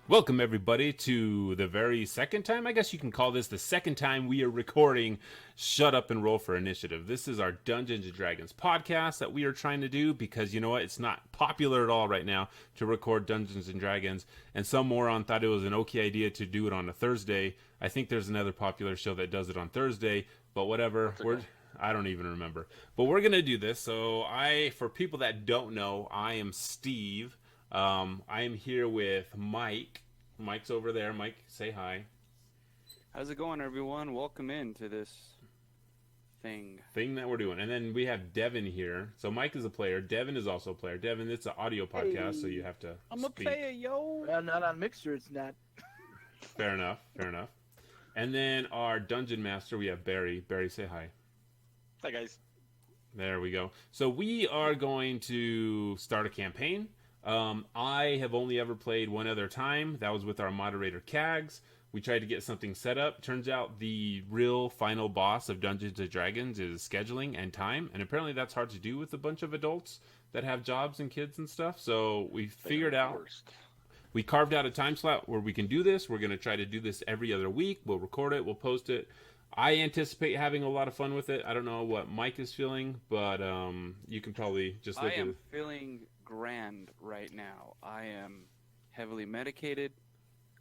Welcome, everybody, to the very second time. I guess you can call this the second time we are recording Shut Up and Roll for Initiative. This is our Dungeons and Dragons podcast that we are trying to do because you know what? It's not popular at all right now to record Dungeons and Dragons. And some moron thought it was an okay idea to do it on a Thursday. I think there's another popular show that does it on Thursday, but whatever. I don't even remember. But we're going to do this. So, for people that don't know, I am Steve. I am here with Mike. Mike's over there. Mike, say hi. How's it going, everyone? Welcome into this thing That we're doing. And then we have Devon here. So Mike is a player. Devon is also a player. Devon, it's an audio podcast, so you have to I'm speak. a player, yo. Well, not on Mixer, it's not. Fair enough. And then our dungeon master, we have Barry. Barry, say hi. Hi, guys. There we go. So we are going to start a campaign. I have only ever played one other time. That was with our moderator, Kags. We tried to get something set up. Turns out the real final boss of Dungeons & Dragons is scheduling and time. And apparently that's hard to do with a bunch of adults that have jobs and kids and stuff. So we figured out... We carved out a time slot where we can do this. We're going to try to do this every other week. We'll record it. We'll post it. I anticipate having a lot of fun with it. I don't know what Mike is feeling, but you can probably just look I at am it. feeling grand right now. I am heavily medicated.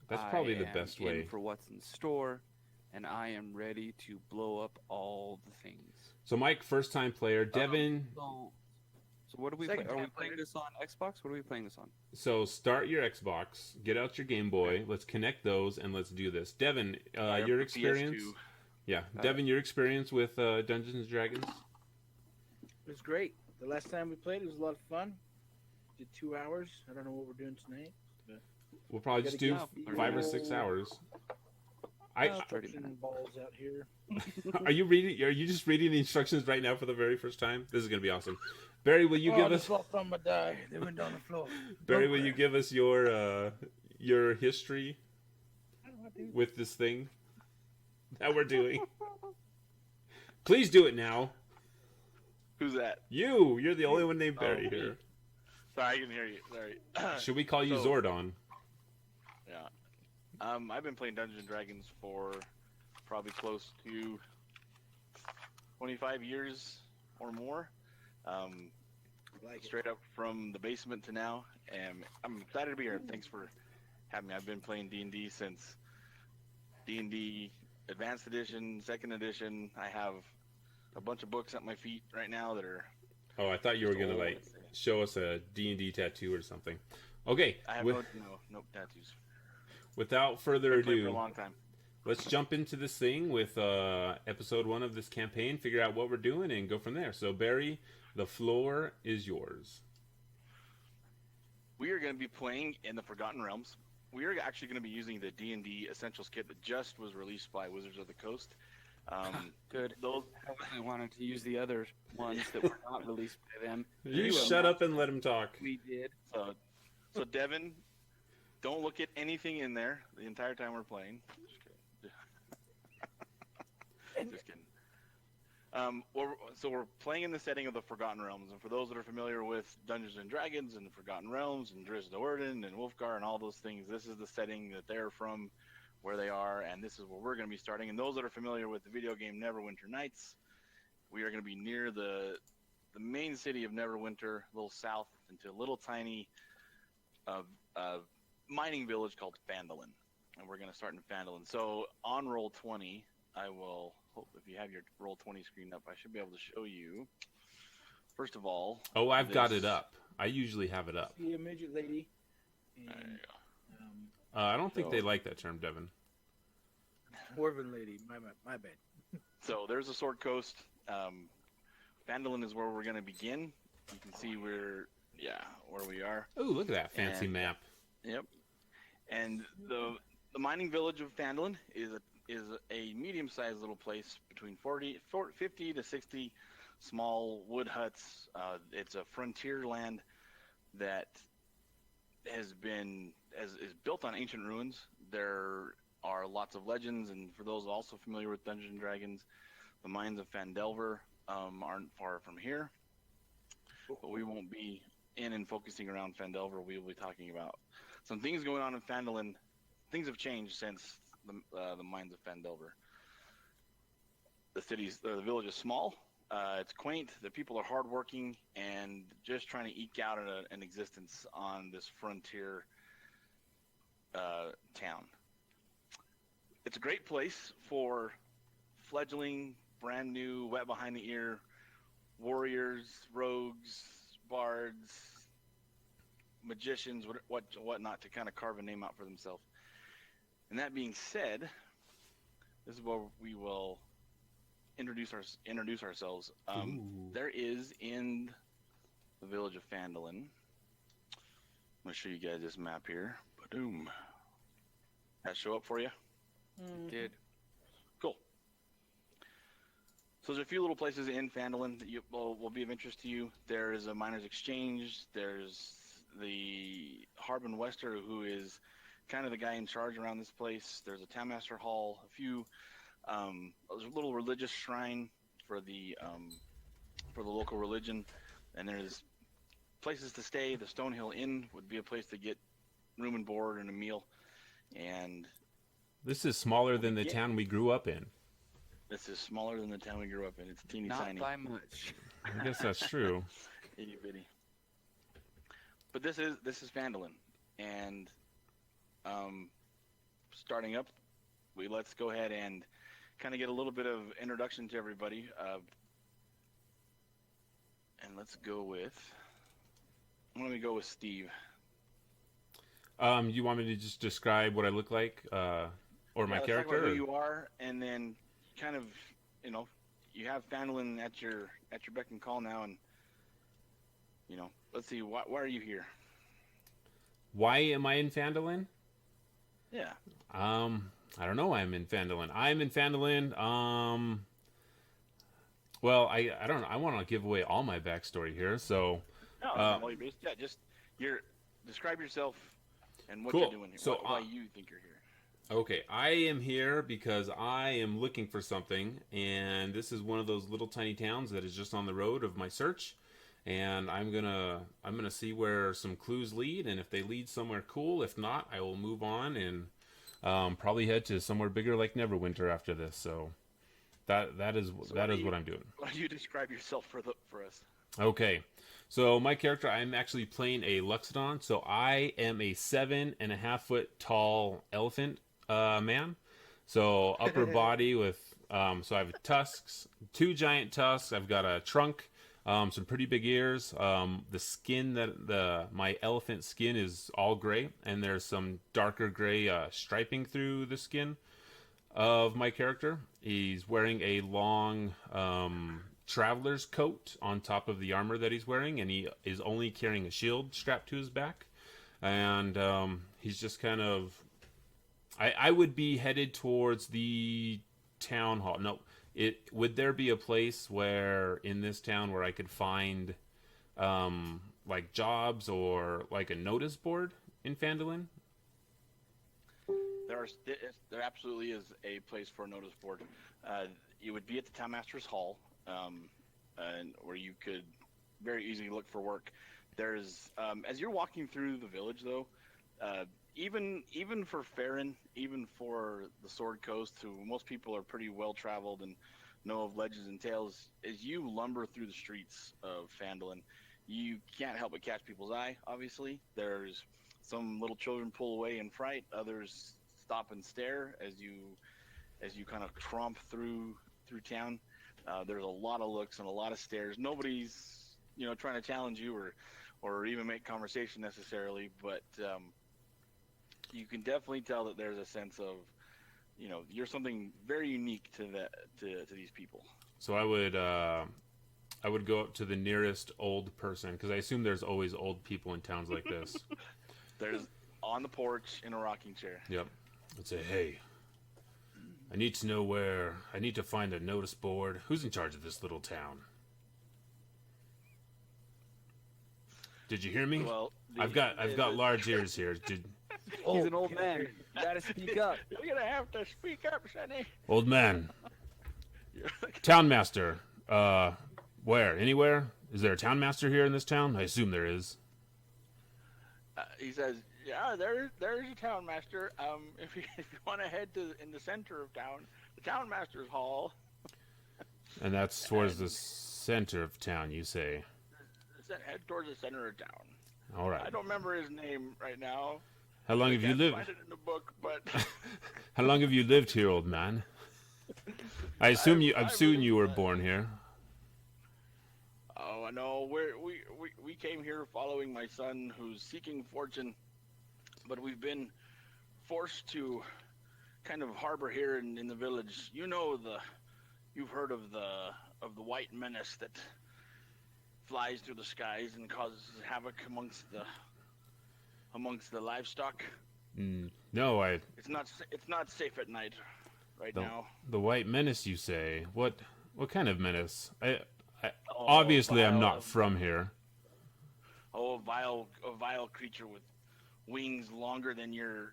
That's probably the best way. For what's in store, and I am ready to blow up all the things. So Mike, first time player. Devon. So what are we playing? Are we playing this on Xbox? What are we playing this on? So start your Xbox, get out your Game Boy. Let's connect those and let's do this. Devon, your experience. PS2. Yeah, Devon, your experience with Dungeons and Dragons. It was great. The last time we played, it was a lot of fun. Did 2 hours. I don't know what we're doing tonight. We'll probably just do 5 or 6 hours. Balls out here. Are you reading? Are you just reading the instructions right now for the very first time? This is going to be awesome. Barry, will you give us? On my die. They went down the floor. Barry, will you give us your history with this thing that we're doing? Please do it now. Who's that? You're the only one named Barry here. Sorry, I can hear you. Sorry. Should we call you Zordon? Yeah. I've been playing Dungeons and Dragons for probably close to 25 years or more. Straight up from the basement to now, and I'm excited to be here. Thanks for having me. I've been playing D&D since D&D Advanced Edition, Second Edition. I have a bunch of books at my feet right now that are... Oh, I thought you were going to show us a D&D tattoo or something. Okay. I have no tattoos. Without further ado, for a long time. Let's jump into this thing with episode 1 of this campaign, figure out what we're doing, and go from there. So, Barry, the floor is yours. We are going to be playing in the Forgotten Realms. We are actually going to be using the D&D Essentials kit that just was released by Wizards of the Coast. Good. Those I wanted to use the other ones that were not released by them. You shut up and let him talk. We did. So Devon, don't look at anything in there the entire time we're playing. Just kidding. We're playing in the setting of the Forgotten Realms, and for those that are familiar with Dungeons and Dragons and the Forgotten Realms and Drizzt Do'Urden and Wolfgar and all those things, this is the setting that they're from, where they are, and this is where we're going to be starting. And those that are familiar with the video game Neverwinter Nights, we are going to be near the main city of Neverwinter, a little south into a little tiny mining village called Phandalin, and we're going to start in Phandalin. So on roll 20, I will hope if you have your roll 20 screen up, I should be able to show you. First of all, I've got it up. I usually have it up. See a midget lady. And, there you go. I don't think they like that term, Devon. Dwarven lady. My bad. So there's a Sword Coast. Phandalin is where we're going to begin. You can see where we are. Oh, look at that fancy map. Yep. And the mining village of Phandalin is a medium-sized little place between 50 to 60 small wood huts. It's a frontier land that is built on ancient ruins. There are lots of legends, and for those also familiar with Dungeons and Dragons, the mines of Phandelver aren't far from here. But we won't be in and focusing around Phandelver, we will be talking about some things going on in Phandalin. Things have changed since the mines of Phandelver. The village is small. It's quaint. The people are hardworking and just trying to eke out an existence on this frontier town. It's a great place for fledgling, brand new, wet behind the ear warriors, rogues, bards, magicians, whatnot, to kind of carve a name out for themselves. And that being said, this is where we will introduce ourselves. There is in the village of Phandalin. I'm going to show you guys this map here. Boom. That show up for you? It did. Cool. So there's a few little places in Phandalin that will be of interest to you. There is a miners' exchange. There's the Harbin Wester, who is kind of the guy in charge around this place. There's a Townmaster Hall. There's a little religious shrine for the local religion, and there's places to stay. The Stonehill Inn would be a place to get room and board and a meal. And this is smaller than the town we grew up in. This is smaller than the town we grew up in. It's teeny tiny. Not by much. I guess that's true. Itty bitty. But this is Phandalin, and starting up, let's go ahead and kind of get a little bit of introduction to everybody. And let's go with. Let me go with Steve. You want me to just describe what I look like, or my Let's character? talk about who you are, and then kind of, you have Phandalin at your beck and call now, and let's see, why are you here? Why am I in Phandalin? Yeah. I don't know why I'm in Phandalin. I'm in Phandalin. Well, I don't know. I want to give away all my backstory here, so. No, just describe yourself and what you're doing here. So, why you think you're here. Okay, I am here because I am looking for something, and this is one of those little tiny towns that is just on the road of my search, and I'm gonna see where some clues lead, and if they lead somewhere cool, if not, I will move on and probably head to somewhere bigger like Neverwinter after this. So that is what I'm doing. Why do you describe yourself for us? Okay, so my character, I'm actually playing a Luxodon, so I am a 7.5 foot tall elephant man. So upper body with so I have tusks, 2 giant tusks. I've got a trunk, some pretty big ears. The skin my elephant skin is all gray, and there's some darker gray striping through the skin of my character. He's wearing a long traveler's coat on top of the armor that he's wearing, and he is only carrying a shield strapped to his back. And he's just kind of. I would be headed towards the town hall. No, would there be a place where in this town where I could find like jobs or like a notice board in Phandalin? There absolutely is a place for a notice board. It would be at the Townmaster's Hall, and where you could very easily look for work. There's as you're walking through the village, though, even for Farron, even for the Sword Coast, who most people are pretty well traveled and know of legends and tales, as you lumber through the streets of Phandalin, you can't help but catch people's eye. Obviously, there's some little children pull away in fright, others stop and stare as you kind of tromp through town. There's a lot of looks and a lot of stares. Nobody's trying to challenge you or even make conversation necessarily, but you can definitely tell that there's a sense of you're something very unique to these people. So I would go up to the nearest old person, because I assume there's always old people in towns like this. There's on the porch in a rocking chair. Yep. I'd say, hey, I need to find a notice board. Who's in charge of this little town? Did you hear me? Well, I've got large ears here. He's an old man. You gotta speak up. You're gonna have to speak up, Sonny. Old man. Townmaster. Where? Anywhere? Is there a townmaster here in this town? I assume there is. He says, "Yeah, there's a town master. If you want to head to in the center of town, the town master's hall." And that's towards the And center of town, you say? head towards the center of town. All right. I don't remember his name right now. How long I have you can't lived? find it in the book, but How long have you lived here, old man? I assume you were born here. oh no, we came here following my son who's seeking fortune, but we've been forced to kind of harbor here in the village. You've heard of the white menace that flies through the skies and causes havoc amongst the livestock. No, It's not safe at night right now. the White Menace, you say? What kind of menace? Oh, Obviously, I'm vile- not from here. Oh, a vile creature with wings longer than you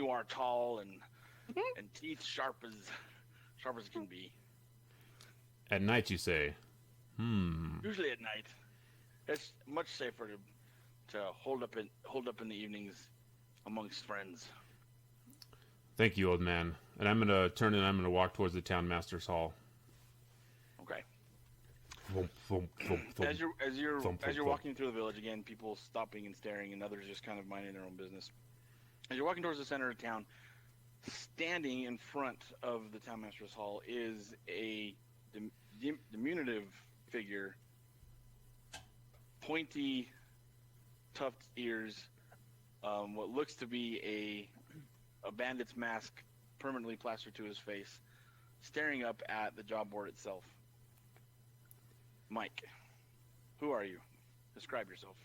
are tall and teeth sharp as can be. At night, you say? Usually at night. It's much safer to hold up in the evenings amongst friends. Thank you, old man. And I'm gonna turn and I'm gonna walk towards the town master's hall. Okay. Thump, thump, thump, thump. As you're Thump, thump, walking through the village again, people stopping and staring, and others just kind of minding their own business. As you're walking towards the center of town, standing in front of the town master's hall is a diminutive figure, pointy, tufted ears, what looks to be a bandit's mask permanently plastered to his face, staring up at the job board itself. Mike, who are you? Describe yourself.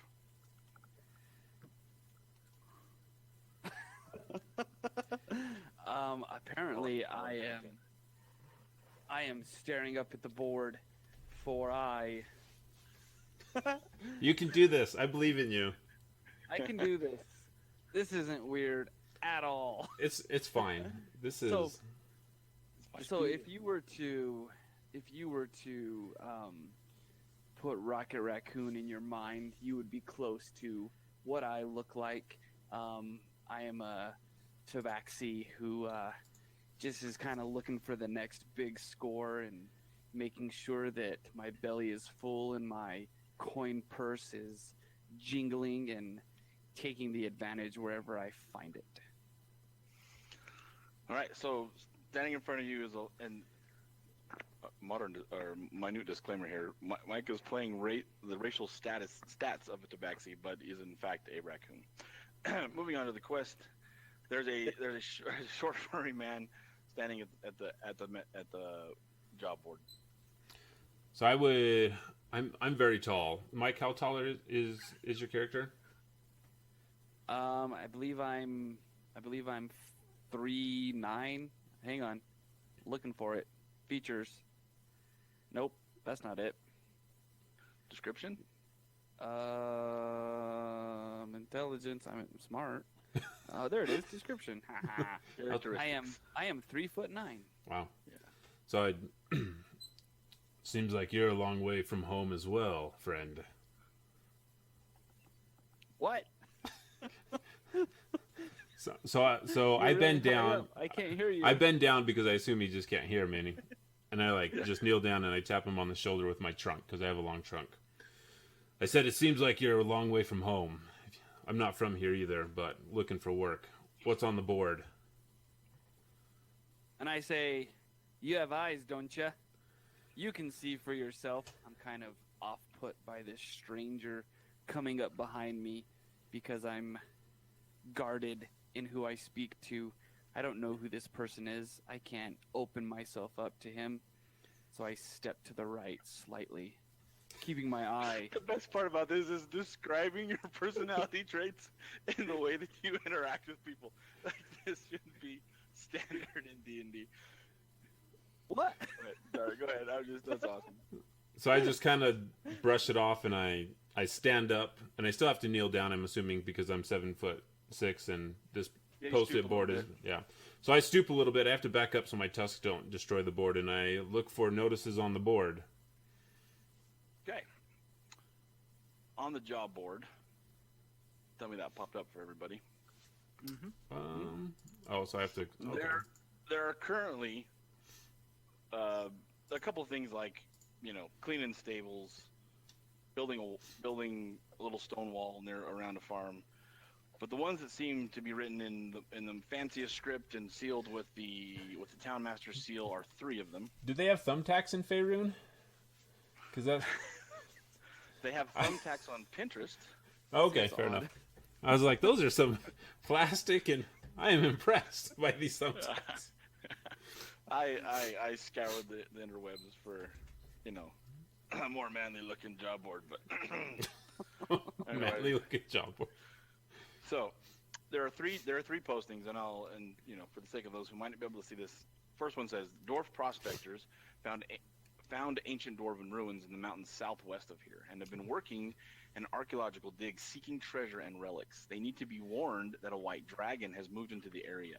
Apparently I am staring up at the board, for I You can do this. I believe in you. can do this. This isn't weird at all. It's fine. This is. So if you were to put Rocket Raccoon in your mind, you would be close to what I look like. I am a tabaxi who just is kind of looking for the next big score and making sure that my belly is full and my coin purse is jingling and taking the advantage wherever I find it. All right, so standing in front of you is modern or minute disclaimer here. Mike is playing the racial stats of a tabaxi, but is in fact a raccoon. Moving on to the quest, there's a short furry man standing at the job board. So I'm very tall. Mike, how tall is your character? I believe I'm 3'9". Hang on, looking for it. Features. Nope, that's not it. Description? Intelligence. I'm smart. There it is. Description. I am 3'9". Wow. Yeah. So seems like you're a long way from home as well, friend. What? So I bend down. I can't hear you. I bend down because I assume he just can't hear me, and I just kneel down and I tap him on the shoulder with my trunk because I have a long trunk. I said, "It seems like you're a long way from home. I'm not from here either, but looking for work. What's on the board?" And I say, "You have eyes, don't you? You can see for yourself." I'm kind of off-put by this stranger coming up behind me because I'm guarded in who I speak to. I don't know who this person is. I can't open myself up to him. So I step to the right slightly, keeping my eye. The best part about this is describing your personality traits in the way that you interact with people. Like, this shouldn't be standard in D&D. What? Sorry, go ahead. That's awesome. So I just kind of brush it off and I stand up, and I still have to kneel down. I'm assuming because I'm 7'6", and this Yeah, you post-it stoop a board is little yeah. So I stoop a little bit. I have to back up so my tusks don't destroy the board, and I look for notices on the board. Okay. On the job board, tell me that popped up for everybody. So I have to. Okay. There are currently a couple of things like, cleaning stables, building a little stone wall around a farm. But the ones that seem to be written in the fanciest script and sealed with the Townmaster's seal are 3 of them. Do they have thumbtacks in Faerun? Because that. They have thumbtacks on Pinterest. Okay, That's fair odd. enough. I was like, those are some plastic, and I am impressed by these thumbtacks. I scoured the interwebs for, a more manly looking job board, but Manly looking job board. So there are three postings, and for the sake of those who might not be able to see this, first one says dwarf prospectors found ancient dwarven ruins in the mountains southwest of here and have been working an archaeological dig seeking treasure and relics. They need to be warned that a white dragon has moved into the area.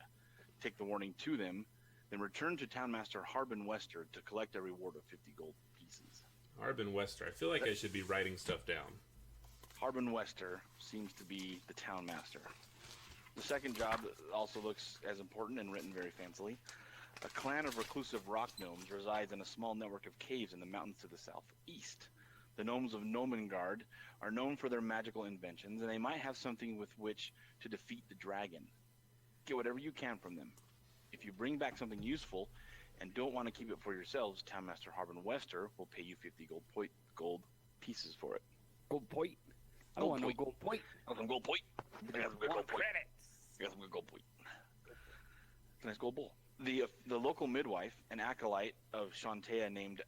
Take the warning to them, then return to Townmaster Harbin Wester to collect a reward of 50 gold pieces. Harbin Wester. I feel like I should be writing stuff down. Harbin Wester seems to be the Townmaster. The second job also looks as important and written very fancily. A clan of reclusive rock gnomes resides in a small network of caves in the mountains to the southeast. The gnomes of Gnomengard are known for their magical inventions, and they might have something with which to defeat the dragon. Get whatever you can from them. If you bring back something useful and don't want to keep it for yourselves, Townmaster Harbin Wester will pay you 50 gold pieces for it. Gold point. I don't want no gold point. I got some gold point. I got some good gold point. I got some good gold point. Nice gold bowl. The local midwife, an acolyte of Shantea named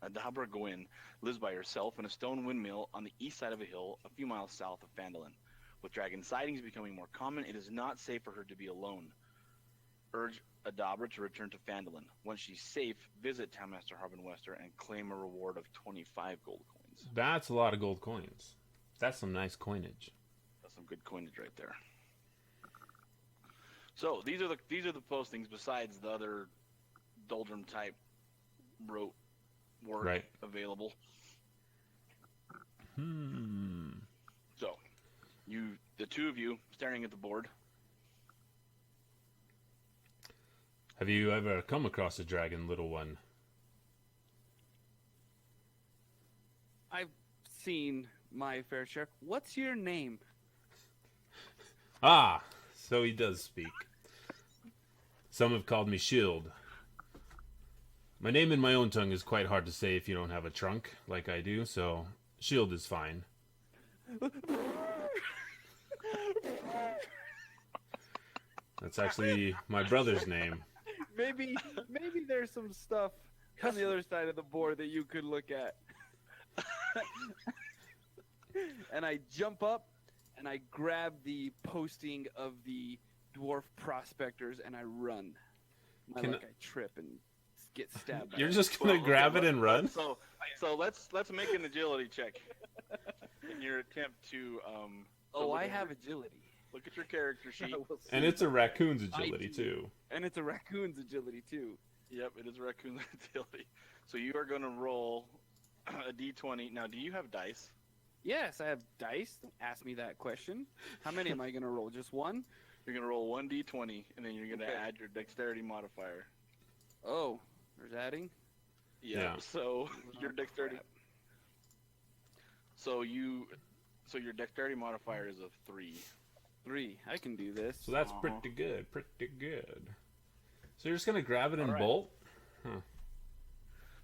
Adabra Gwyn, lives by herself in a stone windmill on the east side of a hill a few miles south of Phandalin. With dragon sightings becoming more common, it is not safe for her to be alone. Urge Adabra to return to Phandalin. Once she's safe, visit Townmaster Harbin Wester and claim a reward of 25 gold coins. That's a lot of gold coins. That's some nice coinage. That's some good coinage right there. So these are the postings besides the other doldrum type rote work available. So the two of you staring at the board. Have you ever come across a dragon, little one? I've seen my fair share. What's your name? Ah, so he does speak. Some have called me Shield. My name in my own tongue is quite hard to say if you don't have a trunk, like I do, so Shield is fine. That's actually my brother's name. Maybe there's some stuff on the other side of the board that you could look at. And I jump up and I grab the posting of the dwarf prospectors and I run. I trip and get stabbed. You're just gonna grab it and run? So let's make an agility check in your attempt to. I have agility. Look at your character sheet. And it's a raccoon's agility too. And it's a raccoon's agility too. Yep, it is a raccoon's agility. So you are going to roll a d20. Now, do you have dice? Yes, I have dice. Ask me that question. How many am I going to roll? Just one? You're going to roll one d20, and then you're going to add your dexterity modifier. Oh, there's adding? Yeah. So your dexterity. So your dexterity modifier is a 3. 3. I can do this. So that's pretty good. So you're just gonna grab it and bolt? Huh.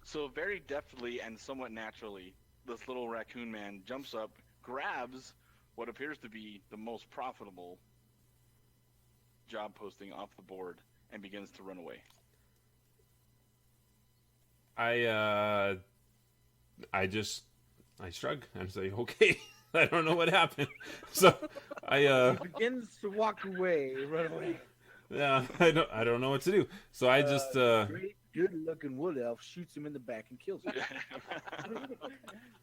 So very deftly and somewhat naturally, this little raccoon man jumps up, grabs what appears to be the most profitable job posting off the board, and begins to run away. I shrug and say, okay. I don't know what happened. So I begins to walk away, run away. Yeah, I don't know what to do. So I just great good-looking wood elf shoots him in the back and kills him.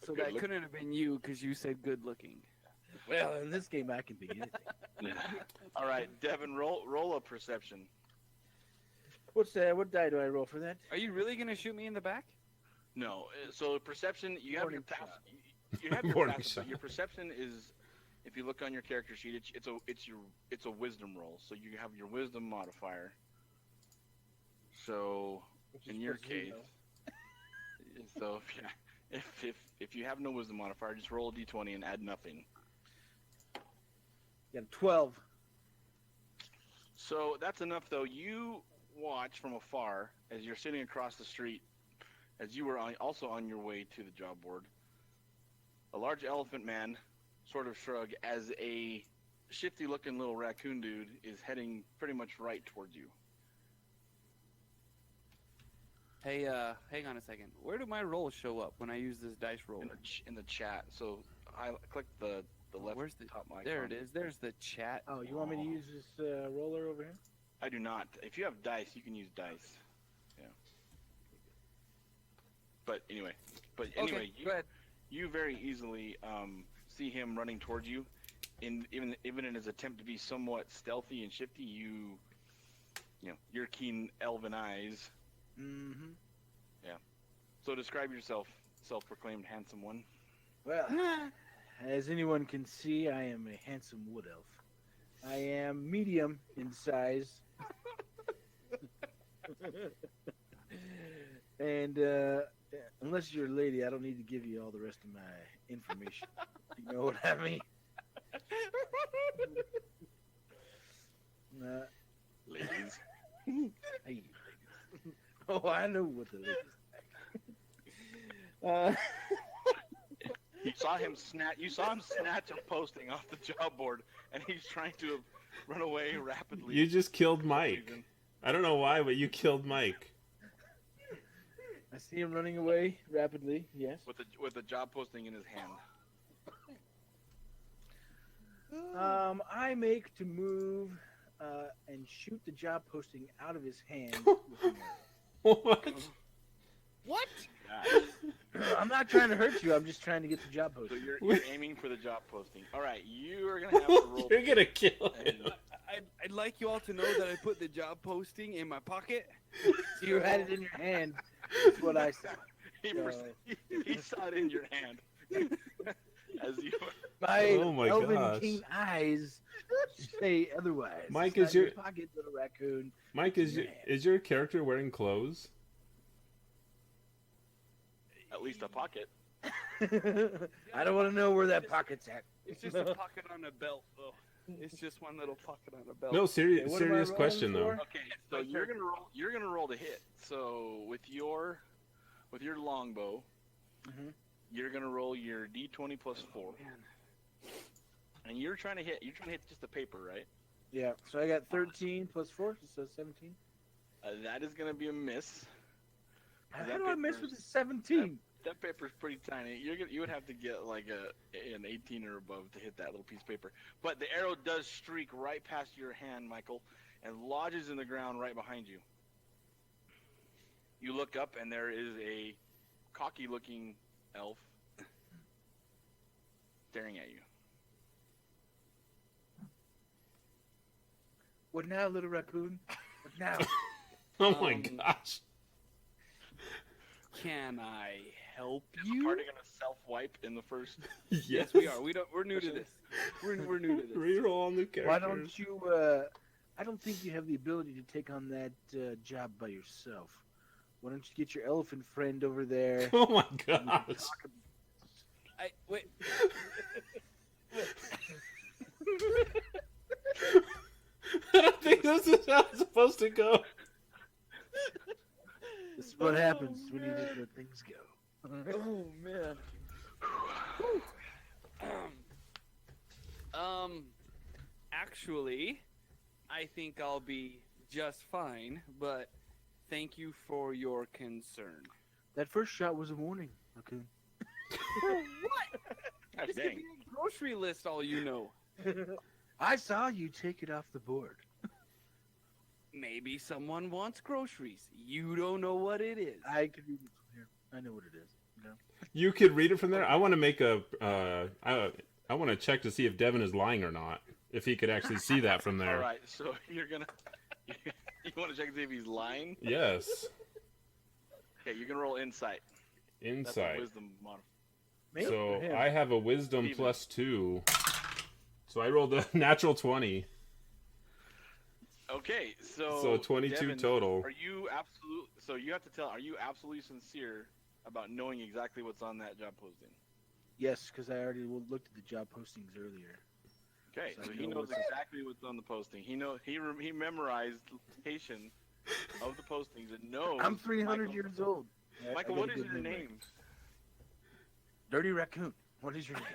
So that couldn't have been you because you said good-looking. Well, in this game, I can be anything. All right, Devon, roll a perception. What's that? What die do I roll for that? Are you really gonna shoot me in the back? No. So perception, you have your pass. You have your passive, but your perception if you look on your character sheet, it's a wisdom roll. So you have your wisdom modifier. So Which is in your supposed to be case, low. so if you have no wisdom modifier, just roll a d20 and add nothing. You got a 12. So that's enough, though. You watch from afar as you're sitting across the street, as you were also on your way to the job board. A large elephant man sort of shrug as a shifty-looking little raccoon dude is heading pretty much right towards you. Hey, hang on a second. Where do my rolls show up when I use this dice roller? In the chat. So I click the left Where's the top icon. There it is. There's the chat. Oh, you want me to use this roller over here? I do not. If you have dice, you can use dice. Yeah. But anyway, Okay, go ahead. you very easily see him running towards you. Even in his attempt to be somewhat stealthy and shifty, you know your keen elven eyes. Mm-hmm. Yeah. So describe yourself, self-proclaimed handsome one. Well, as anyone can see, I am a handsome wood elf. I am medium in size. And unless you're a lady, I don't need to give you all the rest of my information. You know what I mean? Ladies. Hey, ladies. Oh, I know what the ladies like. You saw him snatch a posting off the job board, and he's trying to run away rapidly. You just killed Mike. I don't know why, but you killed Mike. I see him running away rapidly. Yes. With the job posting in his hand. I make to move and shoot the job posting out of his hand. With an arrow. What? What? I'm not trying to hurt you. I'm just trying to get the job So posting. you're aiming for the job posting. All right, you are gonna have to roll. You're gonna kill him. I'd like you all to know that I put the job posting in my pocket. You had it in your hand. That's what I saw. He saw it in your hand. As you. My, Oh my elven gosh. keen eyes say otherwise. Mike, It's is not in your- pocket, little raccoon? Mike, is your character wearing clothes? At least a pocket. I don't want to know where that pocket's at. It's just a pocket on a belt, though. It's just one little pocket on a belt. No, Okay, what am I serious rolling question though. for? Okay, so you're gonna roll to hit. So with your longbow, Mhm. you're gonna roll your d20 plus 4, and you're trying to hit just the paper, right? Yeah, so I got 13 plus 4, so 17. That is gonna be a miss. How That do I miss paper's- with a 17? That paper's pretty tiny. You would have to get like an 18 or above to hit that little piece of paper. But the arrow does streak right past your hand, Michael, and lodges in the ground right behind you. You look up, and there is a cocky-looking elf staring at you. What now, little raccoon? What now? Oh my Um, gosh. Can I help Is the you? party gonna self-wipe in the first? Yes, we are. We're new to this. We're new to this. Reroll on the characters. Why don't you, I don't think you have the ability to take on that job by yourself. Why don't you get your elephant friend over there? Oh my gosh. Wait. I don't think this is how it's supposed to go. This is what happens when you just let things go. Oh man. Actually, I think I'll be just fine, but thank you for your concern. That first shot was a warning. Okay. Gosh, This could dang. be a grocery list, all you know. I saw you take it off the board. Maybe someone wants groceries. You don't know what it is. I could read it from here. I know what it is. You know? You could read it from there. I want to make a. I want to check to see if Devon is lying or not. If he could actually see that from there. All right, so you're gonna. You want to check to see if he's lying? Yes. Okay, you're gonna roll insight. That's a Insight. wisdom modifier. Me? So Or him? I have a wisdom Steven. plus 2. So I rolled a natural 20. Okay, so So 22 Devon, total. Are you absolute? So you have to tell. Are you absolutely sincere about knowing exactly what's on that job posting? Yes, because I already looked at the job postings earlier. Okay, So so I he know knows what's- exactly what's on the posting. He memorized the location of the postings and knows. I'm 300 Michael, years old. I Michael, got what a is good your memory. name? Dirty Raccoon. What is your name?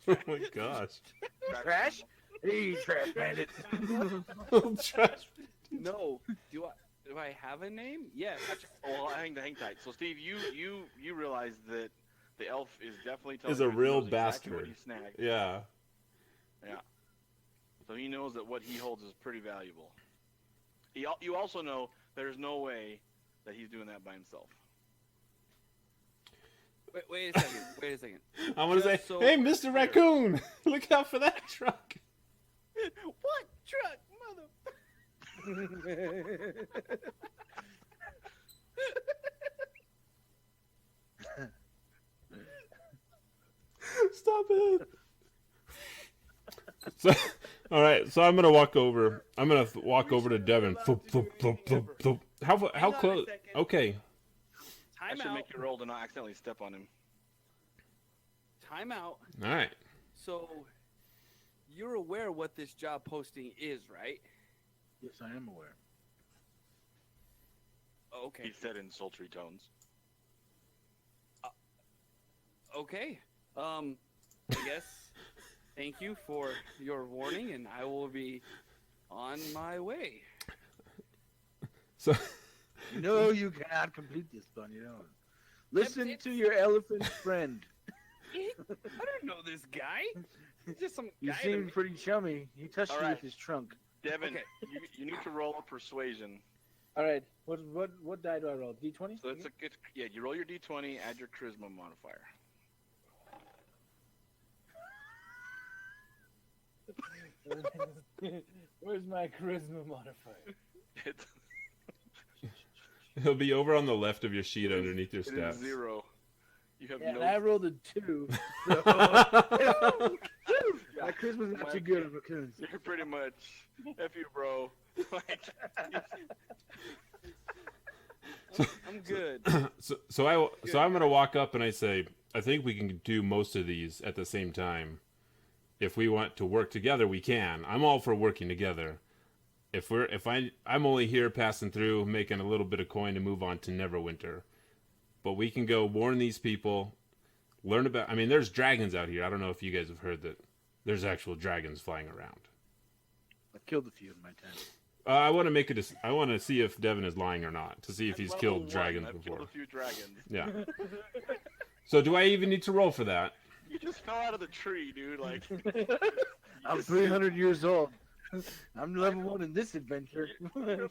Oh my gosh. Trash? Hey, Trash Bandit. Trash. No. Do I have a name? Yes. Well, hang tight. So, Steve, you realize that the elf is definitely telling Is a you he real knows exactly what bastard. he snagged. Yeah. Yeah. So he knows that what he holds is pretty valuable. You also know there's no way that he's doing that by himself. Wait a second. Wait a second. I want to say, Just so hey, Mr. we're Raccoon, look out for that truck. What truck, mother? Stop it. So, all right. So I'm gonna walk over. I'm gonna walk over to Devon. Thump, thump, thump, thump, thump. How Hang on a close? second. Okay. I Time should out. make you roll to not accidentally step on him. Time out. All right. So, you're aware what this job posting is, right? Yes, I am aware. Okay. He said in sultry tones. Okay. I guess. Thank you for your warning, and I will be on my way. So No, you cannot complete this on your own. Listen to your elephant friend. I don't know this guy. He's just some You guy. seem pretty chummy. He touched All you right. with his trunk. Devin, Okay. you need to roll a persuasion. All right. What die do I roll? D20? So you roll your d20, add your charisma modifier. Where's my charisma modifier? It's, he'll be over on the left of your sheet It is- underneath your it is stats. 0. You have Yeah, no. and I rolled a 2. So my charisma's not too good at raccoons. You're pretty much F you, bro. Like, I'm good. So I'm gonna walk up and I say, I think we can do most of these at the same time. If we want to work together, we can. I'm all for working together. I'm only here passing through, making a little bit of coin to move on to Neverwinter. But we can go warn these people, learn about. I mean, there's dragons out here. I don't know if you guys have heard that there's actual dragons flying around. I've killed a few in my time. I want to make a. I want to see if Devon is lying or not to see if he's level killed 1, dragons I've before. killed a few dragons. Yeah. So do I even need to roll for that? You just fell out of the tree, dude. Like, I'm 300 years old. I'm level 1 in this adventure. you're a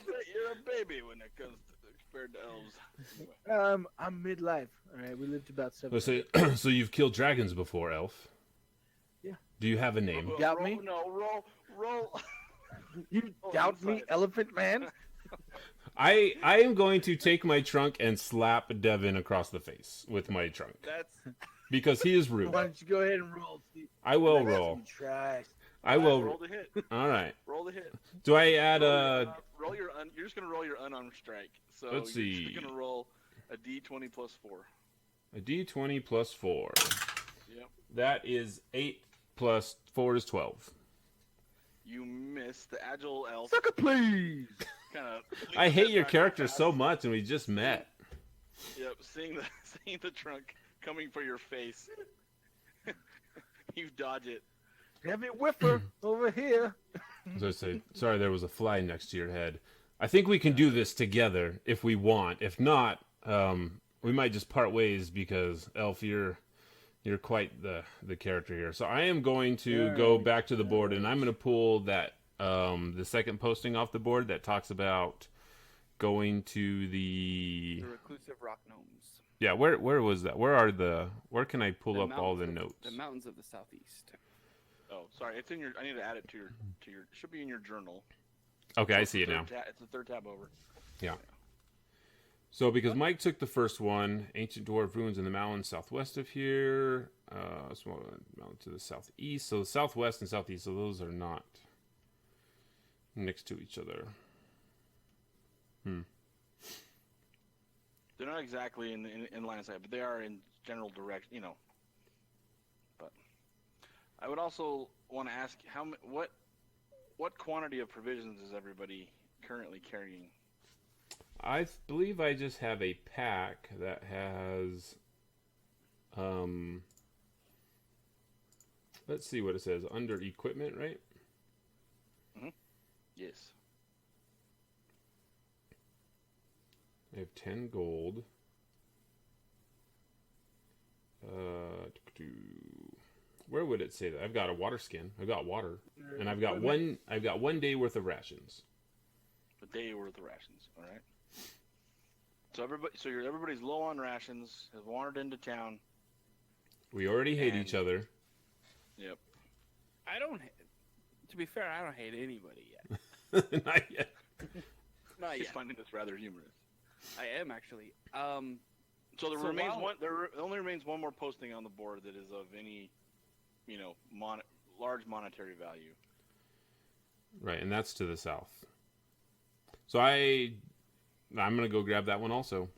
baby when it comes to compared to elves. I'm midlife. All right, we lived about 7. So, so you've killed dragons before, Elf? Yeah. Do you have a name? Doubt roll, me? No, roll. You Oh, doubt I'm me, sorry. Elephant Man? I am going to take my trunk and slap Devon across the face with my trunk That's because he is rude. Why don't you go ahead and roll? Steve? I will That's roll. some trash. I will. Roll the hit. All right. Roll the hit. Do I add a? Roll your. You're just gonna roll your unarmed strike. So Let's you're see. just gonna roll a d20 plus 4. A D20 plus 4. Yep. That is 8 plus 4 is 12. You miss the agile elf. Sucker, please. Kind of. I hate your character so much, and we just met. Yep. Seeing the trunk coming for your face. You dodge it. Heavy whiffer over here. As I say, sorry, there was a fly next to your head. I think we can do this together if we want. If not, we might just part ways because Elf, you're quite the character here. So I am going to go back to the board, and I'm going to pull that the second posting off the board that talks about going to the the reclusive rock gnomes. yeah. Where was that? Where can I pull The up all the mountains notes? The mountains of the southeast. Oh, sorry. It's in your. I need to add it to your. It should be in your journal. Okay, I see it now. It's the third tab over. Yeah. So because Mike took the first one, ancient dwarf ruins in the mountains southwest of here, small mountain to the southeast. So the southwest and southeast, so those are not next to each other. They're not exactly in line of sight, but they are in general direction. You know. But I would also want to ask what quantity of provisions is everybody currently carrying? I believe I just have a pack that has, let's see what it says, under equipment, right? Mm-hmm. Yes. I have 10 gold. Where would it say that? I've got a water skin. I've got water, and I've got one day worth of rations. A day worth of rations. All right. So everybody's low on rations. Has wandered into town. We already hate each other. Yep. I don't. To be fair, I don't hate anybody yet. Not yet. Not He's yet. finding this rather humorous. I am actually. So there So remains while- one. There only remains one more posting on the board that is of any, large monetary value. Right, and that's to the south. So I'm gonna go grab that one also.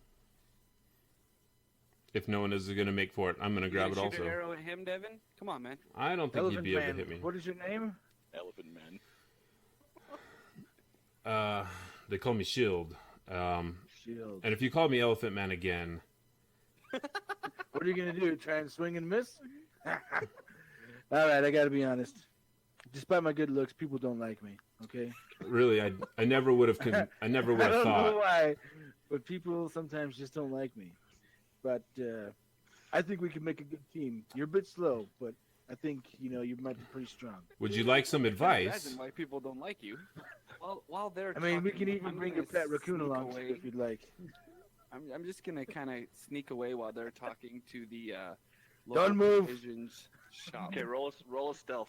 If no one is gonna make for it, I'm gonna grab it Shoot also. an arrow at him, Devon. Come on, man. I don't think Elephant he'd be Man, able to hit me. what is your name? Elephant Man. They call me Shield. Shield. And if you call me Elephant Man again, What are you gonna do? Try and swing and miss? All right, I gotta be honest. Despite my good looks, people don't like me. Okay. really, I never would have I never would I have don't know thought. why, but people sometimes just don't like me. But I think we can make a good team. You're a bit slow, but I think you might be pretty strong. Would you like some I can't advice? imagine why people don't like you. While they're I mean, we talking, can even I'm bring your gonna pet raccoon sneak along away. if you'd like. I'm just gonna kind of sneak away while they're talking to the local Don't move. provisions shop. Okay, roll a stealth.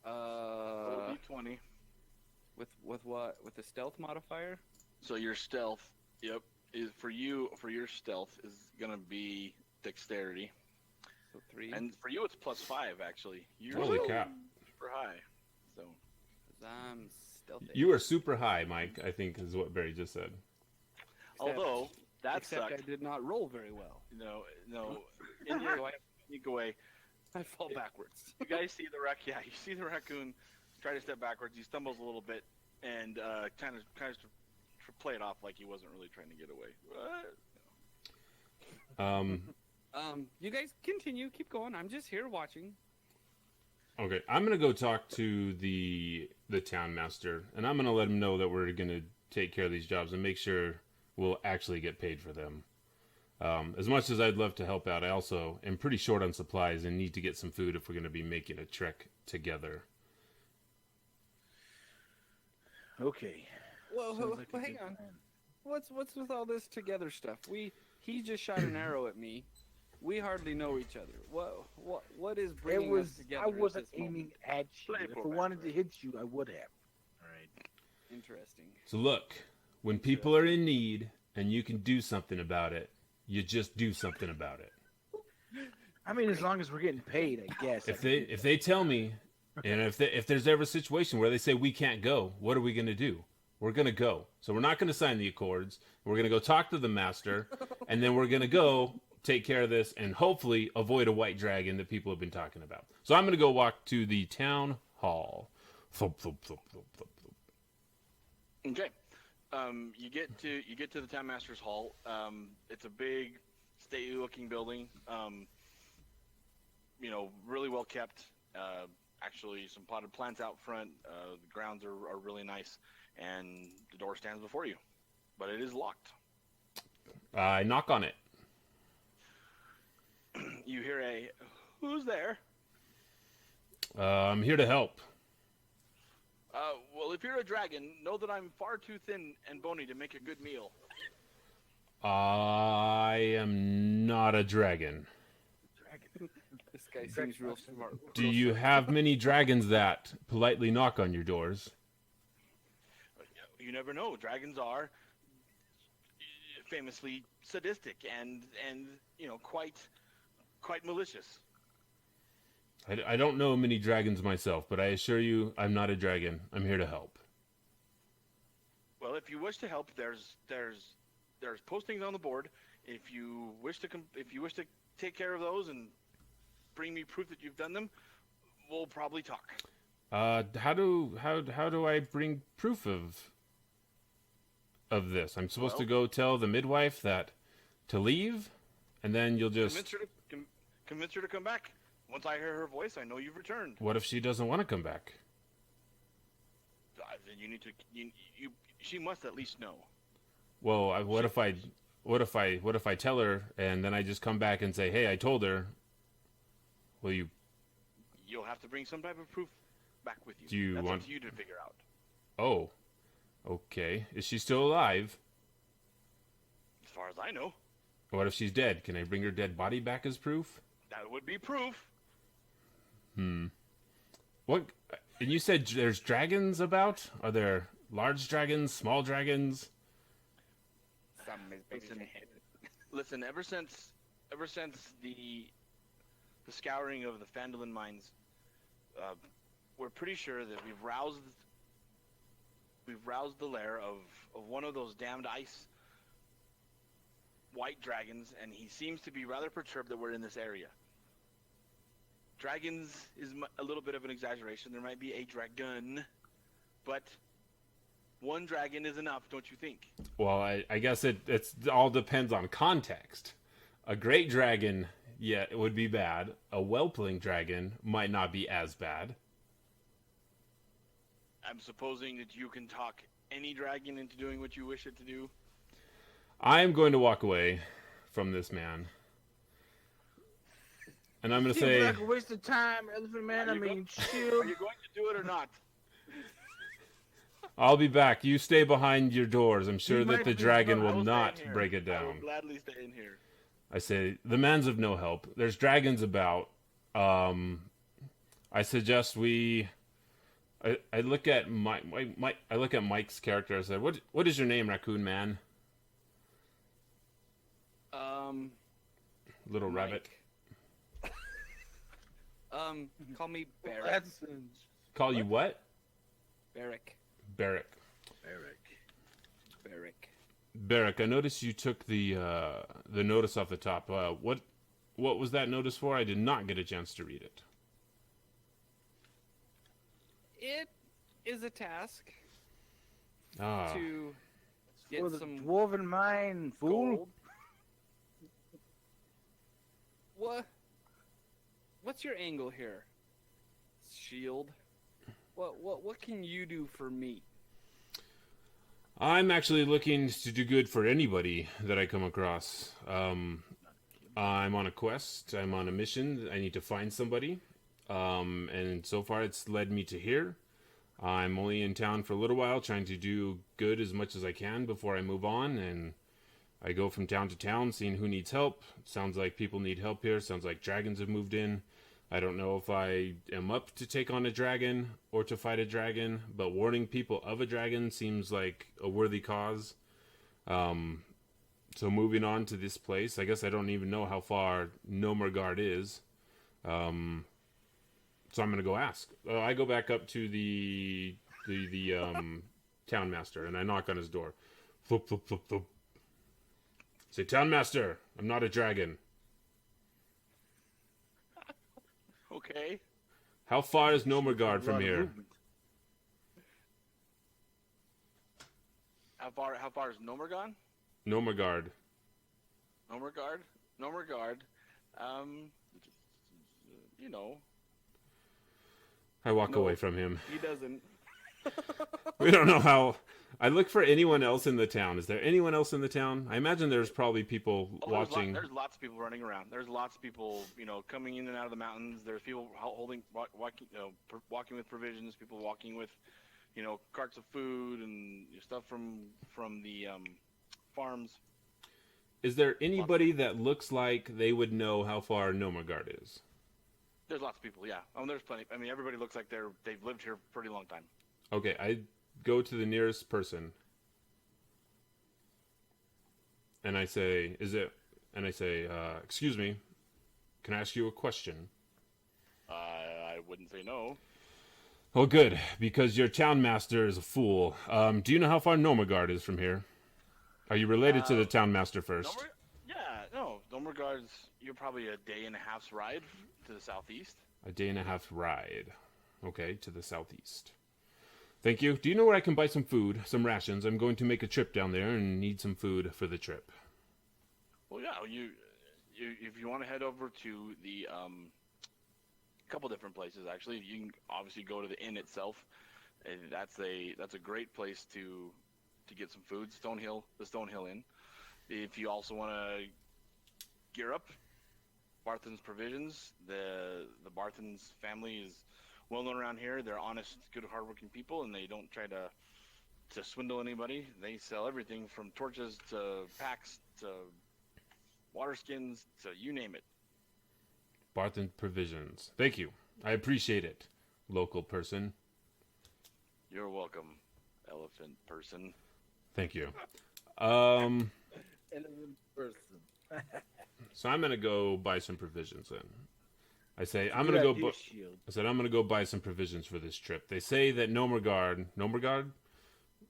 Roll Uh, a d20. with what? With the stealth modifier? So your stealth, yep, is for your stealth is gonna be dexterity, So 3. and for you it's +5 actually. You're Holy still cow! super high. So 'Cause I'm stealthy. You are super high, Mike. I think is what Barry just said. although that Except sucked, I did not roll very well. no, in your sneak away. I fall backwards. You guys see you see the raccoon try to step backwards. He stumbles a little bit and kind of to play it off like he wasn't really trying to get away. You guys continue. Keep going. I'm just here watching. Okay, I'm gonna go talk to the town master, and I'm gonna let him know that we're gonna take care of these jobs and make sure we'll actually get paid for them. As much as I'd love to help out, I also am pretty short on supplies and need to get some food if we're gonna be making a trek together. Okay. Whoa, Sounds like a hang good on. plan. What's with all this together stuff? He just shot an arrow at me. We hardly know each other. What is bringing us together? I wasn't at this moment? aiming at you. Play If for I wanted to hit you, I would have. All right. Interesting. So look, when people are in need and you can do something about it, you just do something about it. I mean, as long as we're getting paid, I guess. If they tell me, and if there's ever a situation where they say we can't go, what are we gonna do? We're gonna go. So we're not gonna sign the accords. We're gonna go talk to the master, and then we're gonna go take care of this and hopefully avoid a white dragon that people have been talking about. So I'm gonna go walk to the town hall. Thump, thump, thump, thump, thump, thump. Okay. You get to the town master's hall. It's a big, stately-looking building. Really well kept. Actually, some potted plants out front. The grounds are really nice, and the door stands before you, but it is locked. I knock on it. You hear a "Who's there?" I'm here to help. Well, if you're a dragon, know that I'm far too thin and bony to make a good meal. I am not a dragon. This guy seems real smart. Do you have many dragons that politely knock on your doors? You never know. Dragons are famously sadistic and quite malicious. I don't know many dragons myself, but I assure you I'm not a dragon. I'm here to help. Well, if you wish to help, there's postings on the board. If you wish to take care of those and bring me proof that you've done them, we'll probably talk. How do I bring proof of this? I'm supposed to go tell the midwife to leave, and then you'll just convince her to come back. Once I hear her voice, I know you've returned. What if she doesn't want to come back? Then you need to. She must at least know. Well, what if I tell her and then I just come back and say, "Hey, I told her." Will you? You'll have to bring some type of proof back with you. That's up to you to figure out. Oh, okay. Is she still alive? As far as I know. What if she's dead? Can I bring her dead body back as proof? That would be proof. What? And you said there's dragons about? Are there large dragons, small dragons? Listen. Ever since the scouring of the Phandalin mines, we're pretty sure that we've roused the lair of one of those damned ice white dragons, and he seems to be rather perturbed that we're in this area. Dragons is a little bit of an exaggeration. There might be a dragon, but one dragon is enough, don't you think? Well, I guess it all depends on context. A great dragon, yeah, it would be bad. A whelpling dragon might not be as bad. I'm supposing that you can talk any dragon into doing what you wish it to do. I'm going to walk away from this man. And I'm going to say... like a waste of time, Elephant Man. Are you going to do it or not? I'll be back. You stay behind your doors. I'm sure that the dragon I will will not stay in here. break it I down. will gladly stay in here. I say, the man's of no help. There's dragons about. I suggest we... I look at I look at Mike's character. I said, "What is your name, Raccoon Man?" Little Mike. rabbit. Call me Barrick. That's Call you what? Barrick. Barrick. Barrick. Barrick. I noticed you took the notice off the top. What was that notice for? I did not get a chance to read it. It is a task Ah. to get for the some dwarven mine, fool. gold. What's your angle here? Shield. What can you do for me? I'm actually looking to do good for anybody that I come across. I'm on a quest. I'm on a mission. I need to find somebody. And so far it's led me to here. I'm only in town for a little while, trying to do good as much as I can before I move on, and I go from town to town, seeing who needs help. Sounds like people need help here. Sounds like dragons have moved in. I don't know if I am up to take on a dragon or to fight a dragon, but warning people of a dragon seems like a worthy cause. So moving on to this place, I guess I don't even know how far Nomergard is. So I'm gonna go ask. I go back up to the town master, and I knock on his door. Flip, flip, flip, flip. Say, town master, I'm not a dragon. Okay. How far is Nomergard from A lot of here? movement. How far is Nomergard? Nomergard. Nomergard. You know. I walk No. away from him. He doesn't. We don't know how. I look for anyone else in the town. Is there anyone else in the town? I imagine there's probably people watching. There's lots of people running around. There's lots of people, coming in and out of the mountains. There's people walking with provisions. People walking with, carts of food and stuff from the farms. Is there anybody that looks like they would know how far Nomergard is? There's lots of people. Yeah. There's plenty. I mean, everybody looks like they've lived here a pretty long time. Okay, I go to the nearest person. and I say, "Is it?" And I say, "Excuse me, can I ask you a question?" I wouldn't say no. Oh, good, because your town master is a fool. Do you know how far Normagard is from here? Are you related to the town master first? Nomergard's, you're probably a day and a half's ride to the southeast. A day and a half ride. Okay, to the southeast. Thank you. Do you know where I can buy some food, some rations? I'm going to make a trip down there and need some food for the trip. Well, yeah, you if you want to head over to the couple different places actually, you can obviously go to the inn itself. And that's a great place to get some food. The Stonehill Inn. If you also want to gear up, Barthen's Provisions. The Barthen's family is well known around here. They're honest, good, hardworking people, and they don't try to swindle anybody. They sell everything from torches to packs to water skins to you name it. Barthen Provisions. Thank you. I appreciate it, local person. You're welcome, elephant person. Thank you. Elephant person. So I'm gonna go buy some provisions then. I say I'm Good gonna go. idea, Shield. I said I'm gonna go buy some provisions for this trip. They say that Nomergard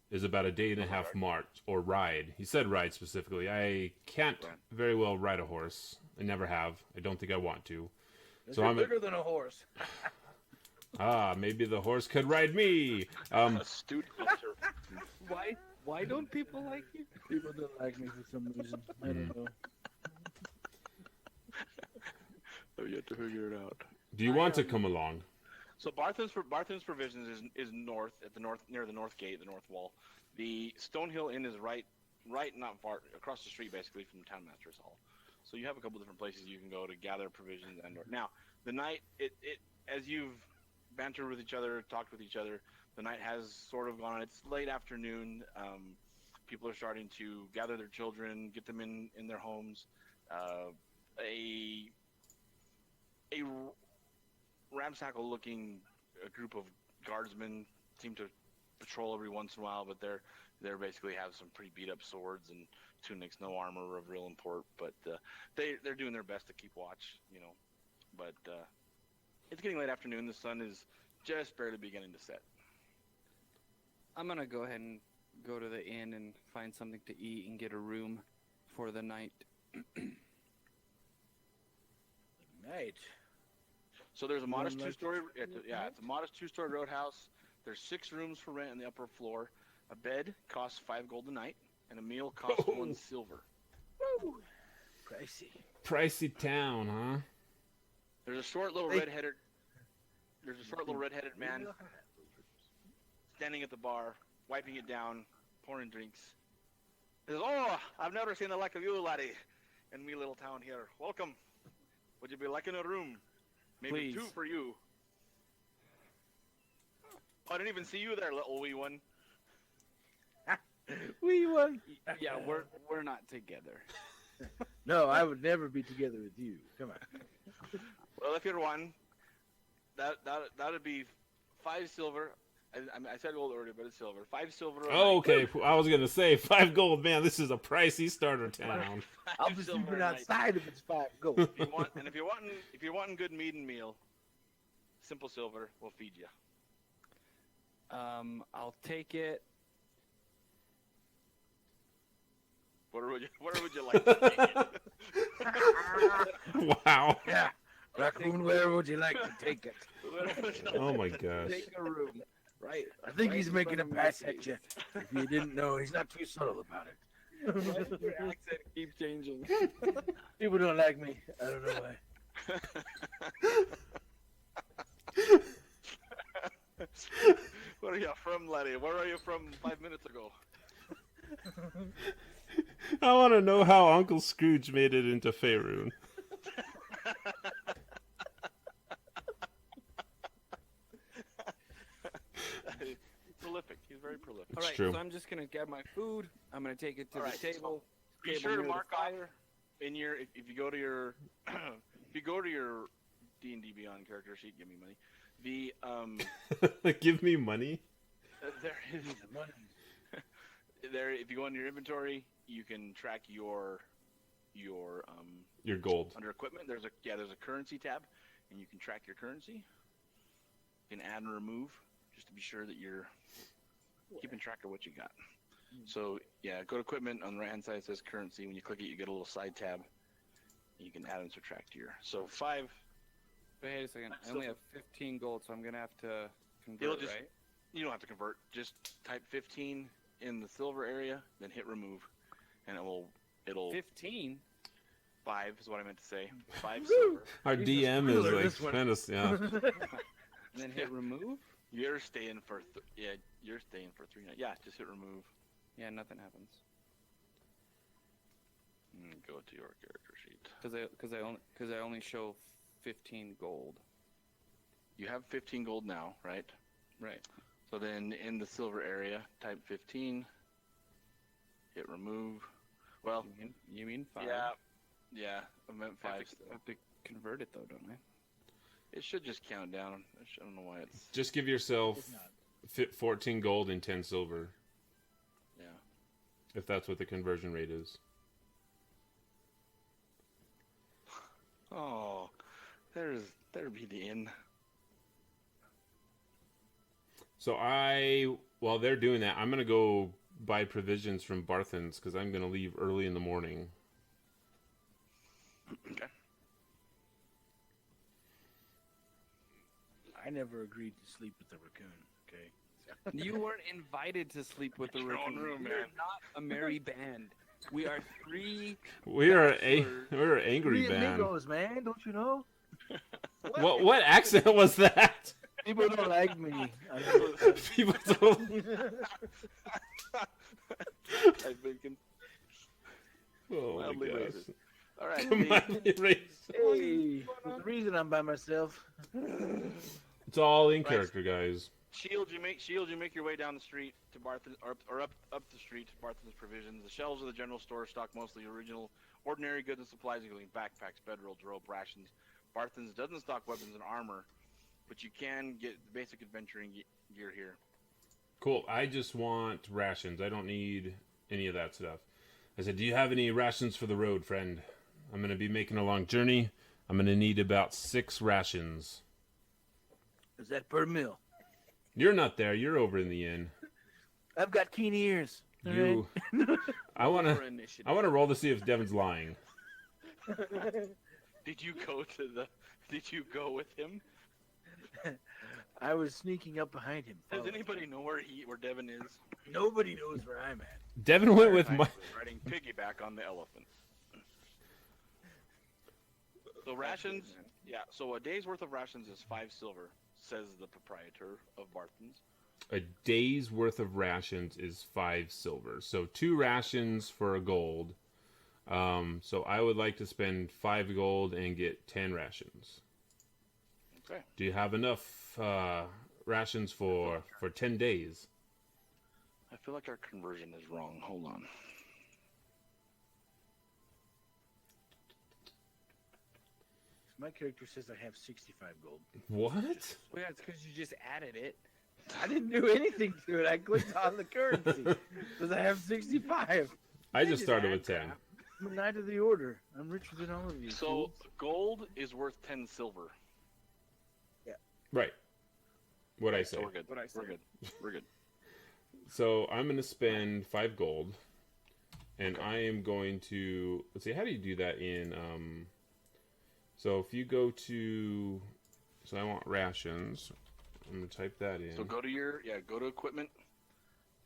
is about a day and a half march or ride. He said ride specifically. I can't very well ride a horse. I never have. I don't think I want to. So I'm bigger than a horse. Maybe the horse could ride me. Astute hunter. Why don't people like you? People don't like me for some reason. I don't know. I've yet to figure it out. Do you want to come along? So Barthen's Provisions is north near the north gate, the north wall. The Stonehill Inn is right not far across the street basically from the Townmaster's Hall. So you have a couple different places you can go to gather provisions and now the night it as you've bantered with each other, talked with each other, the night has sort of gone on. It's late afternoon. People are starting to gather their children, get them in their homes. A ramshackle-looking group of guardsmen seem to patrol every once in a while, but they're basically have some pretty beat-up swords and tunics, no armor of real import. But they're doing their best to keep watch, But it's getting late afternoon. The sun is just barely beginning to set. I'm gonna go ahead and go to the inn and find something to eat and get a room for the night. Night. So there's a modest like two-story. It's a modest two-story roadhouse. There's 6 rooms for rent on the upper floor. A bed costs 5 gold a night, and a meal costs 1 silver. Woo! Pricey. Pricey town, huh? There's a short little redheaded man standing at the bar, wiping it down, pouring drinks. He says, "Oh, I've never seen the like of you, laddie, in me little town here. Welcome. Would you be liking a room? Maybe Please. 2 for you." Oh, I didn't even see you there, little wee one. Wee one. Yeah, we're not together. No, I would never be together with you. Come on. Well, if you're one, that'd be 5 silver. I said gold earlier, but it's silver. 5 silver. Oh, okay. I was gonna say 5 gold. Man, this is a pricey starter town. I'll be sleeping outside if it's 5 gold. If you're wanting good meat and meal, simple silver will feed you. I'll take it. Where would you like to take it? Wow. Yeah. Raccoon, where would you like to take it? Oh my gosh. Take a room. Right. I think he's making a pass at you. If you didn't know, he's not too subtle about it. Your accent keeps changing. People don't like me. I don't know why. Where are you from, laddie? Where are you from 5 minutes ago? I want to know how Uncle Scrooge made it into Faerun. Prolific. He's very prolific. It's All right, true. so I'm just gonna get my food. I'm gonna take it to All the right, table. Be Table sure to near the mark off fire. in your if you go to your D&D Beyond character sheet. Give me money. The Give me money. there is there. If you go into your inventory, you can track your gold. under equipment. There's a currency tab, and you can track your currency. You can add and remove just to be sure that you're keeping track of what you got. So yeah, go to equipment. On the right hand side it says currency. When you click it, you get a little side tab. You can add and subtract your 5. Wait a second. I only have 15 gold, so I'm gonna have to It'll convert, just- right? You don't have to convert. Just type 15 in the silver area, then hit remove, and it'll 15. 5 is what I meant to say. 5 silver. Our Jesus, DM is spoiler, like this one. kind of yeah. And then hit remove. You're staying for you're staying for 3 nights. Yeah, just hit remove. Yeah, nothing happens. And go to your character sheet. Because I only show 15 gold. You have 15 gold now, right? Right. So then in the silver area, type 15. Hit remove. Well, You mean 5? yeah. I meant 5. I have to convert it though, don't I? It should just count down. I don't know why it's. Just give yourself It's not. 14 gold and 10 silver, Yeah. if that's what the conversion rate is. Oh, there be the inn. So while they're doing that, I'm gonna go buy provisions from Barthen's because I'm gonna leave early in the morning. Okay. I never agreed to sleep with the raccoon. Okay. You weren't invited to sleep with the Your own raccoon. room, We're man. not a merry band. We are 3. We're Bachelor. an angry We band. amigos, man. Don't you know? What accent was that? People don't like me. People don't. I've been Oh my Mildly gosh. racist. All right. Mildly racist. Hey, there's a reason I'm by myself. It's all in character, guys. Shield, you make your way down the street to Barthen, or up the street to Barthen's Provisions. The shelves of the general store stock mostly original, ordinary goods and supplies, including backpacks, bedrolls, rope, rations. Barthen's doesn't stock weapons and armor, but you can get the basic adventuring gear here. Cool. I just want rations. I don't need any of that stuff. I said, do you have any rations for the road, friend? I'm going to be making a long journey. I'm going to need about 6 rations. Is that per meal? You're not there. You're over in the inn. I've got keen ears. all You. I want For to. initiative. I want to roll to see if Devon's lying. Did you go with him? I was sneaking up behind him. Does following anybody know where Devon is? him. Nobody knows where I'm at. Devon went with my. Riding piggyback on the elephant. So rations, yeah. So a day's worth of rations is 5 silver, says the proprietor of Barthen's. A day's worth of rations is 5 silver. So 2 rations for a gold. So I would like to spend 5 gold and get 10 rations. Okay. Do you have enough rations for 10 days? I feel like our conversion is wrong. Hold on. My character says I have 65 gold. What? Well, yeah, it's because you just added it. I didn't do anything to it. I clicked on the currency because I have 65. I just started with 10. I'm a knight of the order. I'm richer than all of you. So fools. gold is worth 10 silver. Right. What I say. So we're good. What I We're said. good. We're good. So I'm going to spend 5 gold. And I am going to... Let's see, how do you do that in... So if you go to... So I want rations. I'm going to type that in. So go to equipment,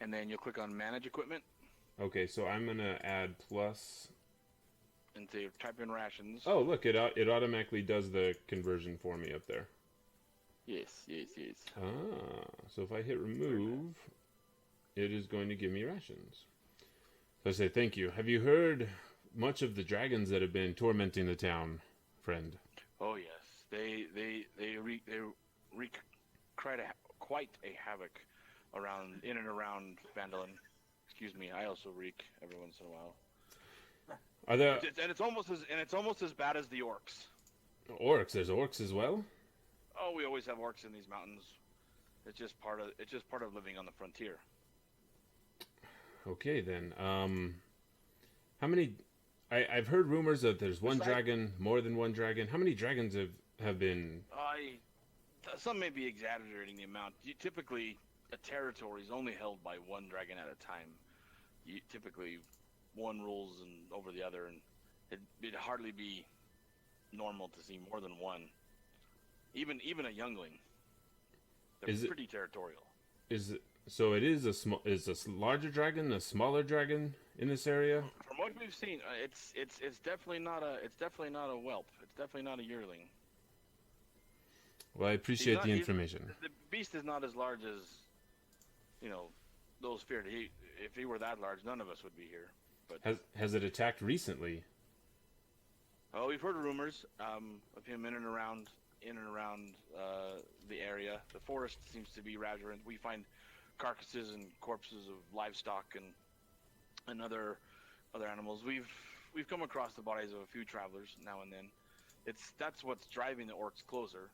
and then you'll click on manage equipment, Okay, so I'm going to add plus... and say type in rations. Oh, look, it automatically does the conversion for me up there. Yes. Ah, so if I hit remove, it is going to give me rations. So I say, thank you. Have you heard much of the dragons that have been tormenting the town, friend? Oh yes, they wreak quite a havoc in and around Vandalin. Excuse me, I also wreak every once in a while. Are there And it's almost as bad as the orcs. orcs? There's orcs as well? Oh, we always have orcs in these mountains. It's just part of living on the frontier. Okay, then. How many? I've heard rumors that there's one Like- dragon, more than one dragon. How many dragons have been? Some may be exaggerating the amount. Typically, a territory is only held by one dragon at a time. Typically, one rules and over the other, and it'd hardly be normal to see more than one. Even a youngling. They're pretty territorial. So it is is a larger dragon, a smaller dragon in this area? From what we've seen, it's definitely not a whelp. It's definitely not a yearling. Well, I appreciate the information. The beast is not as large as, those feared. If he were that large, none of us would be here. But has it attacked recently? Oh, we've heard rumors of him in and around the area. The forest seems to be ravaged. We find carcasses and corpses of livestock and other animals. We've come across the bodies of a few travelers now and then. That's what's driving the orcs closer.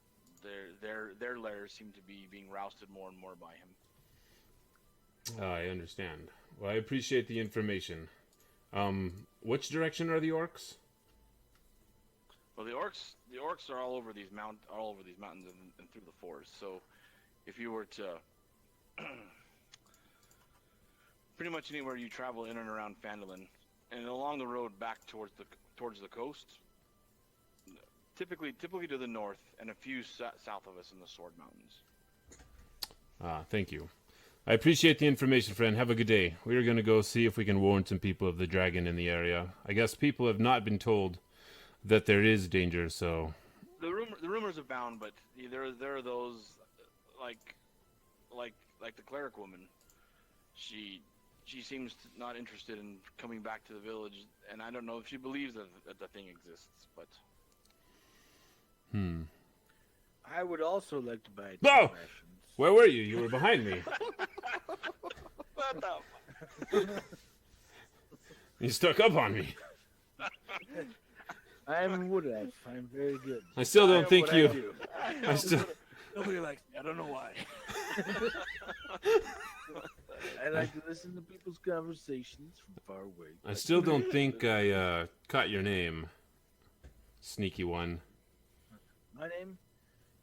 Their lairs seem to be being rousted more and more by him. I understand. Well, I appreciate the information. Which direction are the orcs? Well, the orcs are all over these mountains and through the forest. So, if you were to pretty much anywhere you travel in and around Phandalin, and along the road back towards the coast, typically to the north, and a few south of us in the Sword Mountains. Thank you. I appreciate the information, friend. Have a good day. We are going to go see if we can warn some people of the dragon in the area. I guess people have not been told that there is danger, so... The rumors abound, but there are those, like the cleric woman. She seems not interested in coming back to the village, and I don't know if she believes that the thing exists, but... I would also like to buy 2 Oh! rations. Where were you? You were behind me. What the... You stuck up on me. I am a wood elf. I'm very good. I still don't think what I you... do. I still... Nobody likes me. I don't know why. I like to listen to people's conversations from far away. I still don't think I caught your name, sneaky one. My name?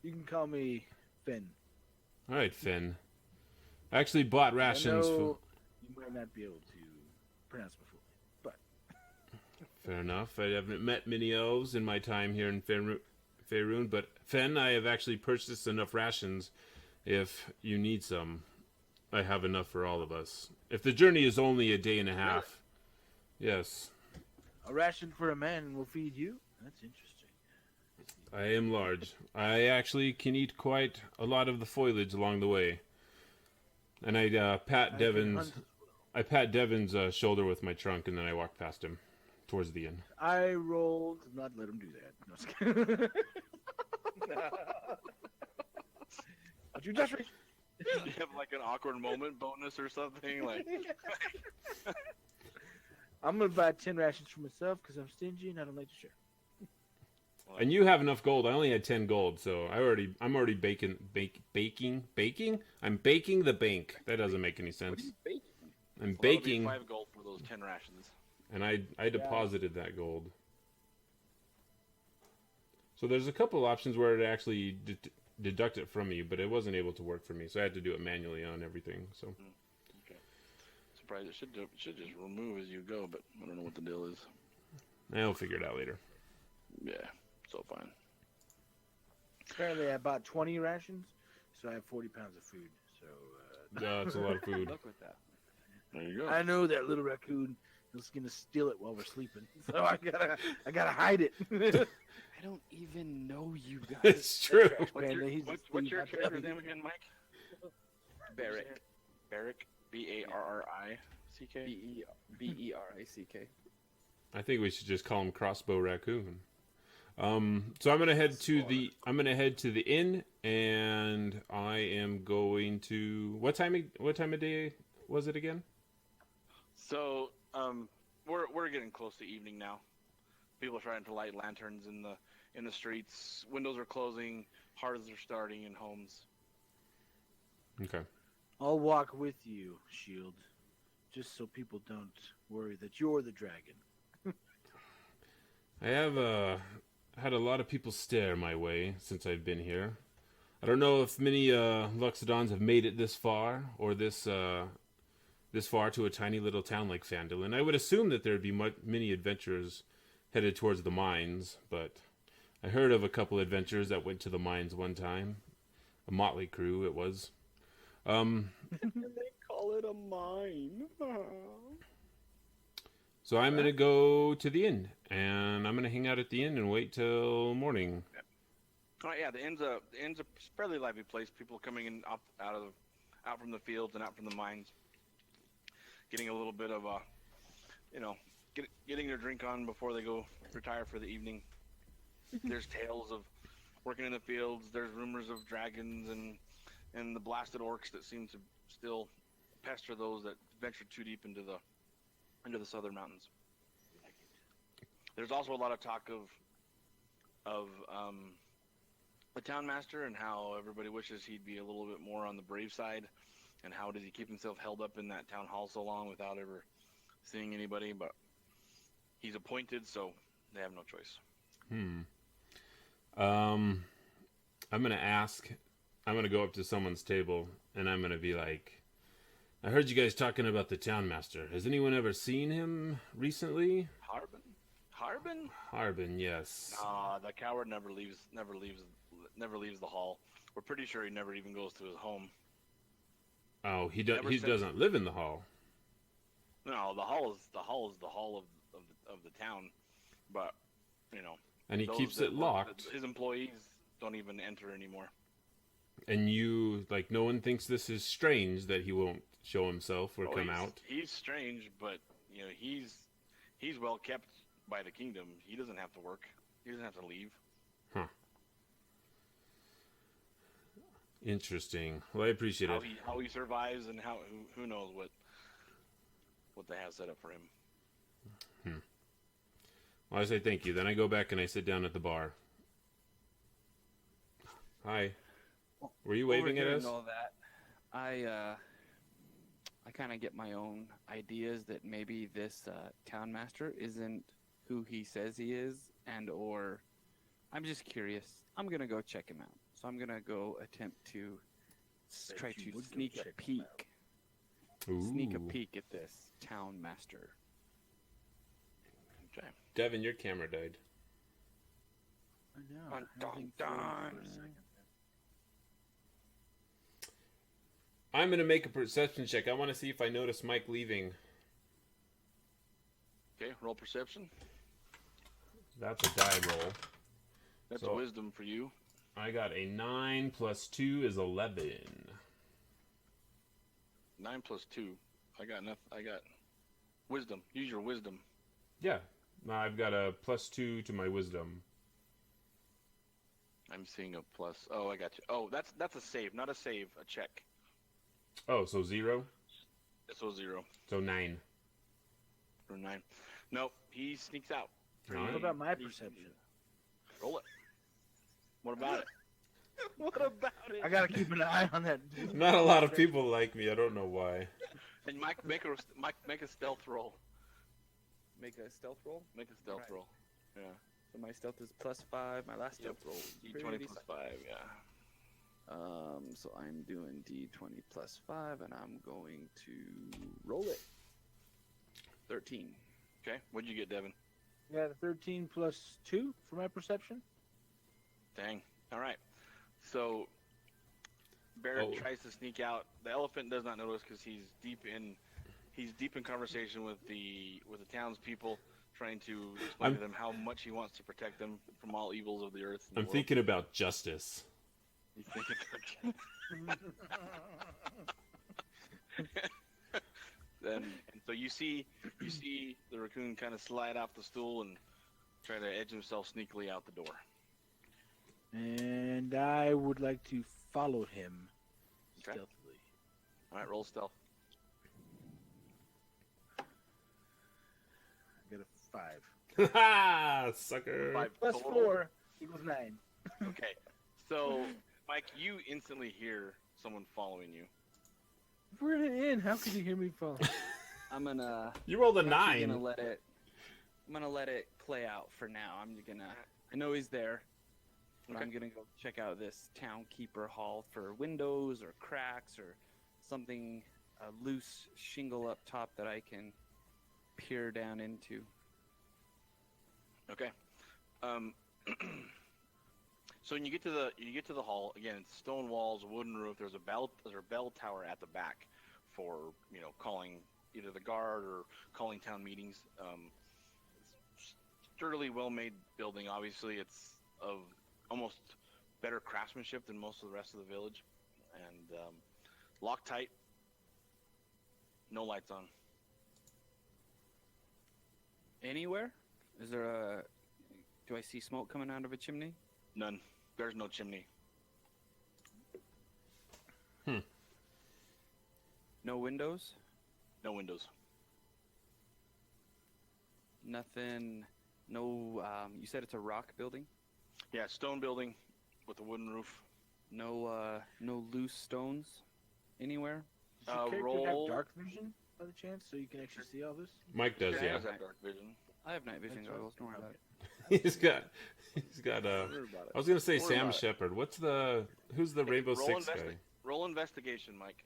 You can call me Finn. All right, Finn. I actually bought rations. I know you might not be able to pronounce my full name, but Fair enough. I haven't met many elves in my time here in Faerun, but Finn, I have actually purchased enough rations. If you need some, I have enough for all of us. If the journey is only a day and a half, yes. a ration for a man will feed you? That's interesting. I am large. I actually can eat quite a lot of the foliage along the way. And I pat Devon's shoulder with my trunk, and then I walk past him towards the inn. I rolled not let him do that. No, just kidding. But you just reached. You have like an awkward moment bonus or something like. I'm gonna buy 10 rations for myself because I'm stingy and I don't like to share. And you have enough gold. I only had 10 gold, so I'm already baking. I'm baking the bank. That doesn't make any sense. I'm baking, 5 gold for those 10 rations. and I deposited that gold. So there's a couple options where it actually deduct it from you, but it wasn't able to work for me, so I had to do it manually on everything. So. Okay. Surprised it should just remove as you go, but I don't know what the deal is. I'll figure it out later. Yeah, so fine. Apparently, I bought 20 rations, so I have 40 pounds of food. So That's a lot of food. Look with that. There you go. I know that little raccoon is gonna steal it while we're sleeping, so I gotta hide it. I don't even know you guys. It's true. Apparently, What's your character's name again, Mike? Barrick. Barrick. B-A-R-R-I-C-K. B-E-R-I-C-K. I think we should just call him Crossbow Raccoon. So I'm gonna head to the inn, and I am going to what time of day was it again? So, we're getting close to evening now. People are trying to light lanterns in the streets. Windows are closing. Hearths are starting in homes. Okay. I'll walk with you, Shield, just so people don't worry that you're the dragon. I have had a lot of people stare my way since I've been here. I don't know if many Luxodons have made it this far, or this far to a tiny little town like Phandalin. I would assume that there'd be many adventurers headed towards the mines, but I heard of a couple adventurers that went to the mines one time. A motley crew, it was. And they call it a mine. So I'm gonna go to the inn, and I'm gonna hang out at the inn and wait till morning. Oh yeah, the inn's a fairly lively place. People coming in out from the fields and out from the mines, getting a little bit of getting their drink on before they go retire for the evening. There's tales of working in the fields. There's rumors of dragons and the blasted orcs that seem to still pester those that venture too deep into the southern mountains. There's also a lot of talk of the town master and how everybody wishes he'd be a little bit more on the brave side, and how does he keep himself held up in that town hall so long without ever seeing anybody. But he's appointed, so they have no choice. I'm gonna go up to someone's table and I'm gonna be like, I heard you guys talking about the town master. Has anyone ever seen him recently? Harbin, yes. Nah, the coward never leaves the hall. We're pretty sure he never even goes to his home. Oh, he doesn't live in the hall. No, the hall is the hall of the town, but And he those keeps that it work- locked. His employees don't even enter anymore. And no one thinks this is strange that he won't show himself or come out. He's strange, but he's well kept by the kingdom. He doesn't have to work. He doesn't have to leave. Huh. Interesting. Well, I appreciate it. How he survives and who knows what they have set up for him. Well, I say thank you. Then I go back and I sit down at the bar. Hi. Were you waving at us? All that, I kind of get my own ideas that maybe this town master isn't who he says he is, or I'm just curious. I'm gonna go check him out. So I'm gonna go attempt to try to sneak a peek. Sneak a Ooh. peek at this town master. Okay. Devon, your camera died. I know. Dun, Having dun, fun dun. for a second. I'm going to make a perception check. I want to see if I notice Mike leaving. Okay, roll perception. That's a die roll. That's So- wisdom for you. I got a 9 plus 2 is 11. 9 plus 2. I got nothing. I got wisdom. Use your wisdom. Yeah. I've got a plus 2 to my wisdom. I'm seeing a plus. Oh, I got you. Oh, that's a save, not a save. A check. Oh, so 0? So 0 So 9. or 9. Nope, he sneaks out. All right. What about my perception? Roll it. What about it? What about it? I gotta keep an eye on that. Not a lot of people like me. I don't know why. And Mike, make a stealth roll. Make a stealth roll. Make a stealth Right. roll. Yeah. So my stealth is +5. My last stealth roll was D20 pretty plus 5. Yeah. So I'm doing D20 +5, and I'm going to roll it. 13. Okay. What'd you get, Devin? Yeah, 13 plus 2 for my perception. Dang. All right. So Barrett tries to sneak out. The elephant does not notice because he's deep in conversation with the townspeople, trying to explain to them how much he wants to protect them from all evils of the earth. And the I'm world. thinking about justice. He's thinking and so you see the raccoon kind of slide off the stool and try to edge himself sneakily out the door. And I would like to follow him Okay. stealthily. All right, roll stealth. I got a 5. Ha! Sucker. 5 Plus total. 4 equals 9. Okay, so Mike, you instantly hear someone following you. We're in an inn. How could you hear me fall? I'm gonna. You rolled a I'm actually 9. gonna let it. gonna let it play out for now. I know he's there, but Okay. I'm gonna go check out this townkeeper hall for windows or cracks or something, a loose shingle up top that I can peer down into. Okay. So when you get to the hall again, it's stone walls, wooden roof. There's a bell tower at the back for calling either the guard or calling town meetings. It's sturdily well-made building. Obviously, it's of almost better craftsmanship than most of the rest of the village, and Loctite. No lights on. Anywhere? Is there a? Do I see smoke coming out of a chimney? None. There's no chimney. No windows? No windows. Nothing. No. You said it's a rock building. Yeah, stone building with a wooden roof. No. No loose stones anywhere. Does your character Roll. have dark vision by the chance, so you can actually see all this? Mike does, It yeah. does have dark vision. I have night vision That's right. goggles. Don't worry about it. He's got. Don't worry about it. I was gonna say Don't worry Sam about it. Shepard. Who's the Rainbow Roll Six investi- guy? Roll investigation, Mike.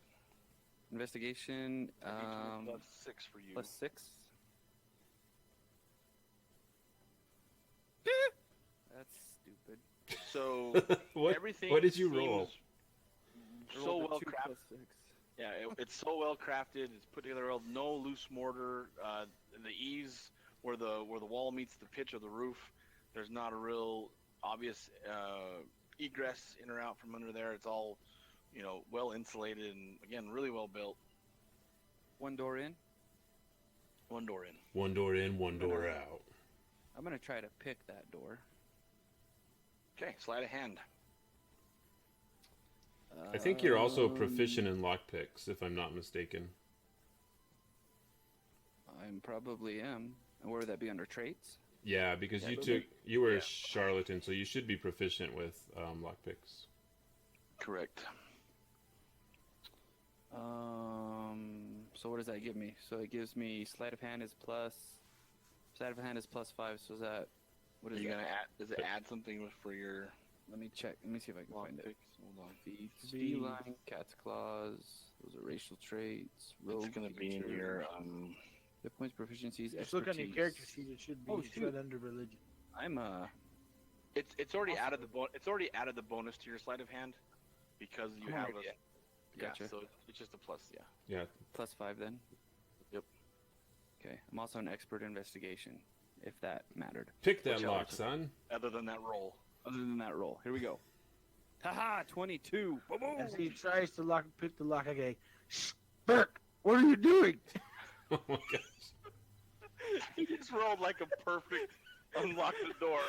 Investigation. Plus 6 for you. +6. That's stupid. So what? everything. What did you roll? seems So Rolled a well 2 crafted. + 6. Yeah, it's so well crafted. It's put together well. No loose mortar. The eaves where the wall meets the pitch of the roof. There's not a real obvious egress in or out from under there. It's all, well insulated and again really well built. One door in. One door in. One door in, one door out. I'm gonna try to pick that door. Okay, sleight of hand. I think you're also proficient in lockpicks, if I'm not mistaken. I probably am. And where would that be under traits? Yeah, because Yeah, you were yeah. a charlatan, so you should be proficient with lockpicks. Correct. So what does that give me? So it gives me sleight of hand is +5. So is that what Are is you that? gonna add? Does it add something for your Let me check. Let me see if I can find it. lockpicks? Hold on. Feet, Be- feline, cat's claws. Those are racial traits. Rogue It's gonna be in features, your hit points, proficiencies, Just look on your expertise. character sheet. It should be Oh, right shoot. under religion. I'm It's already added the added the bonus to your sleight of hand because you Oh, have a yeah. Gotcha. So it's just a plus. Yeah. Yeah. +5 then. Yep. Okay. I'm also an expert investigation, if that mattered. Pick that Which lock, helps. son. Other than that roll. Other than that roll, here we go. Haha, 22. Boom. As he tries to pick the lock, I go, "Shh, Burke, what are you doing?" Oh my gosh. He just rolled like a perfect unlock the door.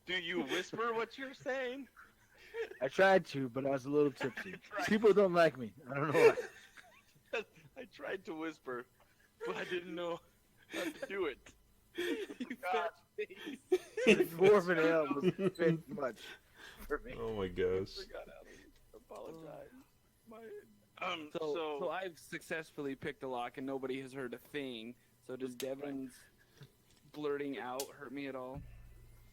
Do you whisper what you're saying? I tried to, but I was a little tipsy. Right. People don't like me. I don't know why. I tried to whisper, but I didn't know how to do it. You God. The dwarven ale was a bit much for me. Oh my gosh. Forgot how to apologize. So I've successfully picked a lock and nobody has heard a thing. So does Devon's blurting out hurt me at all?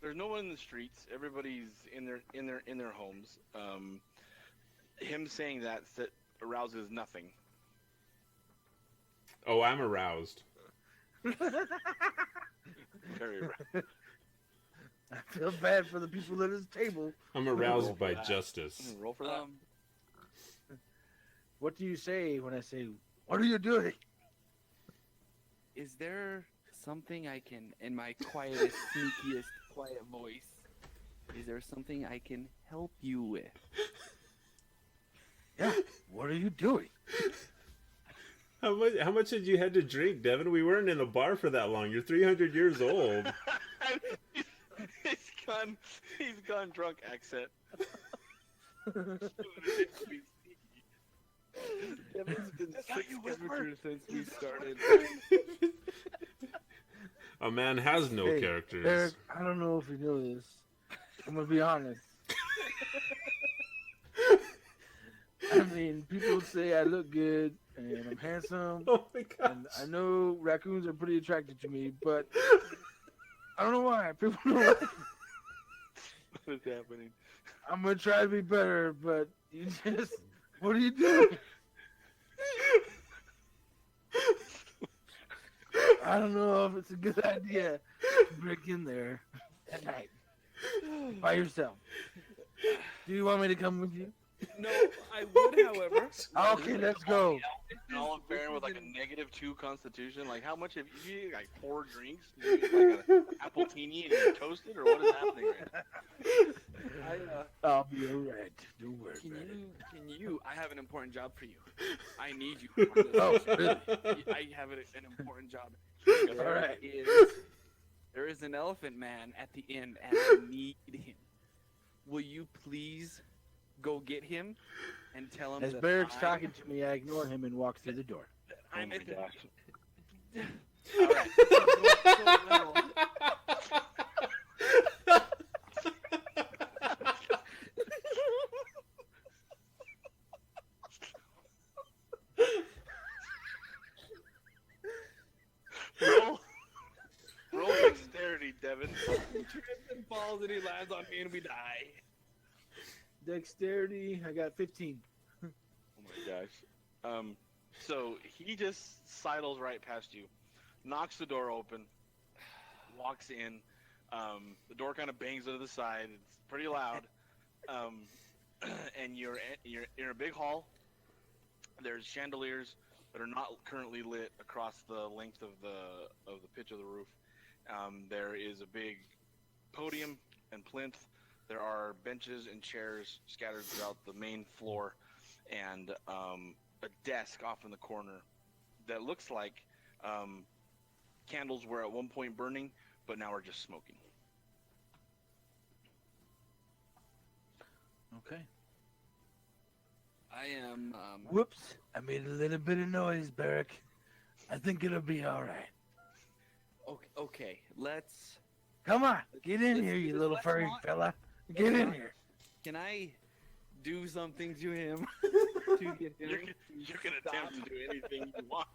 There's no one in the streets. Everybody's in their homes. Him saying that arouses nothing. Oh, I'm aroused. Very right. I feel bad for the people at his table. I'm aroused by justice. Roll for that. What do you say when I say, "What are you doing?" Is there something I can, in my quietest, sneakiest, quiet voice, is there something I can help you with? Yeah. What are you doing? How much had you had to drink, Devon? We weren't in a bar for that long. You're 300 years old. He's gone drunk accent. Devon's been That's how you whisper. since we started. A man has no Hey, characters. Eric, I don't know if you know this. I'm gonna be honest. I mean, people say I look good and I'm handsome, Oh my gosh. and I know raccoons are pretty attracted to me, but I don't know why. People don't like me. What is happening? I'm gonna try to be better, but you just, what are you doing? I don't know if it's a good idea to break in there at night by yourself. Do you want me to come with you? No, I would, however. Okay, let's go. An olive baron with like a -2 constitution. Like, how much have you like 4 drinks? You get like an apple teeny and you're toasted, or what is happening right now? I'll be alright. Don't worry about it. Can you? I have an important job for you. I need you. On this Oh, mission. really? I have an important job. All right. There is an elephant man at the inn, and I need him. Will you please go get him and tell him As that Barrick's I- talking to me, I ignore him and walk through the door. I'm Oh my at the- gosh. All right. Roll dexterity, Devon. He trips and falls and he lands on me and we die. Dexterity, I got 15. Oh my gosh. So he just sidles right past you, knocks the door open, walks in. The door kind of bangs to the side. It's pretty loud. And you're in a big hall. There's chandeliers that are not currently lit across the length of the pitch of the roof. There is a big podium and plinth. There are benches and chairs scattered throughout the main floor, and a desk off in the corner that looks like candles were at one point burning, but now are just smoking. Okay. I am. Whoops. I made a little bit of noise, Barrick. I think it'll be alright. Okay. Let's. Come on. Get in Let's- here, you little let's furry not- fella. Get in here. Can I do something to him to get him? You can Stop. attempt to do anything you want.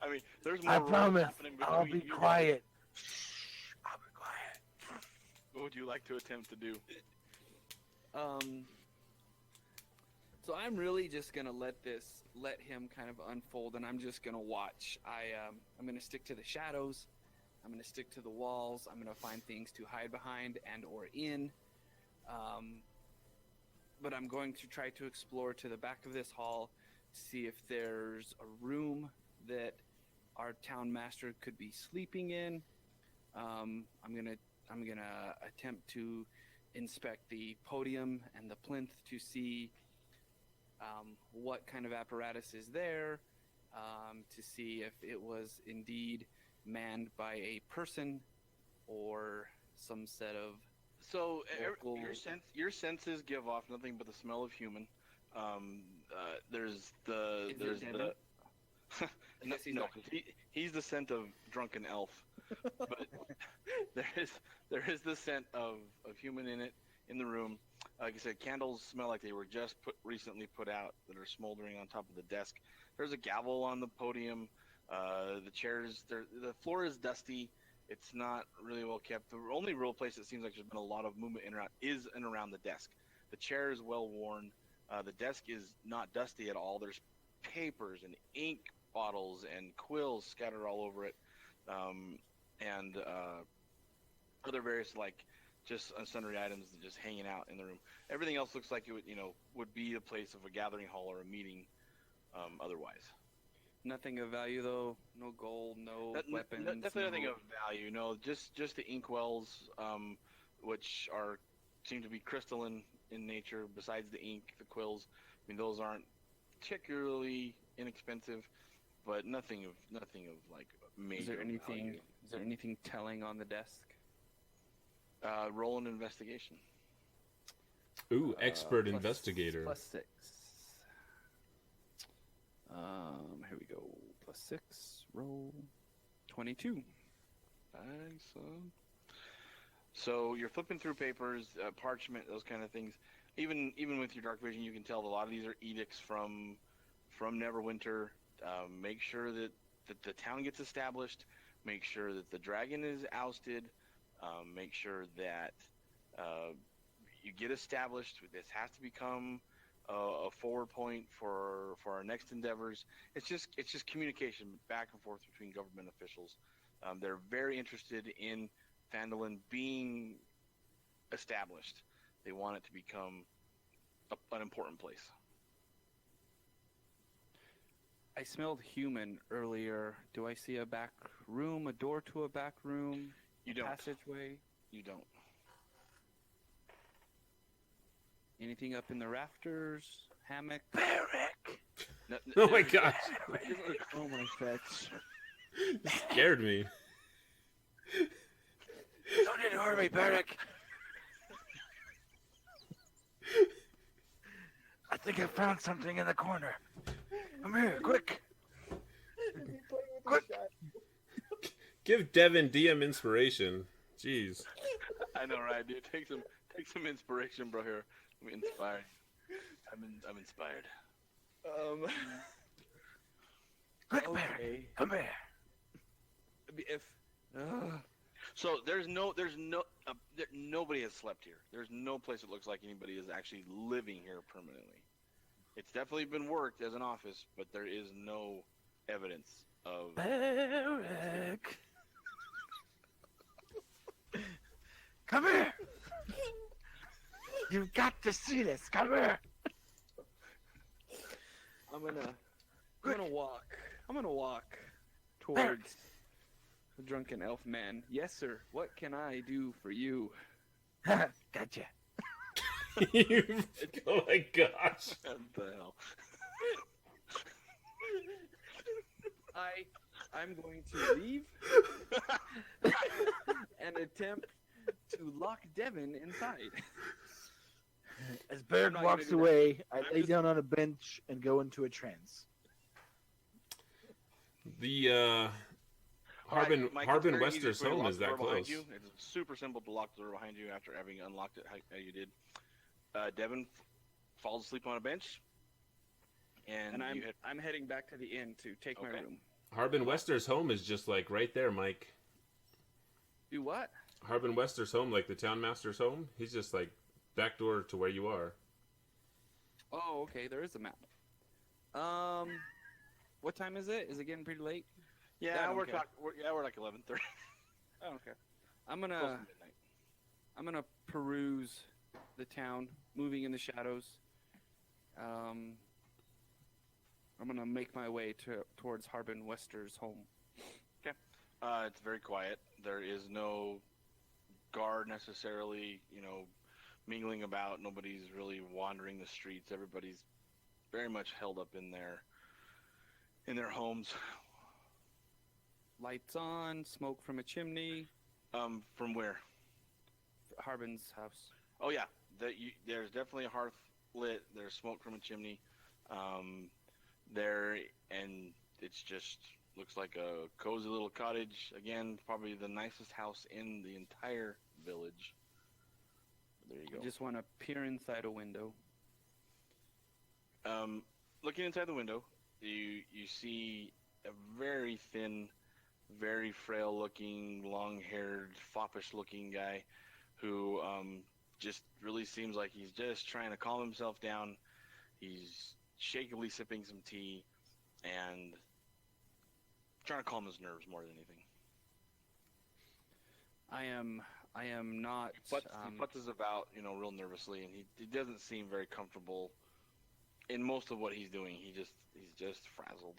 I mean, there's more I rolls promise. happening I'll between be you guys. quiet. Shh. I'll be quiet. What would you like to attempt to do? So I'm really just gonna let him kind of unfold, and I'm just gonna watch. I'm gonna stick to the shadows. I'm gonna stick to the walls. I'm gonna find things to hide behind and or in. But I'm going to try to explore to the back of this hall, see if there's a room that our town master could be sleeping in. I'm gonna attempt to inspect the podium and the plinth to see what kind of apparatus is there, to see if it was indeed manned by a person or some set of So Local- your senses give off nothing but the smell of human. There's the Is it there's Devon? the I guess he's no, not- he's the scent of drunken elf, but there is the scent of human in the room. Like I said, candles smell like they were just recently put out that are smoldering on top of the desk. There's a gavel on the podium. The chairs, the floor is dusty. It's not really well kept. The only real place it seems like there's been a lot of movement in and around the desk. The chair is well worn. The desk is not dusty at all. There's papers and ink bottles and quills scattered all over it, and other various just sundry items just hanging out in the room. Everything else looks like it would be a place of a gathering hall or a meeting. Otherwise, Nothing of value though. No gold. No weapons. definitely no... nothing of value. No, just the inkwells, which seem to be crystalline in nature. Besides the ink, the quills. I mean, those aren't particularly inexpensive, but nothing of major. Is there anything? value. Is there anything telling on the desk? Roll an investigation. Ooh, expert Plus- investigator. +6. Here we go. +6. Roll. 22. Excellent. So you're flipping through papers, parchment, those kind of things. even with your dark vision, you can tell that a lot of these are edicts from Neverwinter. Make sure that the town gets established. Make sure that the dragon is ousted. Make sure that you get established. This has to become a forward point for our next endeavors. It's just communication back and forth between government officials. They're very interested in Phandalin being established. They want it to become an important place. I smelled human earlier. Do I see a back room, a door to a back room, You don't. passageway? You don't. Anything up in the rafters? Hammock? Barrack. Oh my gosh. Oh my fetch. You scared me. Don't ignore me, Barrack. I think I found something in the corner. Come here, quick. Quick. Give Devon DM inspiration. Jeez. I know, right, dude? Take some inspiration, bro. Here, I'm inspired. I'm inspired. Quick, Barrack. Okay. Come here. If So nobody has slept here. There's no place that looks like anybody is actually living here permanently. It's definitely been worked as an office, but there is no evidence of. Barrack. Come here. You've got to see this. Come here. I'm gonna walk towards the drunken elf man. Yes, sir. What can I do for you? Gotcha. Oh my gosh. What the hell? I'm going to leave and attempt to lock Devon inside. As Barrack not walks gonna do that. away, I I'm lay just- down on a bench and go into a trance. The Mike, Harbin it's very easy Wester's for you to home lock is the door that behind close. you. It's super simple to lock the door behind you after having unlocked it how you did. Devon falls asleep on a bench, and And you hit. I'm heading back to the inn to take my Okay. room. Harbin Wester's home is just like right there, Mike. Do what? Harbin Wester's home, like the town master's home, he's just like back door to where you are. Oh, okay. There is a map. What time is it? Is it getting pretty late? I Yeah, don't we're care. we're like 11:30. I don't care. I'm Close to gonna midnight. peruse the town, moving in the shadows. I'm gonna make my way towards Harbin Wester's home. It's very quiet. There is no guard necessarily, mingling about. Nobody's really wandering the streets. Everybody's very much held up in their homes. Lights on, smoke from a chimney. From where? Harbin's house. Oh yeah, there's definitely a hearth lit. There's smoke from a chimney. There, and it's just looks like a cozy little cottage. Again, probably the nicest house in the entire village. There you I go. just want to peer inside a window. Looking inside the window, you see a very thin, very frail-looking, long-haired, foppish-looking guy who just really seems like he's just trying to calm himself down. He's shakily sipping some tea and trying to calm his nerves more than anything. I am not. He putzes about, real nervously, and he doesn't seem very comfortable in most of what he's doing. He's just frazzled.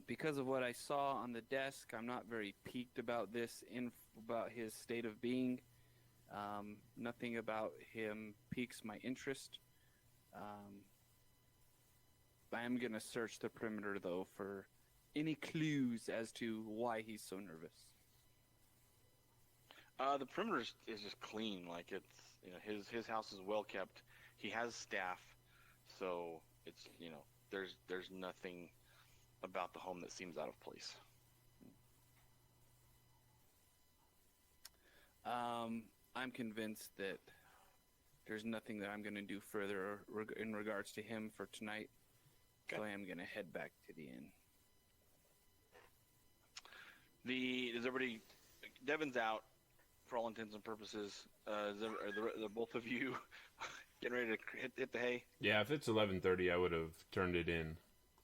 Because of what I saw on the desk, I'm not very piqued about about his state of being. Nothing about him piques my interest. I am gonna search the perimeter though for any clues as to why he's so nervous. The perimeter is just clean. Like it's, his house is well kept. He has staff, so it's, there's nothing about the home that seems out of place. I'm convinced that there's nothing that I'm going to do further in regards to him for tonight. Okay. So I am going to head back to the inn. Is everybody? Devon's out for all intents and purposes. Are the both of you getting ready to hit the hay? Yeah, if it's 11:30, I would have turned it in.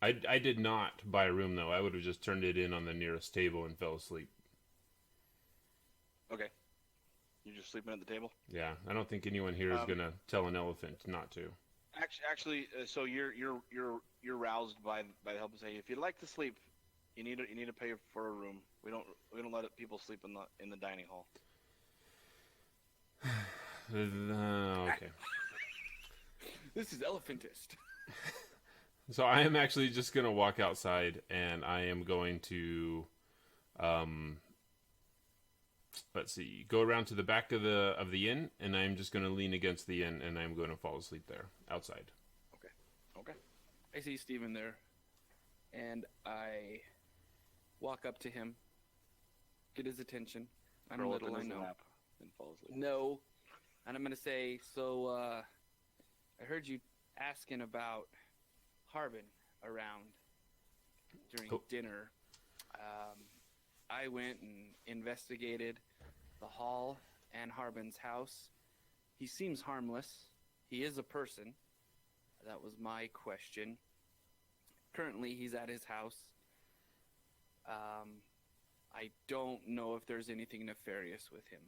I did not buy a room, though. I would have just turned it in on the nearest table and fell asleep. Okay. You're just sleeping at the table? Yeah, I don't think anyone here is going to tell an elephant not to. Actually, so you're roused by the help of hay. If you'd like to sleep, you need to pay for a room. We don't let people sleep in the dining hall. Okay. This is elephantist. So I am actually just going to walk outside, and I am going to, let's see, go around to the back of the inn, and I'm just going to lean against the inn, and I'm going to fall asleep there, outside. Okay. I see Steven there, and I walk up to him, get his attention. I'm Curl up little, in I his know. lap and fall asleep. No. And I'm going to say, so I heard you asking about Harbin around during dinner. I went and investigated the hall and Harbin's house. He seems harmless. He is a person. That was my question. Currently, he's at his house. I don't know if there's anything nefarious with him.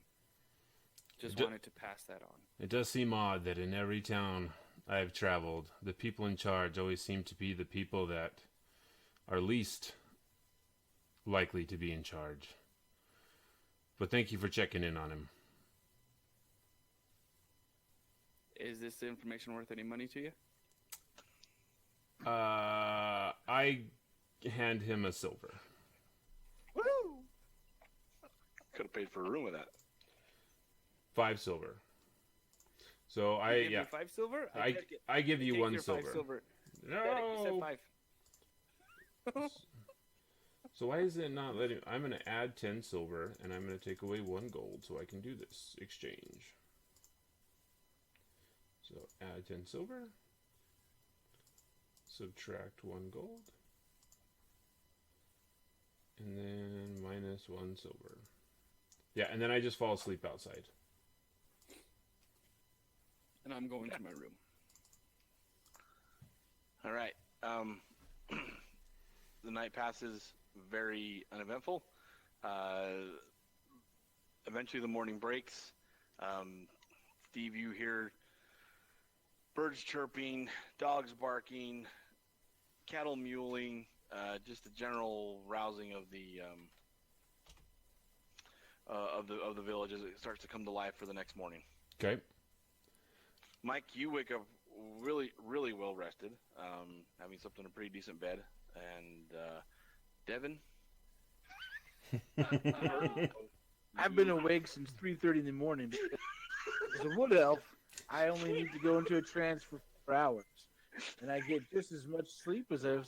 Just wanted to pass that on. It does seem odd that in every town I have traveled, the people in charge always seem to be the people that are least likely to be in charge. But thank you for checking in on him. Is this information worth any money to you? I hand him a silver. Woo! Could have paid for a room with that. 5 silver. So You give me 5 silver? I give you Take 1 your silver. 5 silver. No. You said 5. So why is it not letting? I'm going to add 10 silver, and I'm going to take away 1 gold, so I can do this exchange. So add 10 silver. Subtract 1 gold. And then minus 1 silver. Yeah, and then I just fall asleep outside. And I'm going to my room. All right. The night passes very uneventful. Eventually the morning breaks. Steve, you hear birds chirping, dogs barking, cattle mewling, just the general rousing of the village as it starts to come to life for the next morning. Okay. Mike, you wake up really, really well rested, having slept in a pretty decent bed. And Devon, I've been awake since 3:30 in the morning. As a wood elf, I only need to go into a trance for 4 hours, and I get just as much sleep as I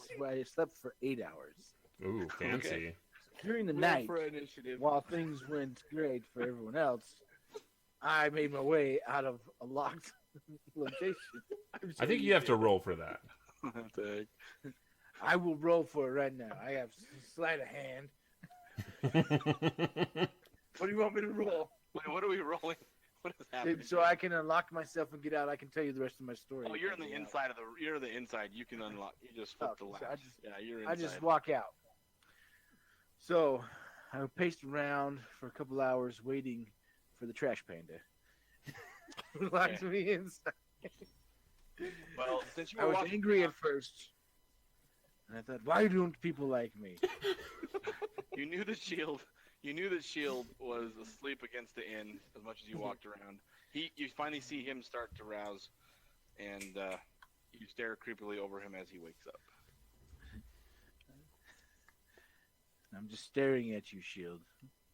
slept for 8 hours. Ooh, fancy. Okay. During the Roll night, for initiative. while things went great for everyone else, I made my way out of a locked location. I think you have to roll for that. I will roll for it right now. I have sleight of hand. What do you want me to roll? Wait, what are we rolling? What is happening? So I can unlock myself and get out. I can tell you the rest of my story. Oh, you're on the inside of the. You're the inside. You can unlock. You just flip the Oh, latch. so You're inside. I just walk out. So I paced around for a couple hours waiting for the trash panda. Who locked me inside. Well, since you I were was walking angry around, at first. And I thought, why don't people like me? you knew that Shield. You knew that Shield was asleep against the inn as much as you walked around. You finally see him start to rouse, and you stare creepily over him as he wakes up. I'm just staring at you, Shield,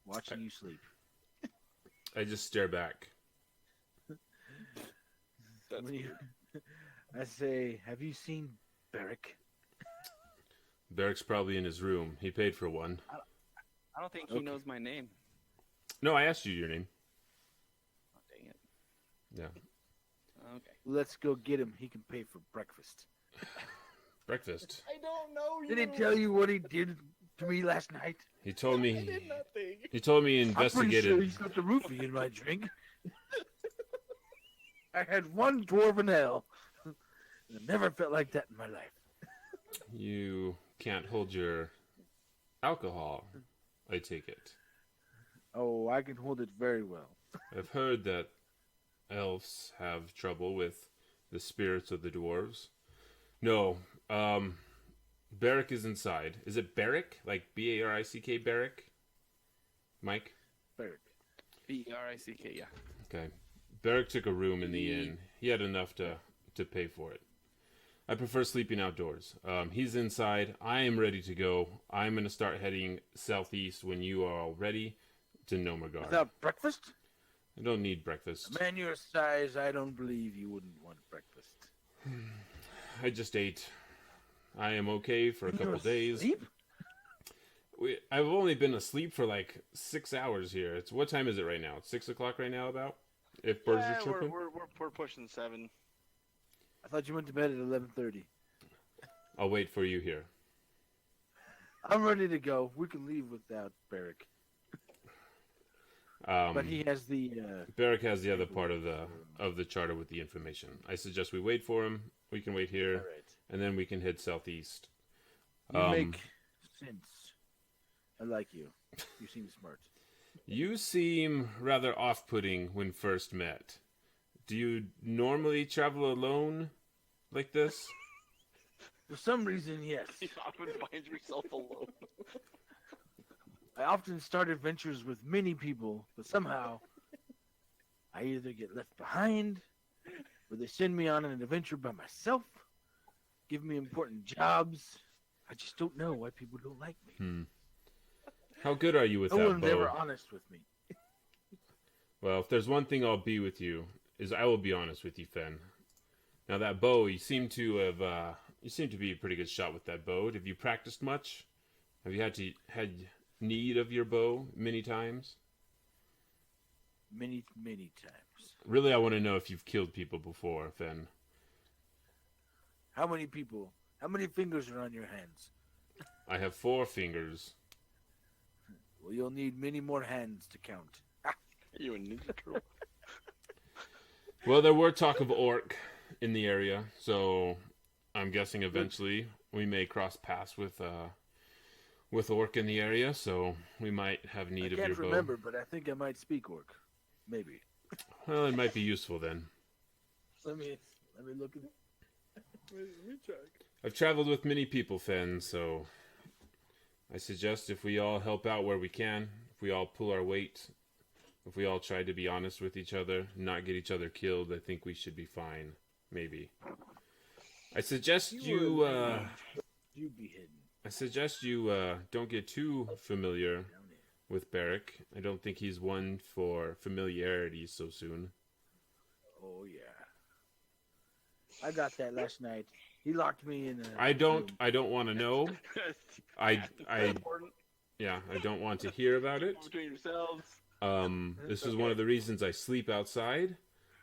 watching you sleep. I just stare back. That's When you- weird. I say, have you seen Beric? Barrick's probably in his room. He paid for one. I don't think he knows my name. No, I asked you your name. Yeah. Okay. Let's go get him. He can pay for breakfast. Breakfast. I don't know you. Did he tell you what he did to me last night? He told I me. did nothing. He told me he I'm pretty investigated. sure he's got the roofie in my drink. I had one dwarven ale. I never felt like that in my life. You can't hold your alcohol, I take it. Oh, I can hold it very well. I've heard that elves have trouble with the spirits of the dwarves. No, Barrick is inside. Is it Barrick? Like B-A-R-I-C-K, Barrick? Mike? Beric. B-E-R-I-C-K, yeah. Okay. Barrick took a room in the inn. He had enough to pay for it. I prefer sleeping outdoors. He's inside. I am ready to go. I'm going to start heading southeast when you are all ready to Nomergard. Without breakfast? I don't need breakfast. A man your size, I don't believe you wouldn't want breakfast. I just ate. I am okay for a couple You're days. asleep? I've only been asleep for like 6 hours here. What time is it right now? It's 6 o'clock right now about? If birds are chirping? We're pushing 7. I thought you went to bed at 11:30. I'll wait for you here. I'm ready to go. We can leave without Beric. But he has the... Barrick has the other part of the charter with the information. I suggest we wait for him. We can wait here, All right. and then we can head southeast. You make sense. I like you. You seem smart. You seem rather off-putting when first met. Do you normally travel alone like this? For some reason, yes. You often find yourself alone. I often start adventures with many people, but somehow I either get left behind, or they send me on an adventure by myself, give me important jobs. I just don't know why people don't like me. How good are you with No that one's bow? ever honest with me. Well, if there's one thing I'll be with you, is I will be honest with you, Fen. Now that bow, you seem to be a pretty good shot with that bow. Have you practiced much? Have you had need of your bow many times? Many, many times. Really, I want to know if you've killed people before, Fen. How many people? How many fingers are on your hands? I have 4 fingers. Well, you'll need many more hands to count. You a ninja turtle. Well, there were talk of orc in the area, so I'm guessing eventually we may cross paths with orc in the area, so we might have need of I your can't bow. remember, but I think I might speak orc. Maybe. Well, it might be useful then. Let me look at it. Let me check. I've traveled with many people, Fen, so I suggest if we all help out where we can, if we all pull our weight, if we all try to be honest with each other, not get each other killed, I think we should be fine. Maybe. I suggest you be hidden. I suggest you don't get too familiar with Barrick. I don't think he's one for familiarity so soon. Oh yeah. I got that last night. He locked me in a I don't room. want to know. I don't want to hear about it. Between yourselves. This is one of the reasons I sleep outside.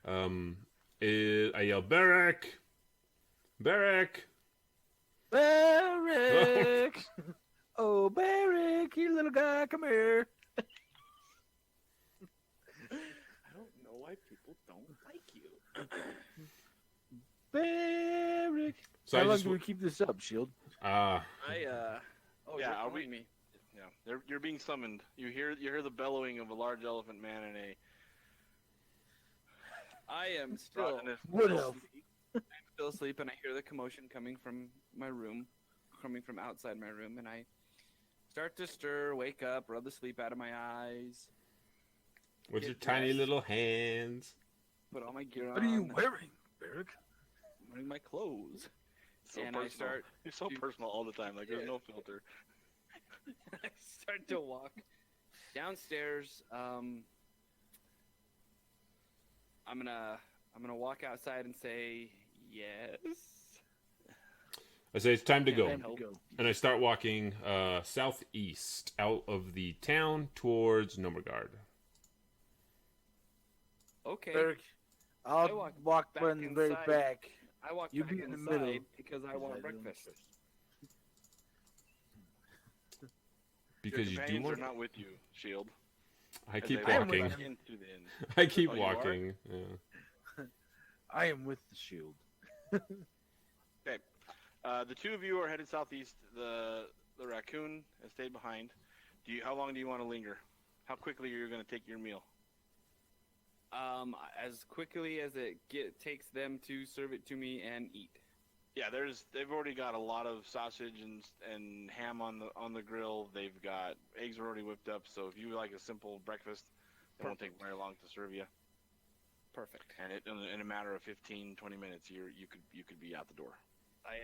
I yell, Barrick! Barrick! Barrick! Oh, Barrick, you little guy, come here. I don't know why people don't like you. Barrick. So How I long just do we keep this up, Shield? Oh Yeah, are we? me. Yeah, you're being summoned. You hear the bellowing of a large elephant man in a. I am still Wood elf. still asleep, and I hear the commotion coming from my room, coming from outside my room, and I start to stir, wake up, rub the sleep out of my eyes, with Get your tiny dressed. little hands. put all my gear on. What are you wearing, Barrick? I'm wearing my clothes. So And personal. I start You're so to- personal all the time. Like there's Yeah. no filter. I start to walk downstairs. I'm gonna walk outside and say yes. I say it's time to go. Time to go. And I start walking southeast out of the town towards Nomergard. Okay. Barrick, I'll walk back from the very inside. back. I walk You back be in the inside middle. because I want breakfast. Because Your you do companions want. are not with you, Shield. I as keep they walk walking. with back into the inn. I keep Oh, you are? walking. Yeah. I am with the shield. Okay. The two of you are headed southeast. The raccoon has stayed behind. How long do you want to linger? How quickly are you going to take your meal? As quickly as it takes them to serve it to me and eat. Yeah, they've already got a lot of sausage and ham on the grill. They've got eggs already whipped up. So if you like a simple breakfast, it won't take very long to serve you. Perfect. And in a matter of 15, 20 minutes, you could be out the door. I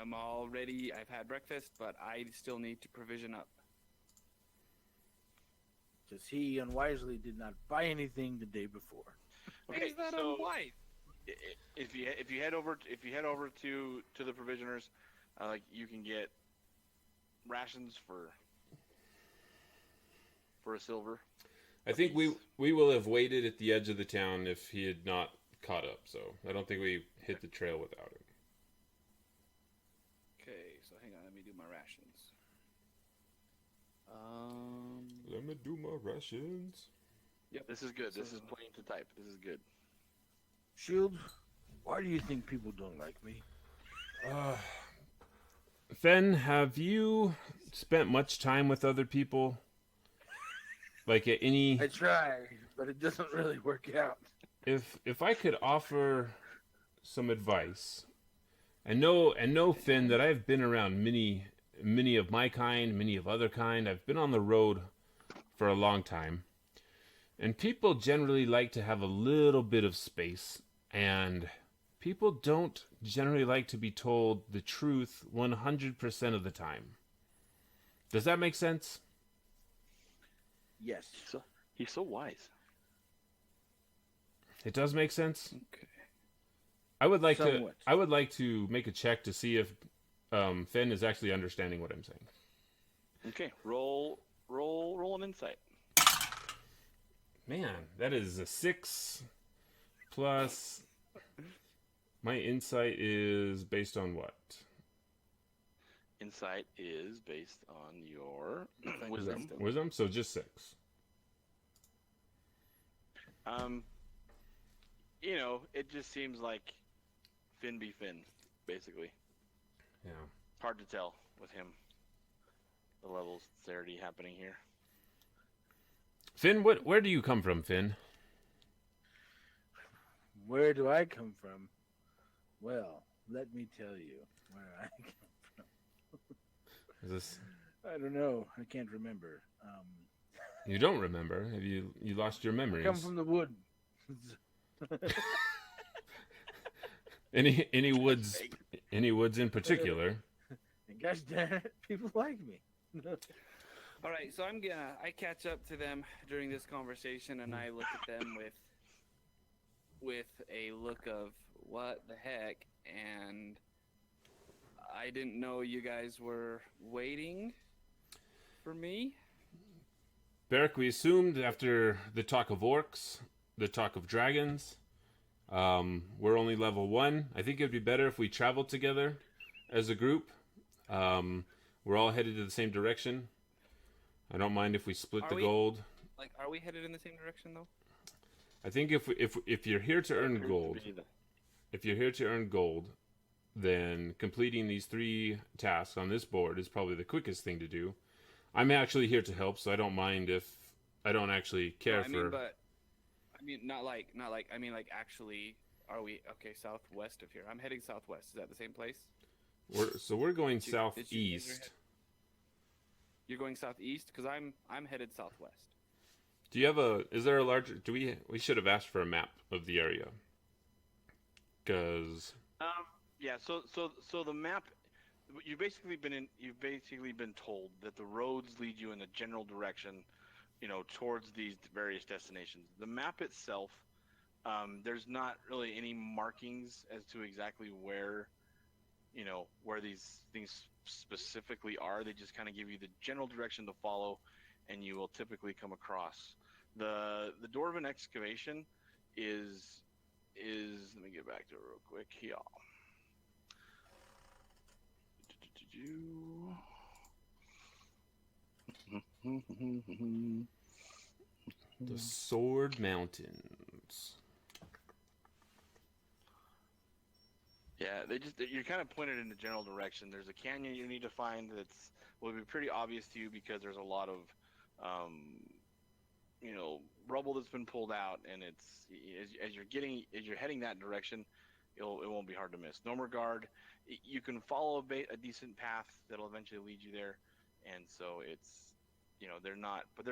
am all ready. I've had breakfast, but I still need to provision up. Because he unwisely did not buy anything the day before. Okay, Is that so unwise? if you head over to the provisioners, you can get rations for a silver. I think we will have waited at the edge of the town if he had not caught up. So I don't think we hit the trail without him. Okay, so hang on, let me do my rations. Let me do my rations. Yep. This is good. This is plain to type. This is good. Shield, why do you think people don't like me? Fen, have you spent much time with other people? Like at any... I try, but it doesn't really work out. If I could offer some advice, and know Finn, that I've been around many of my kind, many of other kind. I've been on the road for a long time, and people generally like to have a little bit of space, and people don't generally like to be told the truth 100% of the time. Does that make sense? Yes. He's so wise. It does make sense. Okay. I would like Somewhat. to make a check to see if Finn is actually understanding what I'm saying. Okay, roll an insight. Man, that is a 6 plus. My insight is based on what? Insight is based on your Wisdom. wisdom. Wisdom, so just 6. It just seems like Finn be Finn, basically. Yeah. Hard to tell with him. The level of sincerity happening here. Finn, where do you come from, Finn? Where do I come from? Well, let me tell you where I come Is this from. I don't know. I can't remember. you don't remember? Have you lost your I memories? come from the wood. Any woods in particular? And gosh darn it, people like me. All right, so I catch up to them during this conversation, and I look at them with a look of what the heck, and I didn't know you guys were waiting for me. Beric, we assumed after the talk of orcs, the talk of dragons, we're only level 1. I think it'd be better if we traveled together as a group. We're all headed to the same direction. I don't mind if we split the gold. Like, are we headed in the same direction though? I think if you're here to earn gold, then completing these 3 tasks on this board is probably the quickest thing to do. I'm actually here to help, so I don't mind if I don't actually care for. Actually, are we okay? Southwest of here. I'm heading southwest. Is that the same place? We're going Did you- southeast. You're going southeast because I'm headed southwest. Do you have is there a larger? We should have asked for a map of the area. Because Yeah. So the map, you've basically been told that the roads lead you in a general direction, towards these various destinations. The map itself, there's not really any markings as to exactly where these things specifically are. They just kind of give you the general direction to follow, and you will typically come across the Dwarven excavation is is, let me get back to it real quick. Here. The Sword Mountains. Yeah, you're kind of pointed in the general direction. There's a canyon you need to find that's will be pretty obvious to you because there's a lot of rubble that's been pulled out, and it's as you're heading that direction, it won't be hard to miss. Normergard, you can follow a decent path that'll eventually lead you there, and so it's there's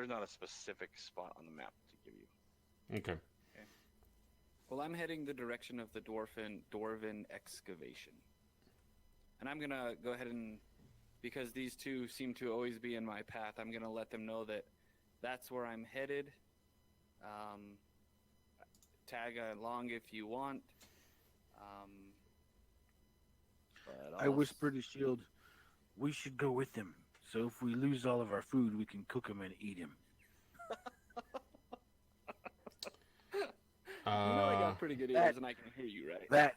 not a specific spot on the map to give you. Okay. Well, I'm heading the direction of the dwarven excavation. And I'm going to go ahead and, because these two seem to always be in my path, I'm going to let them know that that's where I'm headed. Tag along if you want. I whisper to Shield, we should go with him. So if we lose all of our food, we can cook him and eat him. I got pretty good ears and I can hear you, right? That,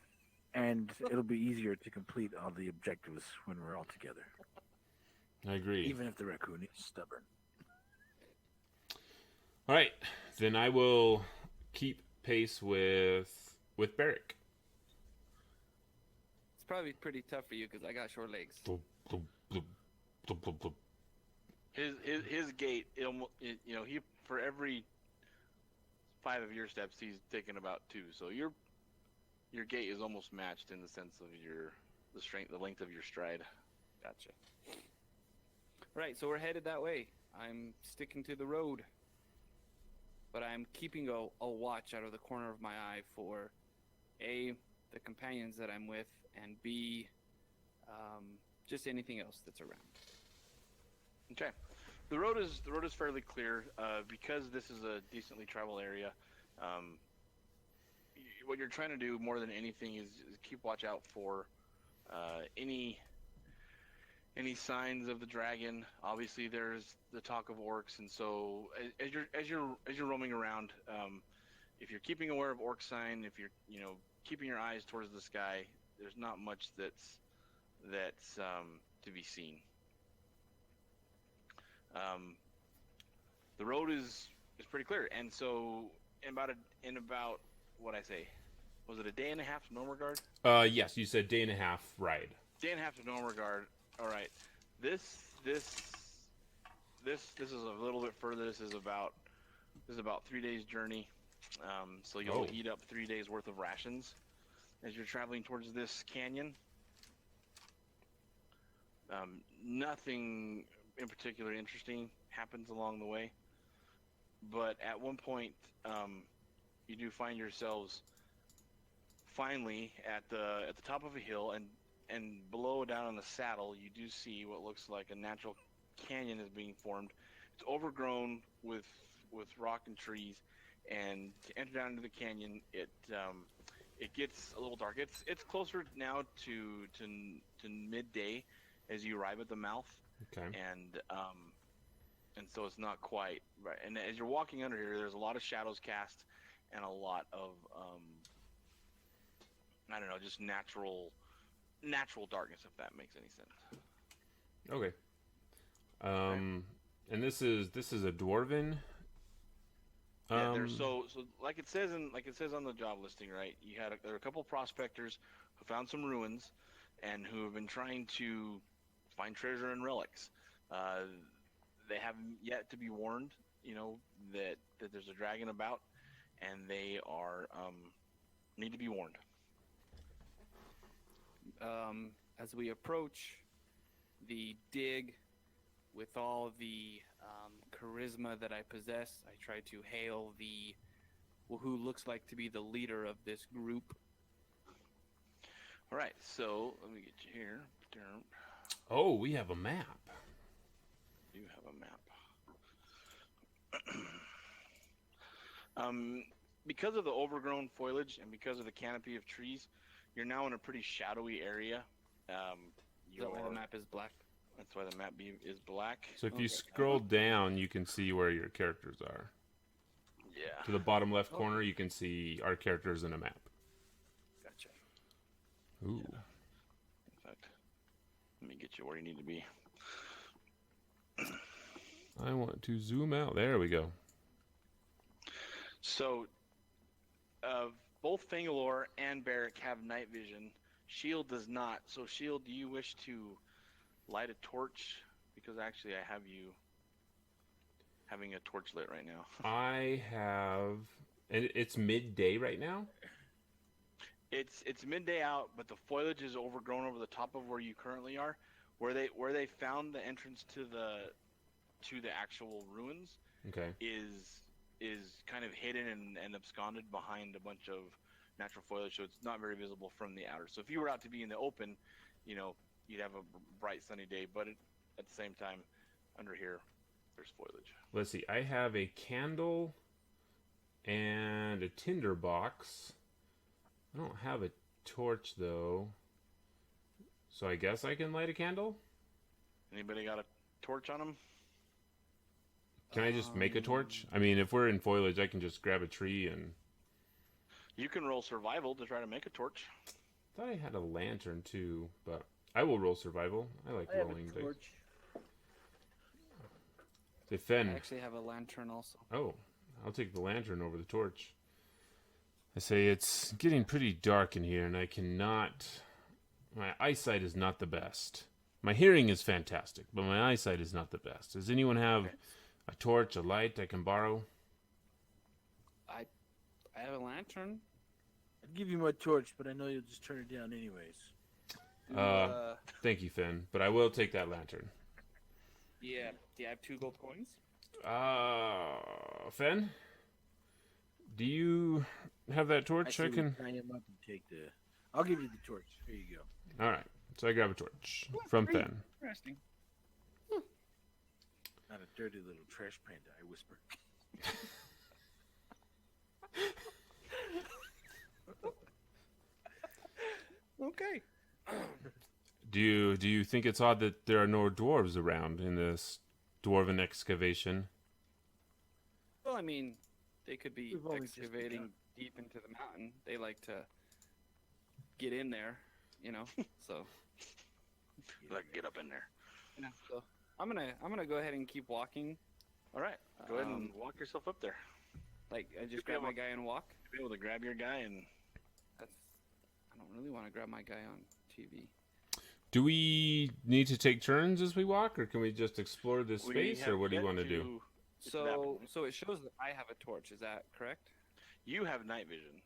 and it'll be easier to complete all the objectives when we're all together. I agree. Even if the raccoon is stubborn. All right, then I will keep pace with Barrick. It's probably pretty tough for you because I got short legs. Bloop, bloop, bloop, bloop, bloop, bloop. His gait, he for every 5 of your steps, he's taken about 2. So your gait is almost matched in the sense of the length of your stride. Gotcha. Right, so we're headed that way. I'm sticking to the road, but I'm keeping a watch out of the corner of my eye for A, the companions that I'm with, and B, just anything else that's around. Okay. The road is fairly clear because this is a decently traveled area. What you're trying to do more than anything is keep watch out for any signs of the dragon. Obviously, there's the talk of orcs, and so as you're roaming around, if you're keeping aware of orc sign, if you're keeping your eyes towards the sky, there's not much that's to be seen. The road is pretty clear, and so in about what I say, was it a day and a half to Normergard? Yes, you said day and a half ride. Day and a half to Normergard. All right, this is a little bit further. This is about 3 days journey. So you'll eat up 3 days worth of rations as you're traveling towards this canyon. Nothing in particular interesting happens along the way, but at one point you do find yourselves finally at the top of a hill, and below, down on the saddle, you do see what looks like a natural canyon is being formed. It's overgrown with rock and trees, and to enter down into the canyon, it gets a little dark. It's closer now to midday as you arrive at the mouth. Okay. And so it's not quite right. And as you're walking under here, there's a lot of shadows cast and a lot of I don't know, just natural darkness, if that makes any sense. Okay. And this is a dwarven. Yeah, so like it says on the job listing, right? There are a couple prospectors who found some ruins and who have been trying to find treasure and relics. They have yet to be warned, that there's a dragon about, and they are need to be warned. As we approach the dig, with all the charisma that I possess, I try to hail who looks like to be the leader of this group. All right, so let me get you here. Oh, we have a map. You have a map. Because of the overgrown foliage and because of the canopy of trees, you're now in a pretty shadowy area. Is that why the map is black? That's why the map is black. So if you scroll down, you can see where your characters are. Yeah. To the bottom left corner, you can see our characters in a map. Ooh. In fact, let me get you where you need to be. I want to zoom out. There we go. So, both Fangalore and Barrack have night vision. Shield does not. So, Shield, do you wish to light a torch? Because actually, I have you having a torch lit right now. I have... And it's midday right now? It's midday out, but the foliage is overgrown over the top of where you currently are. Where they found the entrance to the actual ruins Okay. is kind of hidden and absconded behind a bunch of natural foliage, so it's not very visible from the outer. So if you were out to be in the open, you'd have a bright sunny day, but at the same time, under here, there's foliage. Let's see. I have a candle and a tinder box. I don't have a torch, though. So I guess I can light a candle? Anybody got a torch on them? Can I just make a torch? I mean, if we're in foliage, I can just grab a tree and... You can roll survival to try to make a torch. I thought I had a lantern, too, but I will roll survival. I like I have rolling a dice. torch. Say, Fen. I actually have a lantern also. Oh, I'll take the lantern over the torch. I say, it's getting pretty dark in here, and I cannot... My eyesight is not the best. My hearing is fantastic, but my eyesight is not the best. Does anyone have a torch, a light I can borrow? I have a lantern. I'd give you my torch, but I know you'll just turn it down anyways. Thank you, Finn, but I will take that lantern. Yeah. Do you have 2 gold coins? Finn? Do you have that torch? I can... Tie him up and take the... I'll give you the torch. Here you go. All right, so I grab a torch from Finn. Interesting. Not a dirty little trash panda, I whisper. Okay. Do you think it's odd that there are no dwarves around in this dwarven excavation? Well, I mean, they could be We've only just excavating begun. deep into the mountain. They like to get in there, so... Like, get up in there. So I'm gonna go ahead and keep walking. All right, go ahead and walk yourself up there. Like, I just grab my guy and walk. Be able to grab your guy and... I don't really want to grab my guy on TV. Do we need to take turns as we walk, or can we just explore this We space, have or what do you yet want to do? get to that So point. it shows that I have a torch. Is that correct? You have night vision.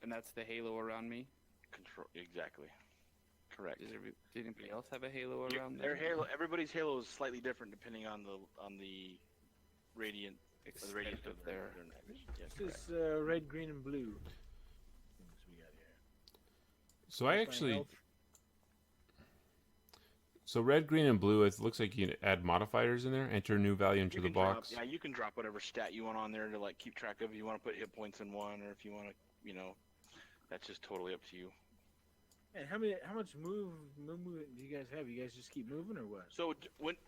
And that's the halo around me. Control exactly. Correct. Did anybody else have a halo around Their them? halo. Everybody's halo is slightly different depending on the radiant. Or the radiance Extent of of their their- night vision. Yeah, This correct. is red, green, and blue. Things we got here. So I My actually, elf. so red, green, and blue. It looks like you can add modifiers in there. Enter new value into You the can drop- box. yeah, you can drop whatever stat you want on there to like keep track of. If you want to put hit points in one, or if you want to, that's just totally up to you. And how much movement do you guys have? You guys just keep moving or what? So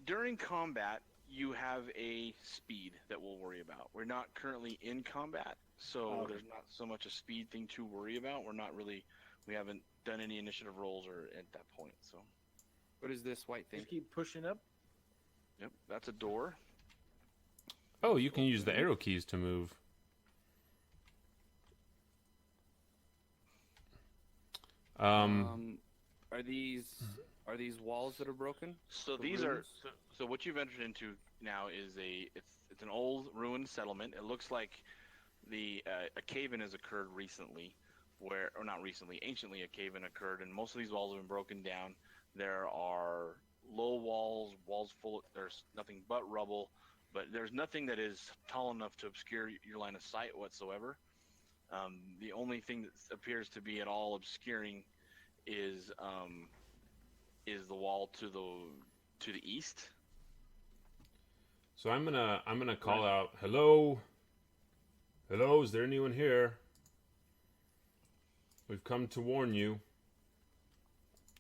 during combat, you have a speed that we'll worry about. We're not currently in combat, so Okay. there's not so much a speed thing to worry about. We haven't done any initiative rolls or at that point. So, What is this white thing? Just keep pushing up. yep, that's a door. Oh, you can use the arrow keys to move. Are these walls that are broken? So The these are ruins? so what you've entered into now is it's an old ruined settlement. It looks like a cave-in has occurred recently, anciently a cave-in occurred, and most of these walls have been broken down. There are low walls full. There's nothing but rubble, but there's nothing that is tall enough to obscure your line of sight whatsoever. The only thing that appears to be at all obscuring is the wall to the east. So I'm gonna call out, hello, is there anyone here? We've come to warn you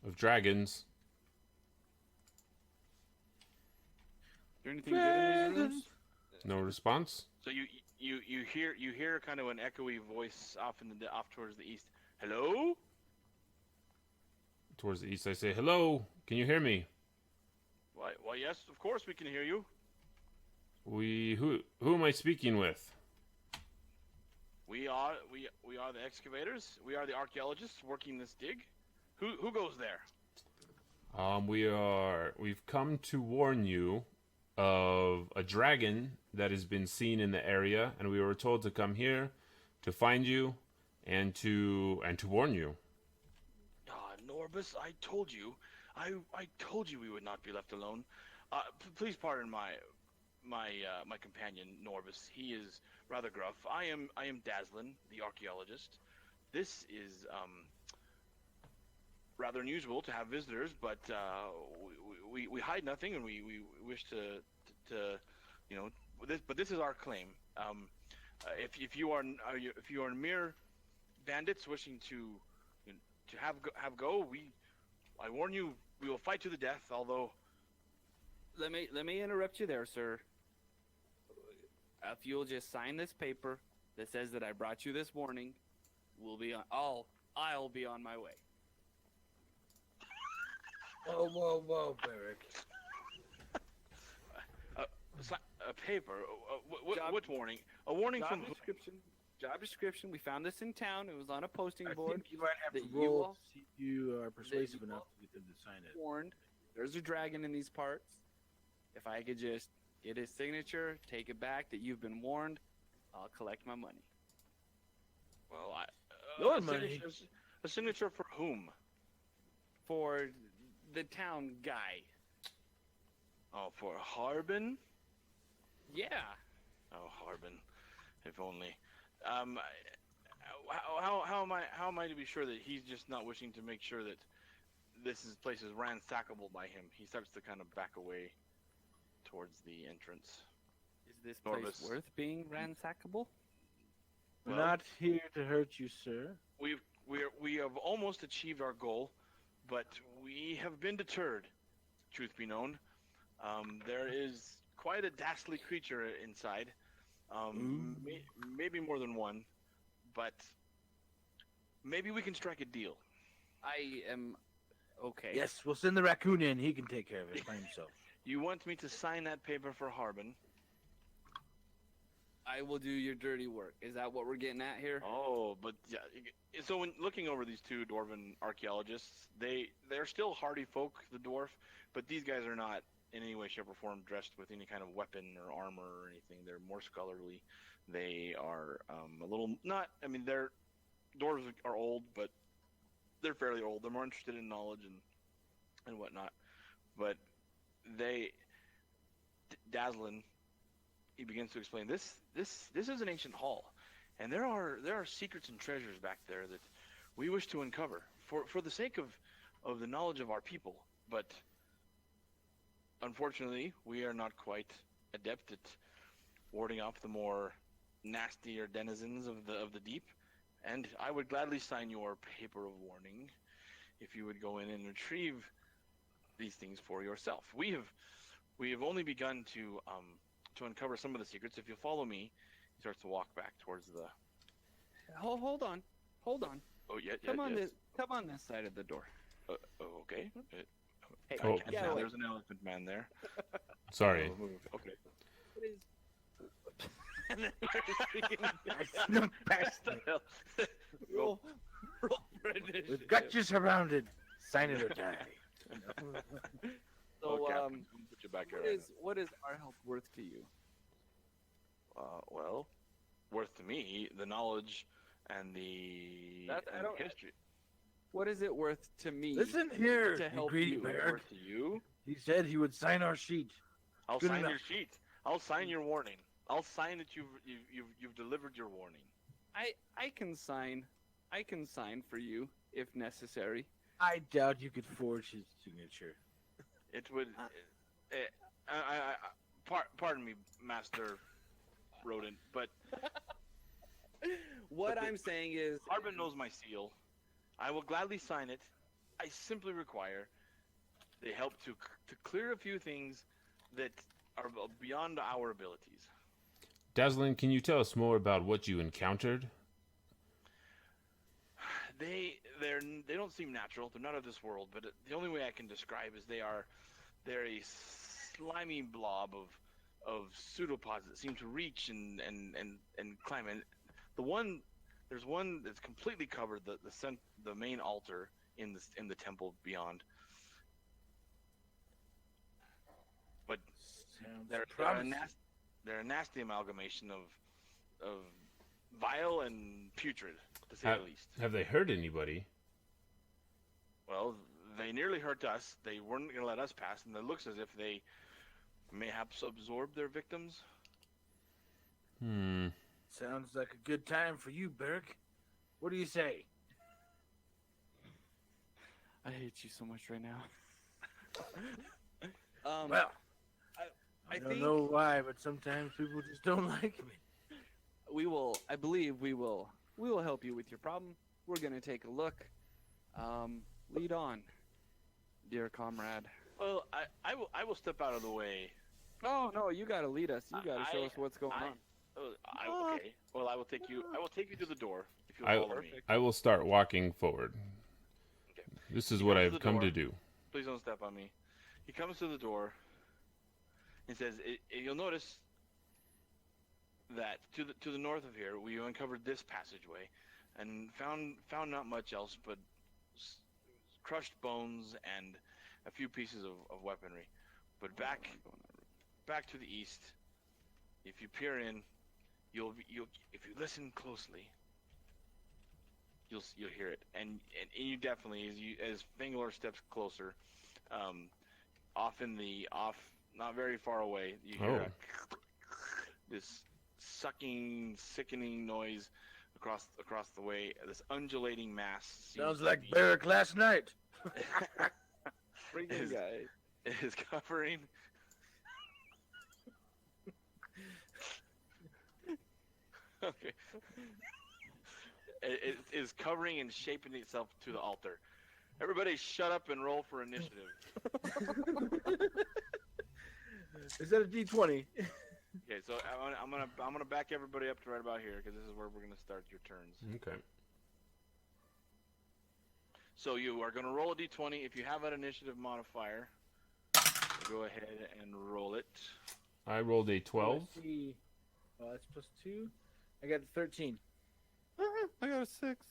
of dragons. Is there anything good in these rooms? No response. So you hear kind of an echoey voice off towards the east. Hello? towards the east. I say, "Hello, can you hear me?" Why, yes, of course we can hear you. Who am I speaking with? We are the excavators. We are the archaeologists working this dig. Who goes there? We've come to warn you of a dragon that has been seen in the area, and we were told to come here to find you and to warn you. Ah, Norbus, I told you. I told you we would not be left alone. Please pardon my companion Norbus. He is rather gruff. I am Daslin, the archaeologist. This is rather unusual to have visitors, but we hide nothing, and we wish to this is our claim. If you are mere bandits wishing to have go, I warn you, we will fight to the death. Although, Let me interrupt you there, sir. If you'll just sign this paper that says that I brought you this warning, I'll be on my way. Whoa, Barrick. a paper. What warning? A warning Job from who? description. Job description. We found this in town. It was on a posting I board. think you might have that to you roll all- to see if you are persuasive you enough all- to get them to sign it. Warned. There's a dragon in these parts. If I could just get his signature, take it back that you've been warned, I'll collect my money. Well, Your money. A signature for whom? For the town guy. Oh, for Harbin. Yeah. Oh, Harbin. If only. How am I to be sure that he's just not wishing to make sure that place is ransackable by him? He starts to kind of back away towards the entrance. Is this place Norbus. worth being ransackable? We're Well- not here to hurt you, sir. We have almost achieved our goal, but we have been deterred. Truth be known, there is quite a dastardly creature inside. Maybe more than one, but maybe we can strike a deal. I am okay. Yes, we'll send the raccoon in. He can take care of it by himself. You want me to sign that paper for Harbin? I will do your dirty work. Is that what we're getting at here? Oh, but yeah. So when looking over these two dwarven archaeologists, they're still hardy folk, the dwarf, but these guys are not in any way, shape, or form dressed with any kind of weapon or armor or anything. They're more scholarly. They are a little not. I mean, they're dwarves are old, but they're fairly old. They're more interested in knowledge and whatnot. But Daslin, he begins to explain this is an ancient hall, and there are secrets and treasures back there that we wish to uncover for the sake of the knowledge of our people. But unfortunately, we are not quite adept at warding off the more nastier denizens of the deep. And I would gladly sign your paper of warning if you would go in and retrieve these things for yourself. We have only begun to uncover some of the secrets. If you follow me, he starts to walk back towards the. Hold on. Oh yeah, Come on yes. Come on this side of the door. Okay. Hey, Oh. get away. There's an elephant man there. Sorry. I'll move. Okay. What is? I snuck past it. roll for initiative. We've got you surrounded. Sign it or die. So, Okay, I'm gonna put you back here. what is our help worth to you? Well, worth to me the knowledge and the history. What is it worth to me? Listen here, To you help greedy you. bird. Worth to you. He said he would sign our sheet. I'll Good sign enough. your sheet. I'll sign your warning. I'll sign that you've delivered your warning. I can sign. I can sign for you if necessary. I doubt you could forge his signature. It would. Pardon me, Master Rodent, but What But the- I'm saying is, Harbin knows my seal. I will gladly sign it. I simply require the help to clear a few things that are beyond our abilities. Daslin, can you tell us more about what you encountered? they don't seem natural. They're not of this world. But the only way I can describe is they're a slimy blob of pseudopods that seem to reach and climb. And there's one that's completely covered the main altar in the temple beyond. But Sounds they're promising. a nasty amalgamation of vile and putrid, to say the least. Have they hurt anybody? Well, they nearly hurt us. They weren't going to let us pass, and it looks as if they mayhaps absorbed their victims. Sounds like a good time for you, Berg. What do you say? I hate you so much right now. Well, I don't think know why, but sometimes people just don't like me. I believe we will help you with your problem. We're gonna take a look. Lead on, dear comrade. Well, I will step out of the way. Oh no, you gotta lead us. You gotta show us what's going on. Okay. Well, I will take you to the door if you'll follow me. I will start walking forward. Okay. This is He what comes to I've the come door. to do. Please don't step on me. He comes to the door and says, "You'll notice that to the north of here, we uncovered this passageway, and found not much else but crushed bones and a few pieces of weaponry. But back to the east, if you peer in, you'll if you listen closely, you'll hear it, and you definitely as Bangalore steps closer, not very far away, you hear this sucking, sickening noise across the way. This undulating mass Sounds like Barrack last night. Freaking guy. is covering. Okay. It is covering and shaping itself to the altar. Everybody, shut up and roll for initiative. Is that a D20? Okay, so I'm gonna back everybody up to right about here because this is where we're gonna start your turns. Okay. So you are gonna roll a D20. If you have an initiative modifier, go ahead and roll it. I rolled a 12. Let's see. Oh, that's +2. I got 13. I got a 6.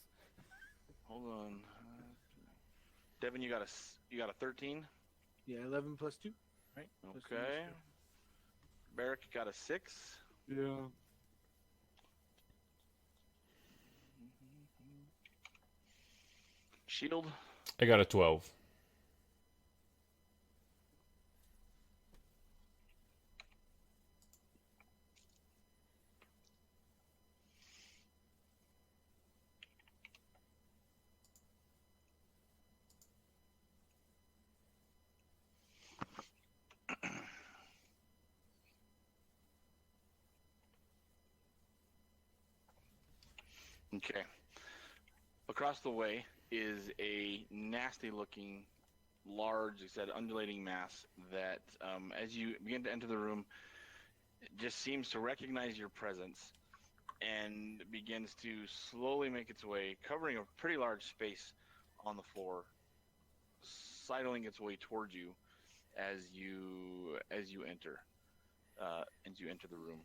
Hold on. Devon, you got a 13. Yeah, 11 +2. Right. Okay. Barrack got a 6. Yeah. Shield. I got a 12. Okay. Across the way is a nasty-looking, large, like I said, undulating mass that, as you begin to enter the room, it just seems to recognize your presence and begins to slowly make its way, covering a pretty large space on the floor, sidling its way towards you as you enter the room.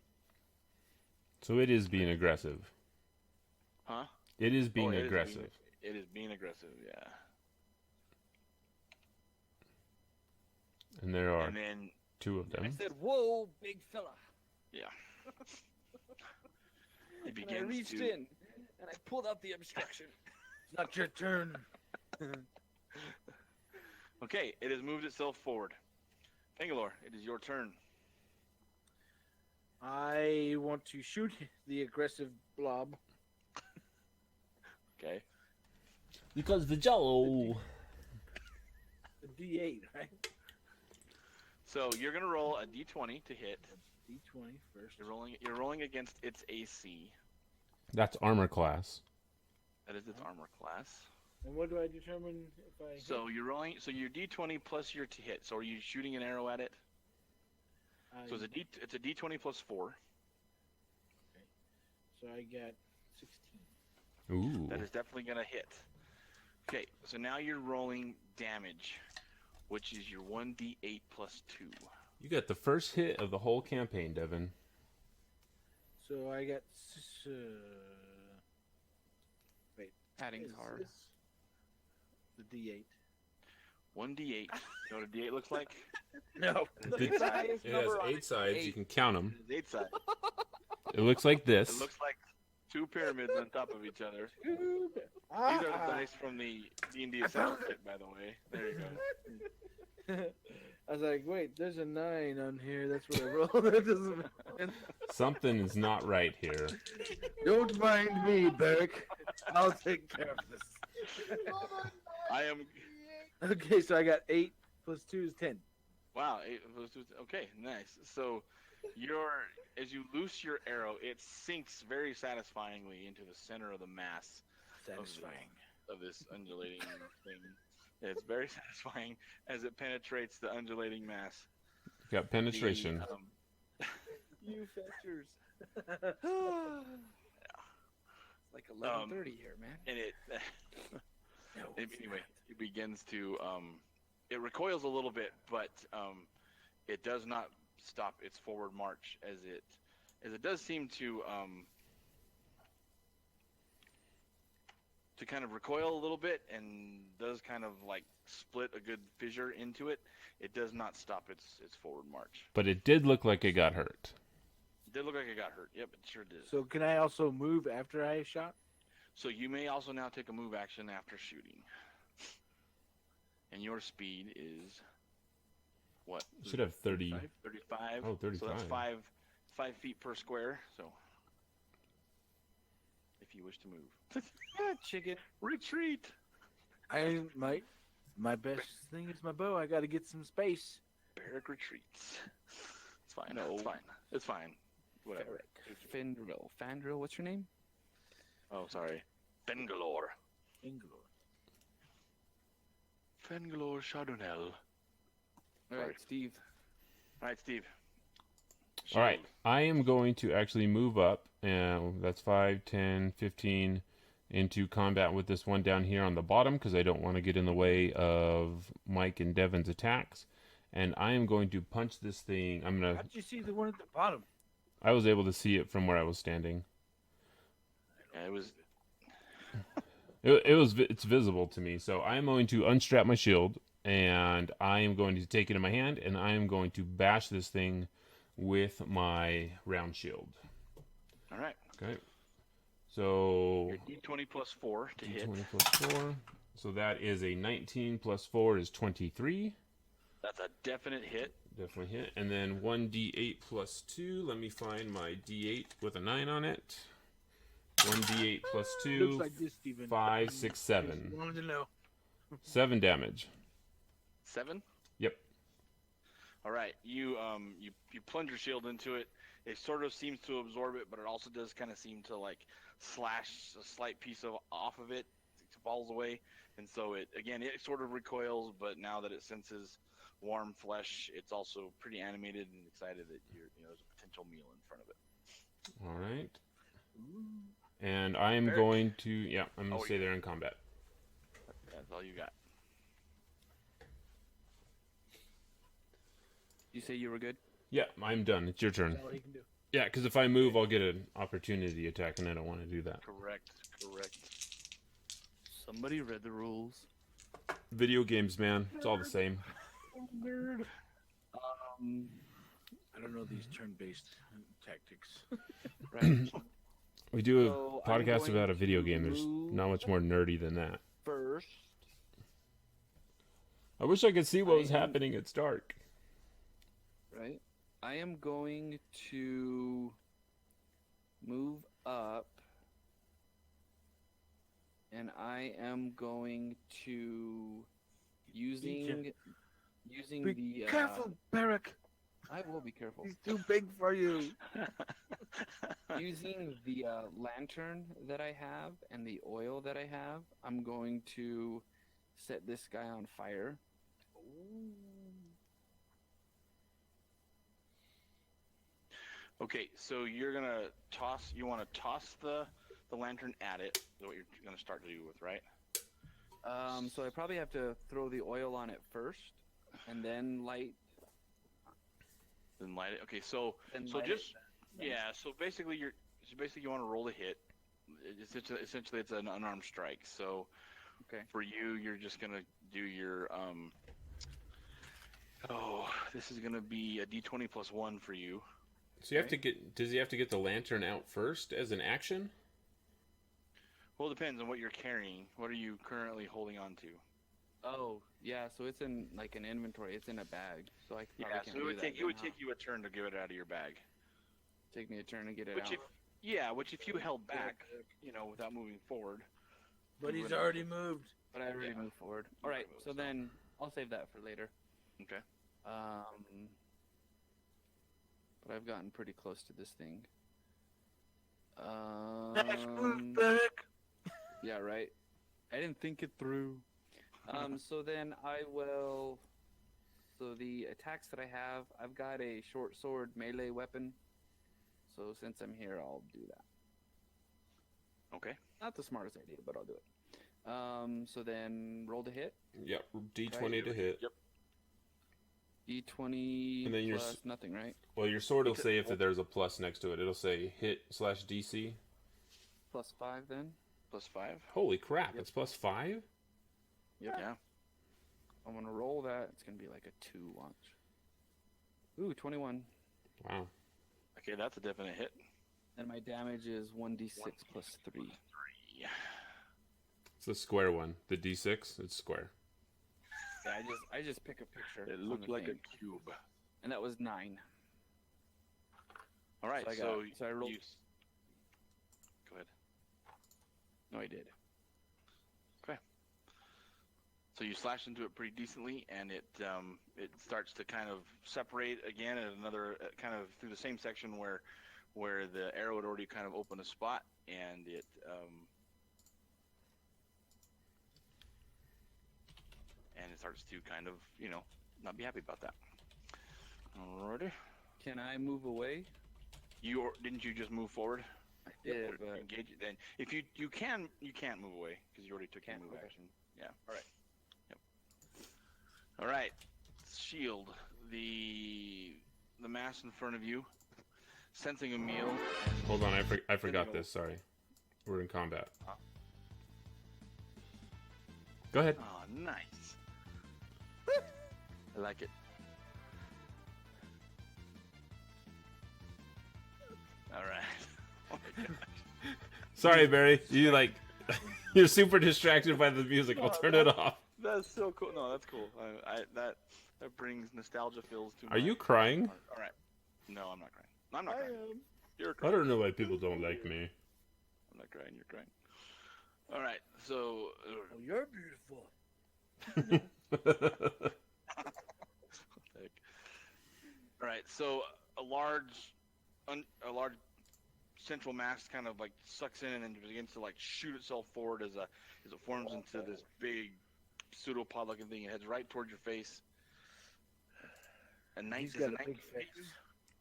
So it is being aggressive. Huh? It is being aggressive. It is being aggressive, yeah. And there are And then, 2 of them. I said, "Whoa, big fella!" yeah. It And I reached in and I pulled out the obstruction. It's not your turn. Okay, it has moved itself forward. Bangalore, it is your turn. I want to shoot the aggressive blob. Okay. Because the Jello. The D8, right? So you're gonna roll a d20 to hit. D20 first. You're rolling against its AC. That's armor class. That is its armor class. And what do I determine if I hit? So you're rolling. So your d20 plus your to hit. So are you shooting an arrow at it? So it's a d20 plus 4. So I got 16. Ooh. That is definitely gonna hit. Okay, so now you're rolling damage, which is your 1d8 plus 2. You got the first hit of the whole campaign, Devon. So I got. Wait. Adding is card. this the D8? 1d8. You know what a d8 looks like? No. It has 8 sides. You can count them. It is 8 sides. It looks like this. It looks like 2 pyramids on top of each other. These are the dice from the D&D Essential Kit, by the way. There you go. I was like, wait, there's a 9 on here. That's what I rolled. That doesn't make sense. Something is not right here. Don't mind me, Beric. I'll take care of this. I am... Okay, so I got 8 plus 2 is 10. Wow. Okay, nice. So, as you loose your arrow, it sinks very satisfyingly into the center of the mass of this undulating thing. It's very satisfying as it penetrates the undulating mass. Got penetration. You fetchers. It's like 11:30 here, man. And anyway, it begins to it recoils a little bit, but it does not stop its forward march as it does seem to kind of recoil a little bit and does kind of like split a good fissure into it. It does not stop its forward march. But it did look like it got hurt. It did look like it got hurt. Yep, it sure did. So can I also move after I shot? So you may also now take a move action after shooting. And your speed is what? You should have 30. 35. Oh, 35. So that's 5 feet per square. So if you wish to move. Yeah, chicken. Retreat. My best thing is my bow. I got to get some space. Barrack retreats. It's fine. No. It's fine. It's fine. Whatever. Fandril, what's your name? Oh, sorry. Fengalore. Fengalore Chardonnel. All right, Steve. All right, Steve. All right. I am going to actually move up. And that's 5, 10, 15 into combat with this one down here on the bottom because I don't want to get in the way of Mike and Devon's attacks. And I am going to punch this thing. How'd you see the one at the bottom? I was able to see it from where I was standing. Yeah, it was. It's visible to me. So I am going to unstrap my shield and I am going to take it in my hand and I am going to bash this thing with my round shield. All right. Okay. So Your D20 plus 4 to hit. D20 plus 4. So that is a 19 plus 4 is 23. That's a definite hit. Definitely hit. And then 1d8 plus 2. Let me find my d8 with a 9 on it. 1d8 plus 2. Looks like this, Steven. 5, 6, 7. Wanted to know. 7 damage. 7? Yep. All right. You plunge your shield into it. It sort of seems to absorb it, but it also does kind of seem to like slash a slight piece off of it. It falls away, and so it sort of recoils. But now that it senses warm flesh, it's also pretty animated and excited that there's a potential meal in front of it. All right. And I am going to I'm going to stay there in combat. That's all you got. You say you were good? Yeah, I'm done. It's your turn. That's all he can do. Yeah, because if I move, I'll get an opportunity attack, and I don't want to do that. Correct. Somebody read the rules. Video games, man. It's all the same. Nerd. I don't know these turn-based tactics. Right. We do So a I'm podcast going about a video game. There's to not much more nerdy than that. First, I wish I could see what was happening. It's dark. right? I am going to move up, and I am going to using Be the careful, Beric. I will be careful. He's too big for you. Using the lantern that I have and the oil that I have, I'm going to set this guy on fire. Okay, so you're gonna toss. You want to toss the lantern at it. Is what you're gonna start to do with, right? So I probably have to throw the oil on it first, and then light. Then light it. Okay, so Then so light just it. yeah. So basically you want to roll a hit. Essentially, it's an unarmed strike. So Okay. for you, you're just gonna do your Oh, this is gonna be a D20 plus 1 for you. So you have to get. Does he have to get the lantern out first as an action? Well, it depends on what you're carrying. What are you currently holding on to? Oh, yeah. So it's in like an inventory. It's in a bag. So I probably Yeah, can't so it would do take that it would then, take you a turn to get it out of your bag. Take me a turn to get it Which out. which if you held back, without moving forward. But you he's wouldn't- already moved. But I already moved forward. All right. moved, So so- then I'll save that for later. Okay. But I've gotten pretty close to this thing. Next move back. Yeah, right. I didn't think it through. So then I will. So the attacks that I have, I've got a short sword melee weapon. So since I'm here, I'll do that. Okay. Not the smartest idea, but I'll do it. So then roll to hit. Yep. D20 to hit. Yep. D20 And then your plus nothing, right? Well, your sword will say if there's a plus next to it. It'll say hit/DC. Plus 5 then. Plus 5. Holy crap! It's +5. Yep. Yeah. I'm gonna roll that. It's gonna be like a 2. Watch. Ooh, 21. Wow. Okay, that's a definite hit. And my damage is 1d6 plus 3. 3. It's the square one. The D6. It's square. Yeah, I just pick a picture. It on looked the like thing, a cube. and that was 9. All right, So I rolled. Go ahead. No, I did. So you slash into it pretty decently, and it starts to kind of separate again at another kind of through the same section where the arrow had already kind of opened a spot, and it starts to kind of not be happy about that. Alrighty. Can I move away? Didn't you just move forward? I did, Or but engage it. Then if you can't move away because you already took your Can't, move okay. action. Yeah. All right. Yep. All right. Shield the mass in front of you, sensing a meal. Hold on, I forgot this. Sorry, we're in combat. Go ahead. Oh, nice. I like it. All right. Oh my gosh. Sorry, Barry. You're super distracted by the music. I'll turn it off. That's so cool. No, that's cool. That brings nostalgia feels to. Are you crying? All right. No, I'm not crying. I'm not crying. am. You're I crying. don't know why people don't like me. I'm not crying. You're crying. All right. So. Oh, you're beautiful. All right. So a large central mass kind of like sucks in and then begins to like shoot itself forward as it forms into this big pseudopod looking thing. It heads right towards your face. And He's got a big face.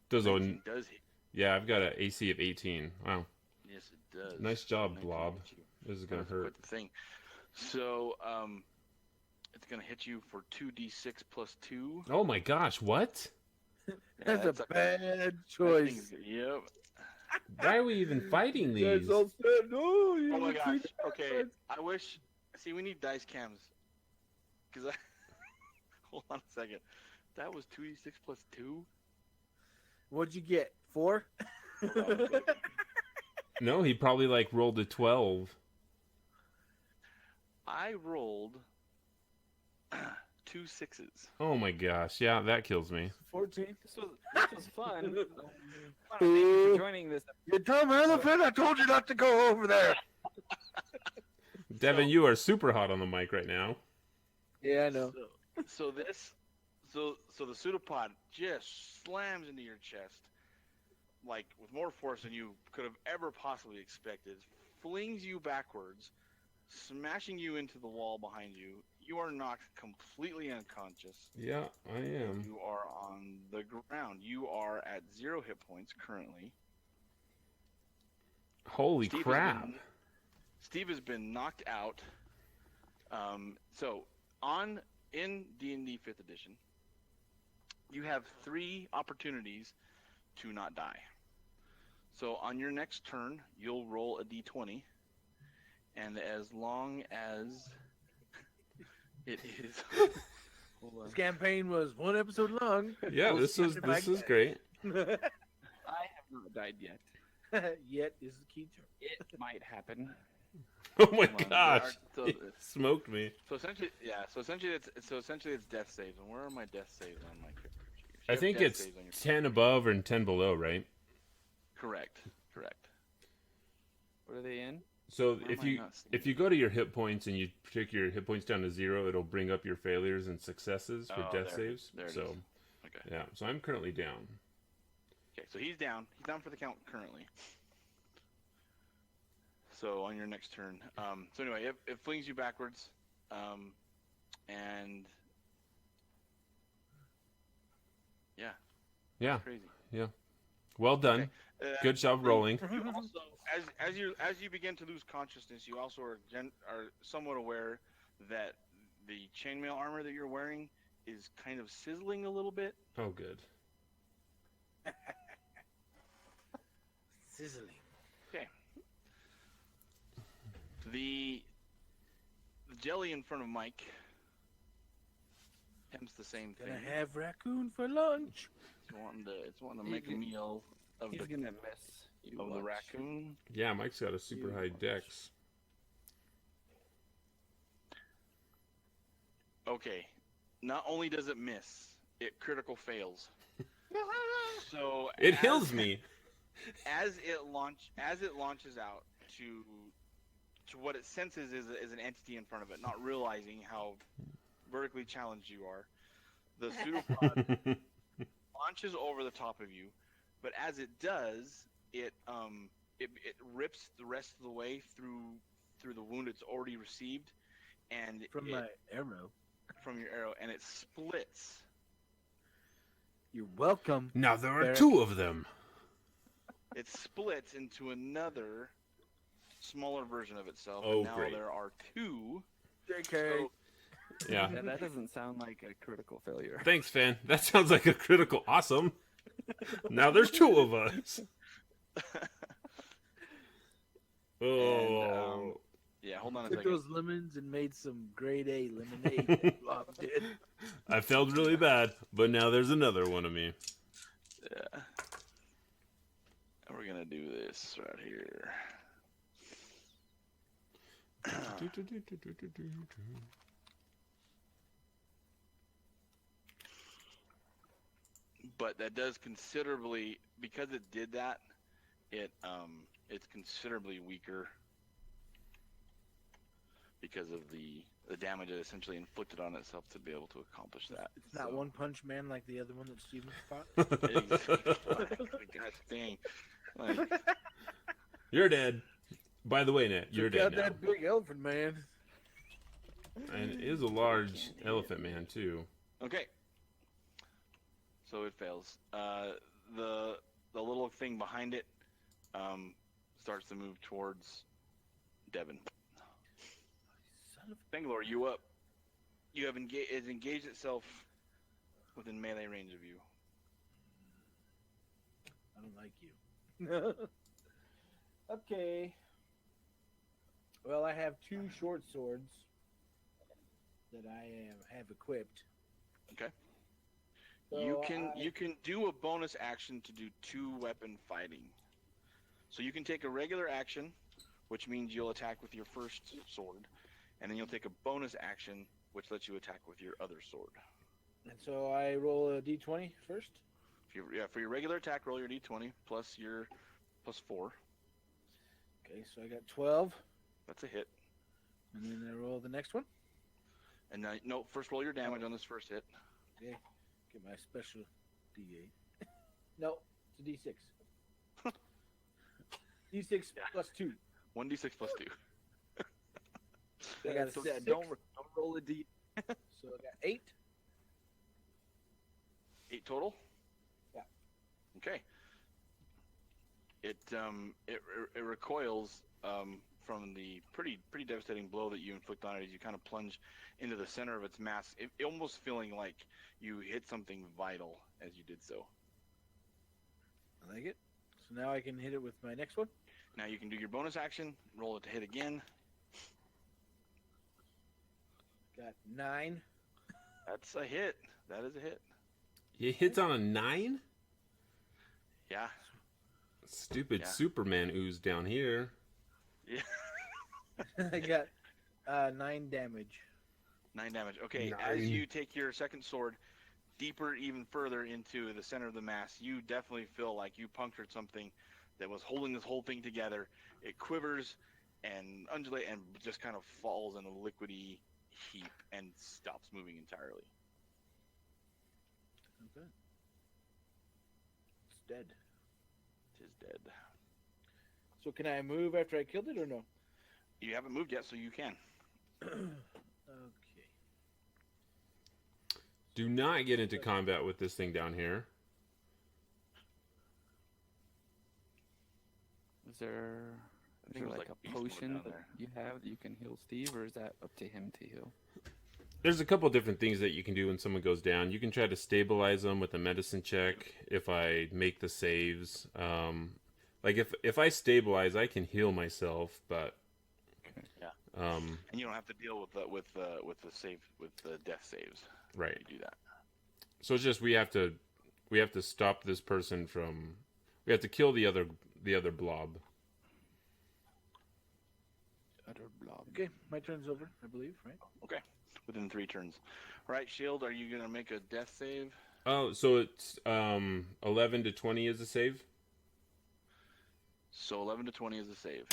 Does a 19 does hit. Yeah, I've got an AC of 18. Wow. Yes, it does. Nice job, 19 Blob. hits you. This is gonna That's hurt. quite the thing. So it's gonna hit you for 2d6 plus 2. Oh my gosh, what? That's it's a bad that choice. thing is- Yep. Why are we even fighting these? That's all said. No, you Oh my don't gosh. see Okay. that. I wish. See, we need dice cams. Cause I. Hold on a second. That was 2d6 plus 2. What'd you get? 4? No, he probably rolled a 12. I rolled 2 6s. Oh my gosh, yeah, that kills me. 14. This was fun. Thank you Ooh. for joining this. You dumb elephant! I told you not to go over there. Devon, you are super hot on the mic right now. Yeah, I know. So the pseudopod just slams into your chest, like with more force than you could have ever possibly expected. Flings you backwards, smashing you into the wall behind you. You are knocked completely unconscious. Yeah, I am. You are on the ground. You are at 0 hit points currently. Holy Steve has crap. Steve has been knocked out. So in D&D 5th edition, you have 3 opportunities to not die. So on your next turn, you'll roll a d20, and as long as it is, This campaign was 1 episode long. Yeah, We'll this see was after Mike dies. great. I have not died yet. Yet is the key term. It might happen. Oh my Hold on, gosh, so- he smoked me. so essentially it's death saves. And where are my death saves on my character sheet? You I have think death it's saves on your- 10 above and 10 below, right? correct. What are they in? So Why if am I you not seeing if you go to your hit points and you take your hit points down to 0, it'll bring up your failures and successes for Oh, death there it is. saves. There it so is. Okay. yeah, so I'm currently down. Okay, so he's down. He's down for the count currently. So on your next turn. So anyway, it flings you backwards. And yeah. Yeah, Crazy. well done. Okay. Good job rolling. You also, as you begin to lose consciousness, you also are somewhat aware that the chainmail armor that you're wearing is kind of sizzling a little bit. Oh, good. Sizzling. Okay. The jelly in front of Mike attempts the same thing. Gonna have raccoon for lunch. It's wanting to make a meal of He's the gonna miss you. of the watch. raccoon. Yeah, Mike's got a super high dex. Okay. Not only does it miss, it critical fails. So It heals me. as it launches out to what it senses is an entity in front of it, not realizing how vertically challenged you are. The pseudopod launches over the top of you, but as it does, it rips the rest of the way through the wound it's already received, and From my arrow. from your arrow, and it splits. You're welcome. Now there are Barrack. 2 of them. It splits into another smaller version of itself. Oh, and now great. there are 2. JK. So, Yeah. That doesn't sound like a critical failure. Thanks, fan. That sounds like a critical awesome. Now there's 2 of us. Oh. yeah, hold on a Took second. those lemons and made some grade A lemonade. and loved it. I felt really bad, but now there's another one of me. Yeah. And we're gonna do this right here. But that does considerably, because it did that, it's considerably weaker because of the damage it essentially inflicted on itself to be able to accomplish that. It's not So- One Punch Man like the other one that Steven fought. Gosh dang. Like, You're dead. By the way, Nat, you're Took dead out now. that big elephant man. And it is a large elephant man, too. okay. So it fails. The little thing behind it starts to move towards Devon. Son of Bangalore, you up? You have it's engaged itself within melee range of you. I don't like you. Okay. Well, I have 2 short swords that I have equipped. Okay. So You can do a bonus action to do 2 weapon fighting. So you can take a regular action, which means you'll attack with your first sword, and then you'll take a bonus action, which lets you attack with your other sword. And so I roll a d20 first. For your regular attack, roll your d20 plus 4. Okay, so I got 12, That's a hit. and then I roll the next one. And no, first roll your damage on this first hit. Okay, get my special d8. No, it's a d6. d6 plus 2. 1d6 plus 2. I got a So 6. don't roll a D. So I got 8. 8 total? Yeah. Okay. It recoils from the pretty devastating blow that you inflict on it as you kind of plunge into the center of its mass, almost feeling like you hit something vital as you did so. I like it. So now I can hit it with my next one. Now you can do your bonus action, roll it to hit again. Got 9. That's a hit. That is a hit. It hits on a 9? Yeah. Stupid Yeah. Superman ooze down here. Yeah. I got 9 damage. 9 damage. Okay, 9. as you take your second sword deeper, even further into the center of the mass, you definitely feel like you punctured something that was holding this whole thing together. It quivers and undulates and just kind of falls in a liquidy heap and stops moving entirely. Okay. It's dead. It is dead. So can I move after I killed it or no? You haven't moved yet, so you can. Okay. Do not get into combat with this thing down here. Is there think it was like like a beast mode potion down that there. you have that you can heal Steve, or is that up to him to heal? There's a couple different things that you can do when someone goes down. You can try to stabilize them with a medicine check if I make the saves. Like if I stabilize, I can heal myself, but Okay. And you don't have to deal with the death saves. right. You do that. So it's just we have to stop this person from. We have to kill the other blob. Utter blob. Okay, my turn's over, I believe, right? Okay. Within 3 turns. All right, Shield, are you gonna make a death save? Oh, so it's 11 to 20 is a save. So 11 to 20 is a save.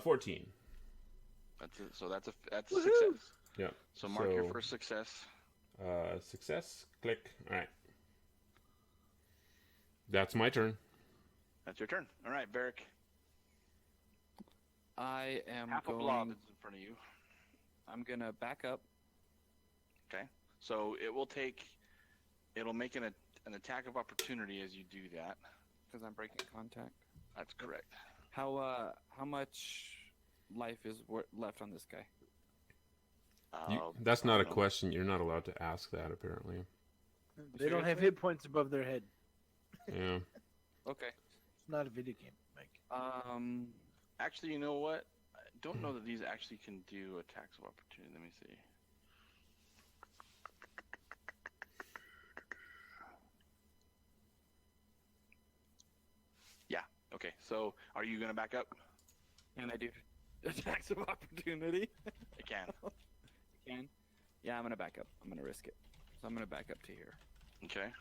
14. That's it. So that's a Woohoo! success. Yeah. So mark your So- first success. Success. Click. All right. That's my turn. That's your turn. All right, Varric. I am Half a blob going. is in front of you. I'm gonna back up. Okay. So it'll make an attack of opportunity as you do that. Because I'm breaking contact. That's correct. How much life is left on this guy? That's not I a don't know. question. You're not allowed to ask that, apparently. They don't have hit points above their head. Yeah. Okay. It's not a video game, Mike. Actually, you know what? I don't know that these actually can do attacks of opportunity. Let me see. Yeah. Okay. So, are you gonna back up? Can I do attacks of opportunity? I can. Can. Yeah, I'm gonna back up. I'm gonna risk it. So I'm gonna back up to here. Okay.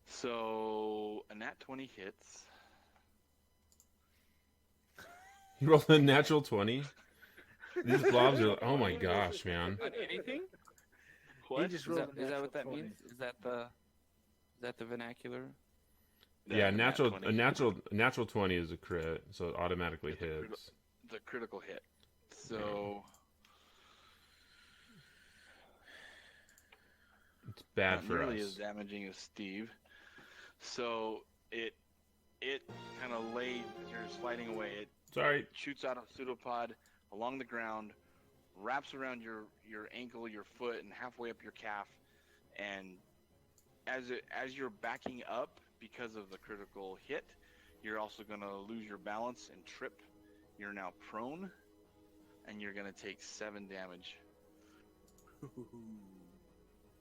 So a nat 20 hits. You rolled a natural 20. These blobs are. Oh my gosh, man. On anything? He just Is rolled that, a is that what that natural means? Is that the vernacular? Yeah, The natural. nat 20. A natural 20 is a crit, so it automatically It's a crit- hits. The critical hit. So It's bad not for nearly us. as damaging as Steve. So it kind of lays as you're sliding away. It Sorry. shoots out a pseudopod along the ground, wraps around your ankle, your foot, and halfway up your calf. And as you're backing up because of the critical hit, you're also going to lose your balance and trip. You're now prone, and you're going to take 7 damage.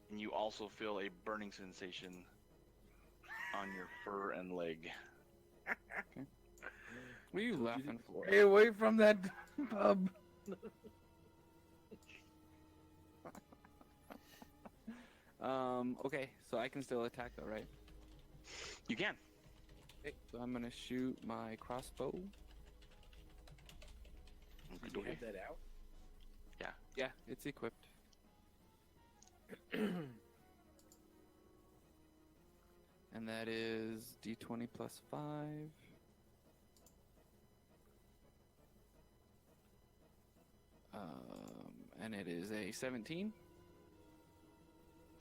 And you also feel a burning sensation on your fur and leg. What are you laughing for? Stay away from that pub. Okay, so I can still attack though, right? You can. Okay, so I'm gonna shoot my crossbow. Did you have that out? Yeah, it's equipped. And that is D20 plus 5. And it is a 17.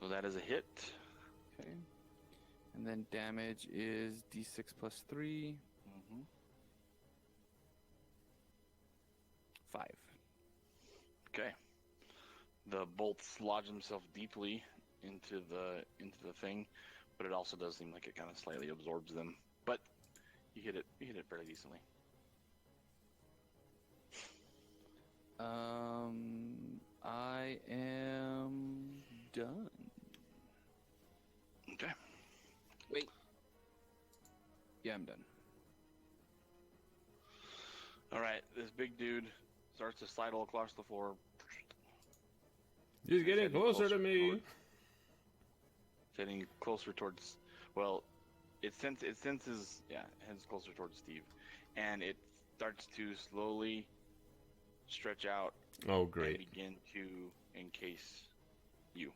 So that is a hit. Okay. And then damage is d6 plus 3. Mm-hmm. 5. Okay. The bolts lodge themselves deeply into the thing, but it also does seem like it kind of slightly absorbs them. But you hit it fairly decently. I am done. Okay. Wait. Yeah, I'm done. All right. This big dude starts to sidle across the floor. He's getting closer to me. Heading closer towards. Well, it senses. Yeah, heads closer towards Steve, and it starts to slowly stretch out. Oh, And great. begin to encase you.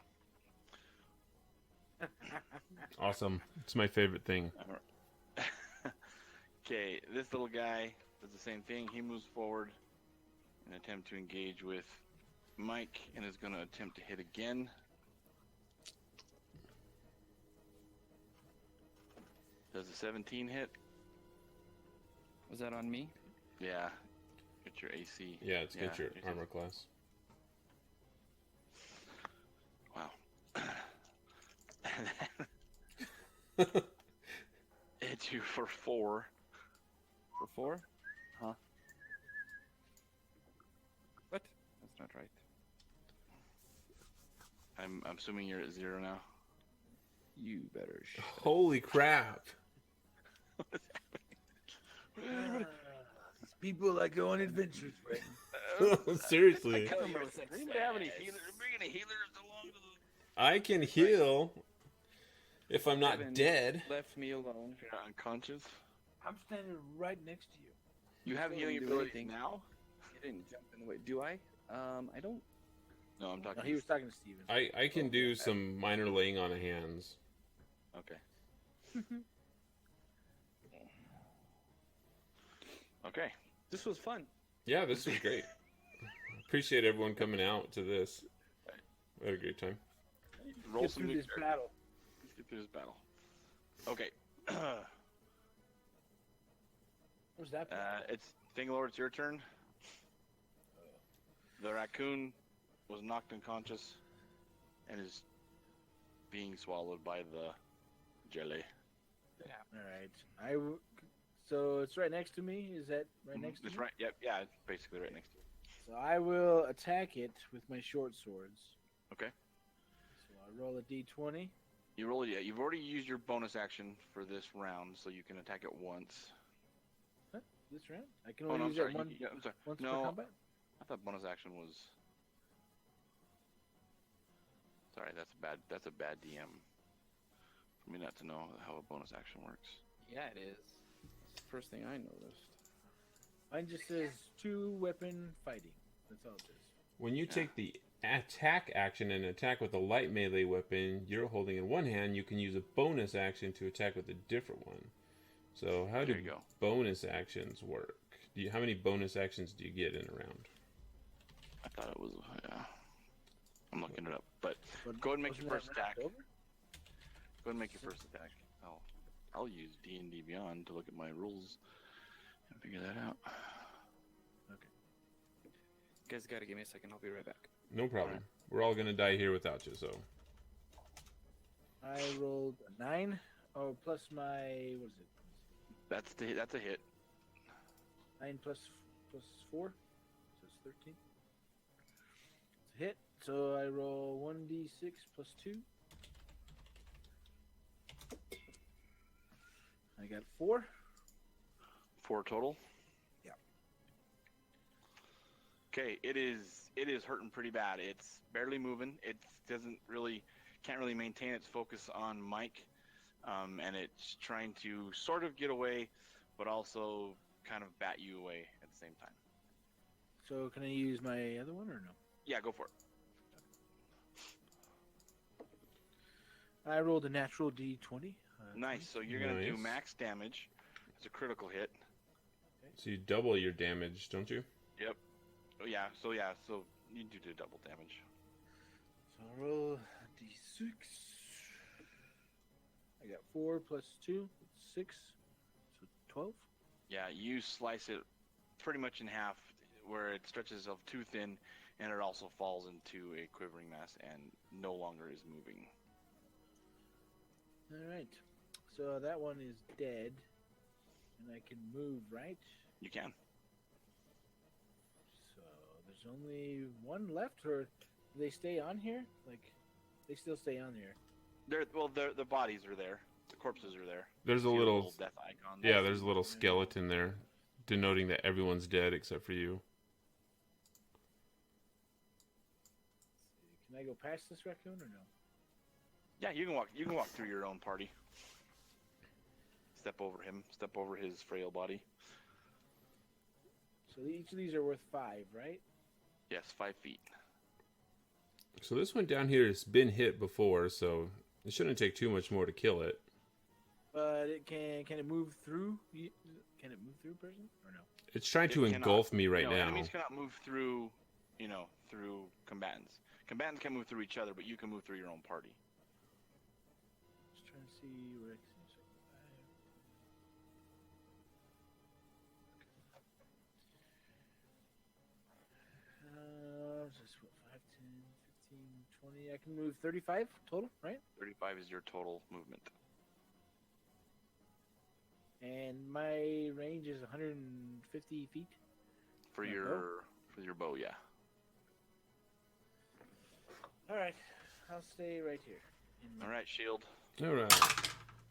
Awesome. It's my favorite thing. Okay, this little guy does the same thing. He moves forward in an attempt to engage with Mike and is going to attempt to hit again. Does a 17 hit? Was that on me? Yeah. Get your AC. Yeah, it's get your AC. armor class. Wow. And then hit you for 4. For 4? Huh? What? That's not right. I'm assuming you're at 0 now. You better Holy crap. These people that go on adventures, right? Seriously. Anybody have any healers? Bring any healers along to the... I can heal if I'm not Devon dead. left me alone. If you're not unconscious. I'm standing right next to you. You have Still healing didn't do abilities anything. now? You didn't jump in the way. Do I? I don't. No, I'm No, talking. he was talking to Steven. I can do some minor laying on of hands. Okay. Okay. This was fun. Yeah, this was great. Appreciate everyone coming out to this. We had a great time. Roll Get some through new this characters. battle. Let's get through this battle. Okay. What's that? It's Fingalore, it's your turn. The raccoon was knocked unconscious and is being swallowed by the jelly. All right. So it's right next to me. Is that right next to It's me? right. Yep. Yeah. It's basically right next to you. So I will attack it with my short swords. Okay. So I roll a d20. You roll it. Yeah. You've already used your bonus action for this round, so you can attack it once. Huh? This round? I can Oh only no, I'm use sorry. it I'm sorry. once No. per combat. I thought bonus action was. Sorry, that's a bad DM. For me not to know how a bonus action works. Yeah, it is. It's the first thing I noticed. Mine just says 2-weapon fighting. That's all it says. When you take the attack action and attack with a light melee weapon you're holding in one hand, you can use a bonus action to attack with a different one. So how do There you go. bonus actions work? How many bonus actions do you get in a round? I thought it was. Yeah. I'm looking it up, but But go ahead and make your wasn't first that round attack. over? Go ahead and make your first attack. I'll use D&D Beyond to look at my rules and figure that out. You guys gotta give me a second. I'll be right back. No problem. We're all gonna die here without you, so. I rolled a 9. Oh, plus my what is it? That's a hit. 9 plus 4, so it's 13. It's a hit. So I roll 1d6 plus 2. I got 4. 4 total. Yeah. Okay, it is hurting pretty bad. It's barely moving. It can't really maintain its focus on Mike, and it's trying to sort of get away, but also kind of bat you away at the same time. So can I use my other one or no? Yeah, go for it. I rolled a natural d20. Nice. So you're gonna do Nice. max damage. It's a critical hit. So you double your damage, don't you? Yep. So you do double damage. So I roll d6. I got 4 plus 2, 6, so 12. Yeah, you slice it pretty much in half, where it stretches itself too thin, and it also falls into a quivering mass and no longer is moving. All right. So that one is dead, and I can move, right? You can. So there's only one left, or do they stay on here? Like, they still stay on here. The bodies are there. The corpses are there. There's a See the little death icon. yeah, there's a little skeleton there, denoting that everyone's dead except for you. Can I go past this raccoon or no? Yeah, you can walk. You can walk through your own party. Step over him. Step over his frail body. So each of these are worth 5, right? Yes, 5 feet. So this one down here has been hit before, so it shouldn't take too much more to kill it. But it can it move through? Can it move through a person or no? It's trying to It cannot. engulf me right now. Enemies cannot move through, through combatants. Combatants can move through each other, but you can move through your own party. Just trying to see where I can see. Just what, 5, 10, 15, 20. I can move 35 total, right? 35 is your total movement. And my range is 150 feet. For My your bow? for your bow, yeah. All right, I'll stay right here. All right, shield. All right.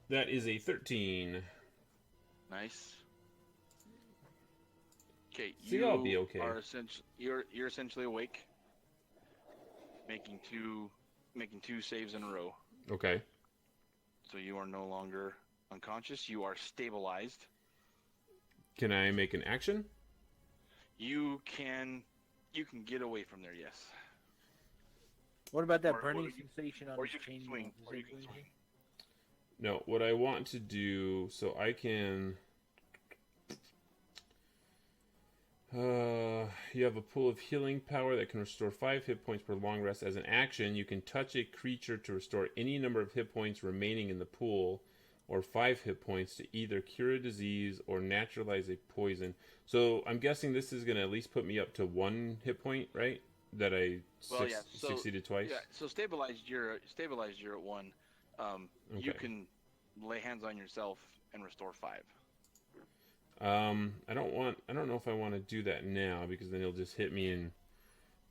That is a 13. Nice. Okay, See, I'll be okay. are you're essentially awake, making two saves in a row. Okay. So you are no longer unconscious. You are stabilized. Can I make an action? You can get away from there. Yes. What about that Or burning you can- sensation on or his you can chain? swing, Does or it you do can anything? swing. No, what I want to do, so I can... you have a pool of healing power that can restore 5 hit points per long rest. As an action, you can touch a creature to restore any number of hit points remaining in the pool, or 5 hit points to either cure a disease or naturalize a poison. So I'm guessing this is going to at least put me up to 1 hit point, right? That I succeeded twice? Yeah, so stabilized you're at 1. You Okay. can lay hands on yourself and restore 5. I don't know if I want to do that now, because then he'll just hit me and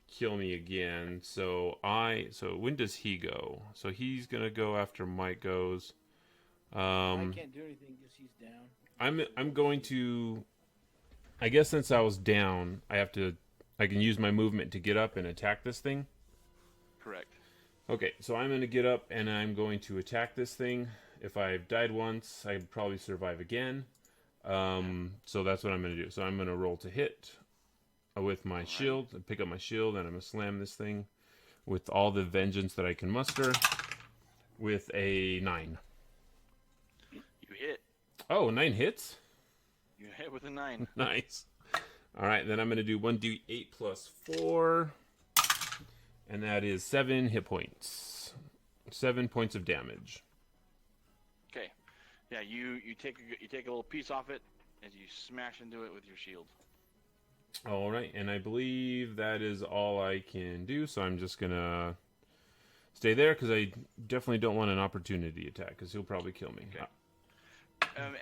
kill me again. So when does he go? So he's gonna go after Mike goes. I can't do anything because he's down. I'm going to, I guess since I was down, I can use my movement to get up and attack this thing. Correct. Okay, so I'm going to get up and I'm going to attack this thing. If I've died once, I'd probably survive again. So that's what I'm going to do. So I'm going to roll to hit with my shield, pick up my shield, and I'm going to slam this thing with all the vengeance that I can muster with a 9. You hit. Oh, 9 hits? You hit with a 9. Nice. All right, then I'm going to do 1d8 plus 4, and that is 7 hit points. 7 points of damage. Okay. Yeah, you take a little piece off it as you smash into it with your shield. All right, and I believe that is all I can do, so I'm just going to stay there because I definitely don't want an opportunity attack because he'll probably kill me. Okay.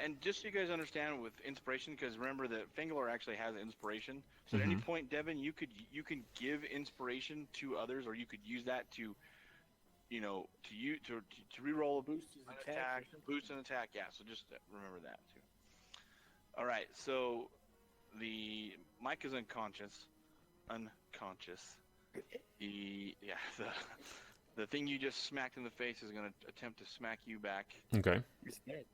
And just so you guys understand with inspiration, because remember that Fangolor actually has inspiration. So at any point, Devon, you can give inspiration to others, or you could use that to reroll a Boost his an attack attack, or something? boost an attack. Yeah, so just remember that too. All right, so the Mike is unconscious. The thing you just smacked in the face is going to attempt to smack you back. Okay. It's dead.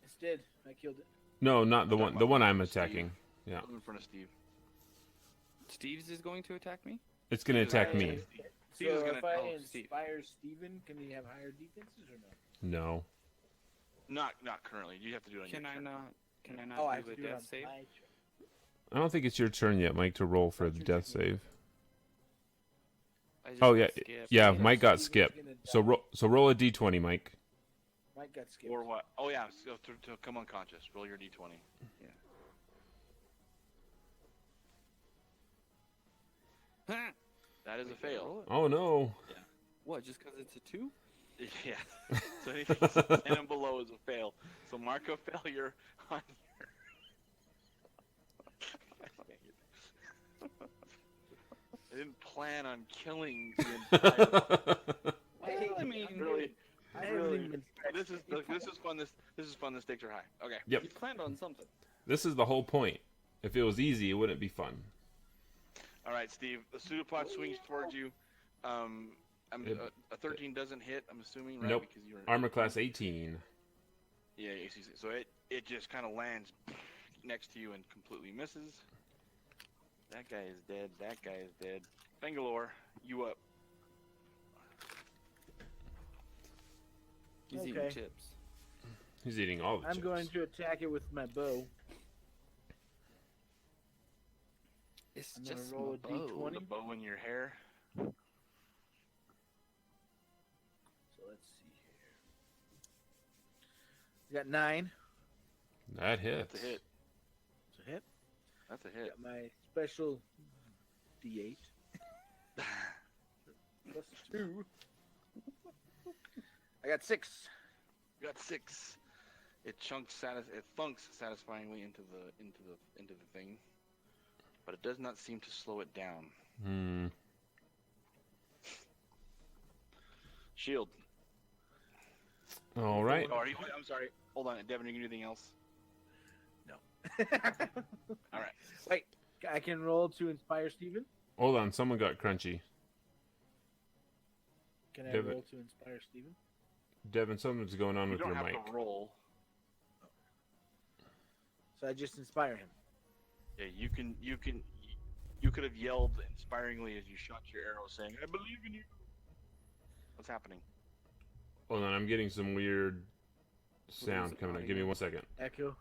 It's dead. I killed it. No, not the one. The one I'm Steve. attacking. Yeah. In front of Steve. Steve's is going to attack me? It's going to attack me. Steve So is gonna- if I Steve. inspire Steven, can he have higher defenses or no? No. Not currently. You have to do it on Can your I turn. not? Can I not Oh, I have do to a do it death on save? my turn. I don't think it's your turn yet, Mike, to roll for the death save. I just Oh, yeah. got skipped. Yeah, Yeah, Mike got Steven's skipped. gonna So die. roll a d20, Mike. Mike got skipped. Or what? Oh yeah, so to come unconscious. Roll your d20. Ha! That is a Wait, fail. roll it. Oh no. What? Just because it's a 2? Yeah. So anything 10 and below is a fail. So mark a failure on your. I didn't plan on killing the entire. I mean, Really, I haven't really. even been This is fun. This is fun. The stakes are high. Okay. Yep. you planned on something. This is the whole point. If it was easy, it wouldn't be fun. All right, Steve. The pseudopod swings towards you. A 13 doesn't hit. I'm assuming, right? Nope. Because you're Armor class 18. Yeah, so it just kind of lands next to you and completely misses. That guy is dead. That guy is dead. Bangalore, you up. He's Okay. eating chips. He's eating all the I'm chips. going to attack it with my bow. It's I'm gonna just roll a my bow. D20. The bow in your hair. So let's see here. Got 9. That hits. That's a hit. It's a hit. That's a hit. Got my special D8 plus 2. I got 6. You got 6. It thunks satisfyingly into the thing, but it does not seem to slow it down. Hmm. Shield. All right. Oh, I'm sorry. Hold on, Devon. You can do anything else? All right. Wait, I can roll to inspire Steven? Hold on. Someone got crunchy. Can I Devon. roll to inspire Steven? Devin, something's going on You with don't your have mic. to roll. So I just inspire him. Yeah, you could have yelled inspiringly as you shot your arrow, saying, "I believe in you." What's happening? Hold on. I'm getting some weird sound coming up. Give me 1 second. Echo. Is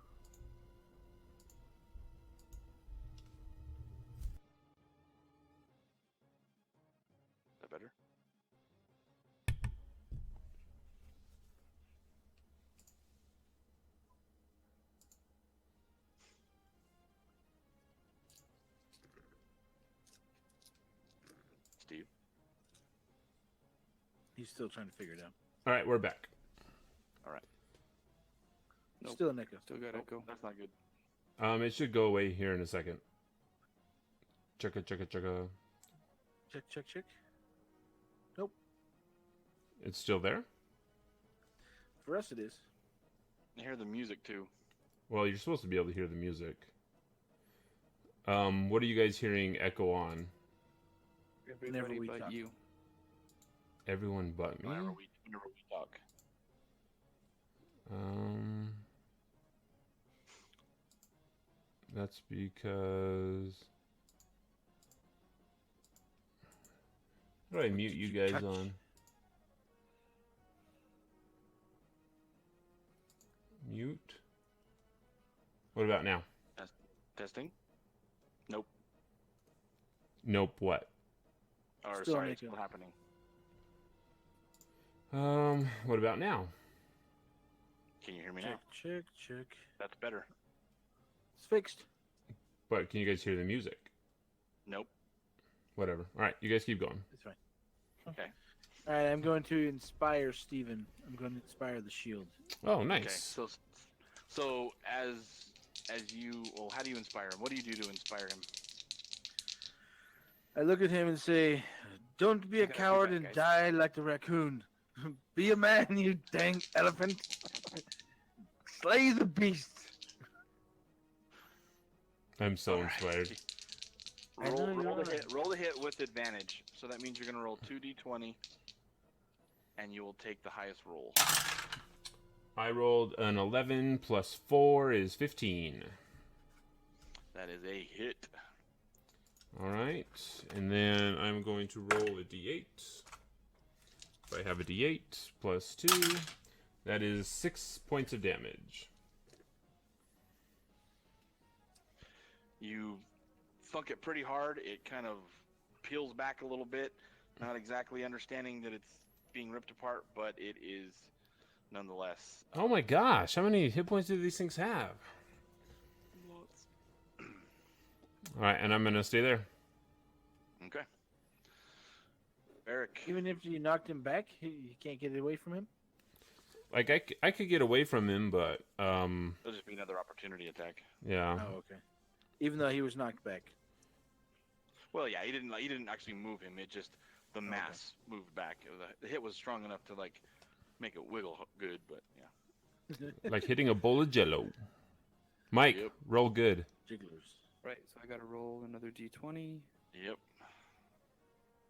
that better? Steve? He's still trying to figure it out. All right. We're back. Nope. Still an echo. Still got echo. That's not good. It should go away here in a second. Chugga, chugga, chugga. Check, check, check. It's still there? For us it is. I hear the music too. Well, you're supposed to be able to hear the music. What are you guys hearing echo on? Everybody we but talk. you. Everyone but me? Whenever we talk. That's because... How do I mute you guys touch? on? Mute? What about now? Testing? Nope. Nope, what? Or Still sorry, an it's echo. still happening. What about now? Can you hear me now? Check, check, check. That's better. It's fixed. But can you guys hear the music? Nope. Whatever. Alright, you guys keep going. It's fine. Okay. All right, I'm going to inspire Steven. I'm going to inspire the shield. Oh, nice. Okay. So as you, well, how do you inspire him? What do you do to inspire him? I look at him and say, "Don't be a gotta do coward that, and guys. die like the raccoon. Be a man, you dang elephant. Slay the beast." I'm so All right. inspired. I know you are. Roll the hit with advantage. So that means you're going to roll 2d20, and you will take the highest roll. I rolled an 11 plus 4 is 15. That is a hit. Alright, and then I'm going to roll a d8. If I have a d8 plus 2, that is 6 points of damage. You thunk it pretty hard. It kind of peels back a little bit, not exactly understanding that it's being ripped apart, but it is nonetheless. Oh my gosh, how many hit points do these things have? All right, and I'm gonna stay there. Okay. Eric. Even if you knocked him back, you can't get away from him. Like I could get away from him, but It'll just be another opportunity attack. yeah. Oh, okay. Even though he was knocked back. Well, yeah, he didn't actually move him. It just the mass moved back. The hit was strong enough to like make it wiggle good, but yeah. Like hitting a bowl of Jello. Mike, Yep. roll good. Jigglers. Right, so I gotta roll another d20. Yep.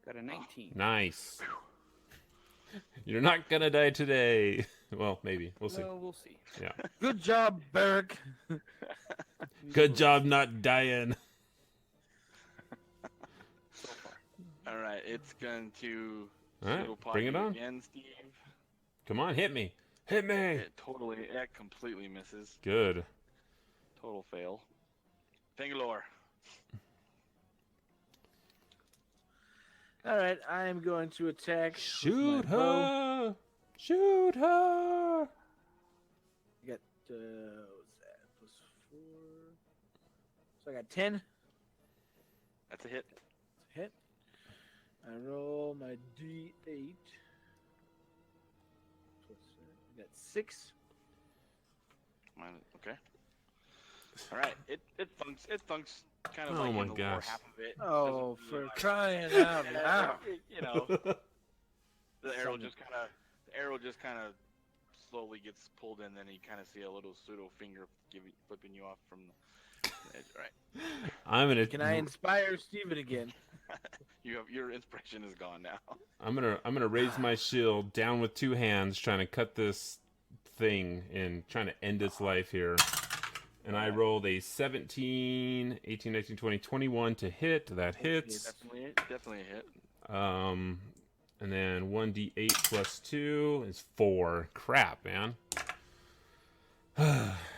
Got a 19. Nice. You're not gonna die today. Well, maybe we'll see. Well, we'll see. Yeah. Good job, Barrick. Good job not dying. So far. All right, it's going to All right, pseudopod bring it you on. again, Steve. Come on, hit me. Hit me. It completely misses. Good. Total fail. Bangalore. All right, I am going to attack. with Shoot my bow. her. Shoot her. I got what's that? +4. So I got 10. That's a hit. Hit. I roll my D8. I got 6. Okay. All right. It thunks kind of Oh like my in the lower gosh. half of it. Oh, Doesn't for really, like- crying out loud! You know, the arrow just kind of slowly gets pulled in. Then you kind of see a little pseudo finger flipping you off from the edge. Right. I'm gonna. Can I inspire Steven again? Your inspiration is gone now. I'm gonna raise my shield down with two hands, trying to cut this thing and trying to end its life here. And I rolled a 17, 18, 19, 20, 21 to hit. That hits. Definitely a hit. And then 1d8 plus 2 is 4. Crap, man.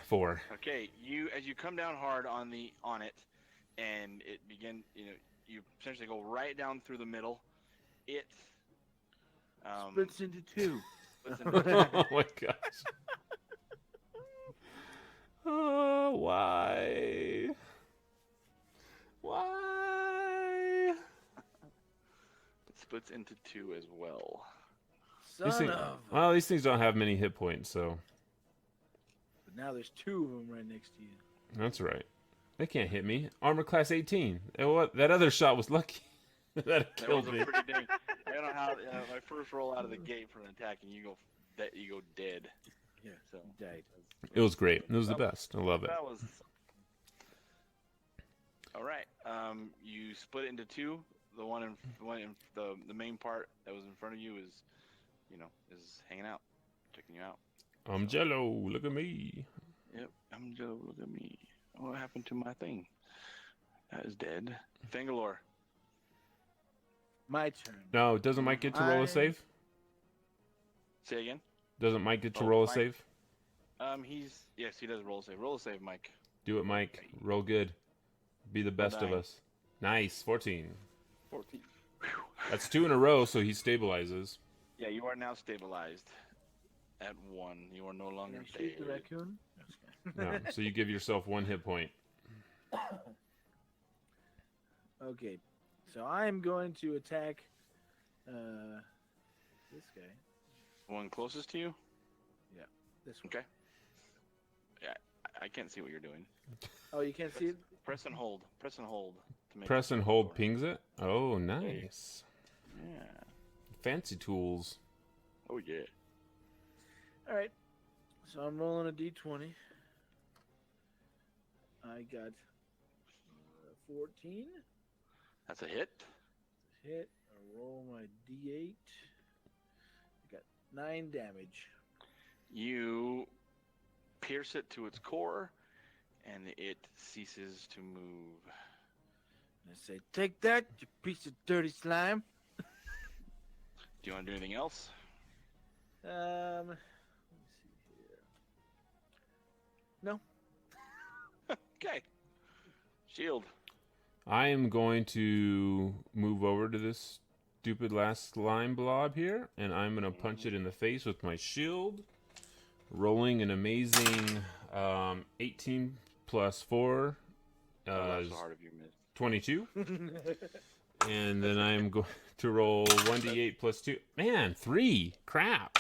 4. Okay, as you come down hard on it, and it you essentially go right down through the middle. It Splits into 2. splits into Oh my gosh. Oh, why? Why? it splits into 2 as well. These Son things, of. well, these things don't have many hit points, so But now there's 2 of them right next to you. that's right. They can't hit me. Armor class 18. That other shot was lucky. That That was killed a me. pretty dang. I don't know how my first roll out of the gate for an attack, and you go dead. Yeah. So Died. It was great. It was the best. I love it. that was. All right. You split it into 2. The one in the main part that was in front of you is hanging out, checking you out. I'm Jello. Look at me. Yep, I'm Joe. Look at me. What happened to my thing? That is dead. Bangalore. My turn. No, doesn't Mike get to roll a save? Say again. Doesn't Mike get to Oh, roll a Mike. save? Yes, he does roll a save. Roll a save, Mike. Do it, Mike. Roll good. Be the best of 9. us. Nice. 14. 14. That's 2 in a row, so he stabilizes. Yeah, you are now stabilized at 1. You are no Can longer I shoot the dead. raccoon? No, so you give yourself 1 hit point. Okay, so I'm going to attack this guy. The one closest to you? This one. Okay. Yeah, I can't see what you're doing. Oh, you can't see it? Press and hold. Press and hold to make. Press and hold pings it. Oh, nice. Yeah. Fancy tools. Oh yeah. All right. So I'm rolling a d20. I got 14. That's a hit. Hit. I roll my d8. I got 9 damage. You pierce it to its core, and it ceases to move. And I say, "Take that, you piece of dirty slime." Do you want to do anything else? Let me see here. No. Okay. Shield. I am going to move over to this stupid last slime blob here, and I'm going to punch it in the face with my shield. Rolling an amazing 18 plus 4 That's is so hard of you, miss. 22. And then I'm going to roll 1d8 plus 2. Man, 3. Crap.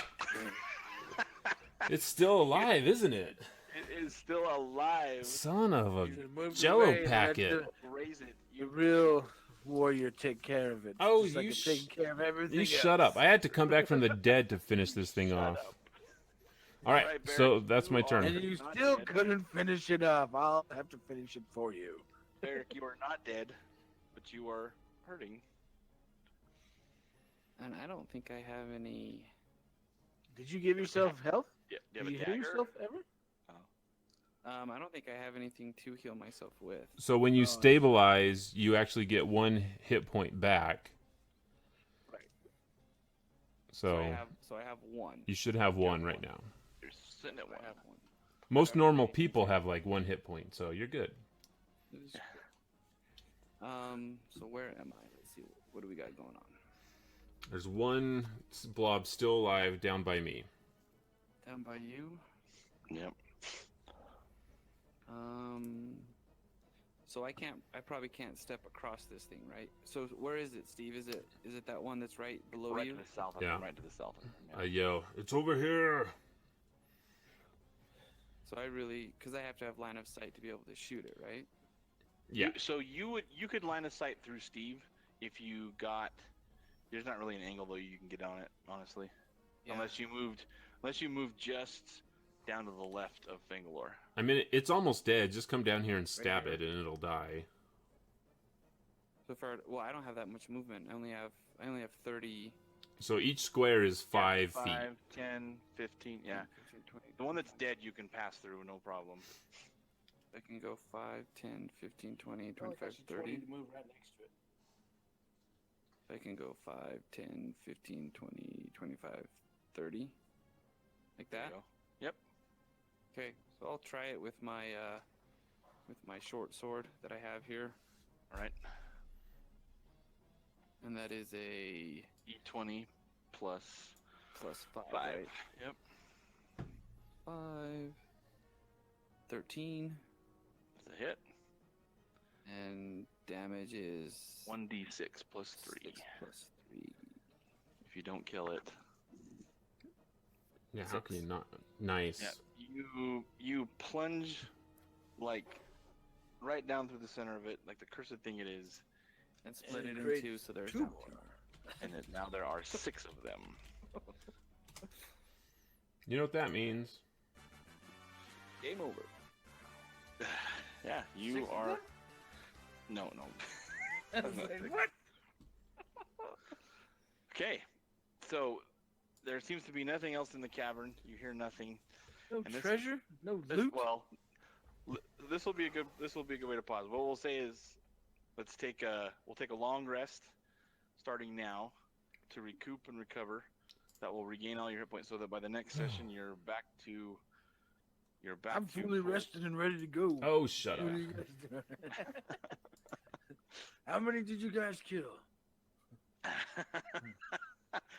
It's still alive, isn't it? It is still alive. Son of a You moved Jello away and let packet. Raise it. The real warrior take care of it. Oh, just like you it's taking care of everything You else. shut up. I had to come back from the dead to finish this thing off. up. All right, Alright, Barrett, so that's my you turn. And you Not still dead. couldn't finish it up. I'll have to finish it for you. Eric, you are not dead, but you are hurting. And I don't think I have any. Did you give yourself health? Yeah, you Did have a you heal dagger. yourself ever? I don't think I have anything to heal myself with. So when you stabilize, you actually get 1 hit point back. Right. So I have 1. you should have 1 right now. You're sitting at I one. have 1. Most normal people have like 1 hit point, so you're good. So where am I? Let's see. What do we got going on? There's 1 blob still alive down by me. Down by you. Yep. So I probably can't step across this thing, right? So where is it, Steve? Is it that one that's right below Right you? to the south of Yeah. him. Right to the south of him. Yeah. I yell, "It's over here!" So because I have to have line of sight to be able to shoot it, right? Yeah. So you could line of sight through Steve if you got. There's not really an angle though you can get on it, honestly, Yeah. unless you moved just down to the left of Bangalore. I mean, it's almost dead. Just come down here and stab here. it, and it'll die. So far, well, I don't have that much movement. I only have 30. So each square is 5 feet. 5, 10, 15, yeah. 15, 20, The one that's dead you can pass through, no problem. I can go 5, 10, 15, 20, 25, 30. To move right next to it. I can go 5, 10, 15, 20, 25, 30. Like There that? you go. Yep. Okay, so I'll try it with my short sword that I have here, All right. and that is a E20 plus plus 5, 5. right? Yep. 5, 13, That's a hit. and damage is 1d6 plus 3. 6 plus 3. If you don't kill it. Yeah, how can you not? Nice. Yeah. You plunge like right down through the center of it, like the cursed thing it is, And split And it in create 2, so there's 2 now more. 2. and now there are 6 of them. You know what that means? Game over. Yeah, you 6 of are. them? No. I was like, what? Okay, so there seems to be nothing else in the cavern. You hear nothing. No And this- treasure? No loot? Well, this will be a good way to pause. What we'll say is, we'll take a long rest, starting now, to recoup and recover. That will regain all your hit points, so that by the next session you're back to. I'm to fully full. rested and ready to go. Oh, shut up. What are you guys doing? How many did you guys kill?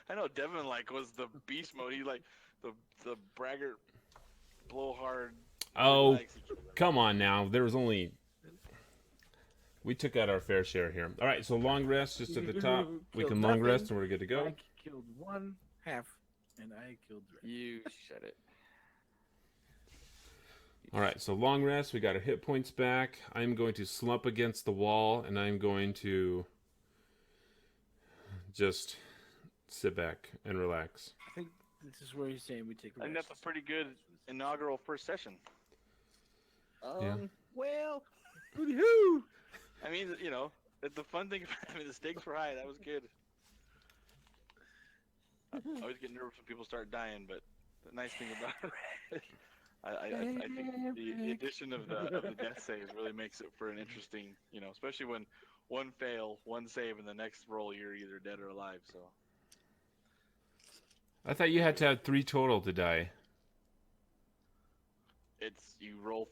I know Devon was the beast mode. He the braggart, blowhard. Oh, likes each other. come on now. There was only... We took out our fair share here. All right, so long rest just at the top. We Killed can long rest nothing. and we're good to go. Mike killed 1/2, and I killed the rest. You shut it. All right, so long rest. We got our hit points back. I'm going to slump against the wall, and I'm going to just sit back and relax. I think this is where he's saying we take a I think rest. that's a pretty good inaugural first session. Yeah. Well, hoo-hoo! I mean, the fun thing. The stakes were high. That was good. I always get nervous when people start dying, but the nice thing about it, I think the addition of the death saves really makes it for an interesting, especially when one fail, one save, and the next roll you're either dead or alive. So I thought you had to have 3 total to die. it's you roll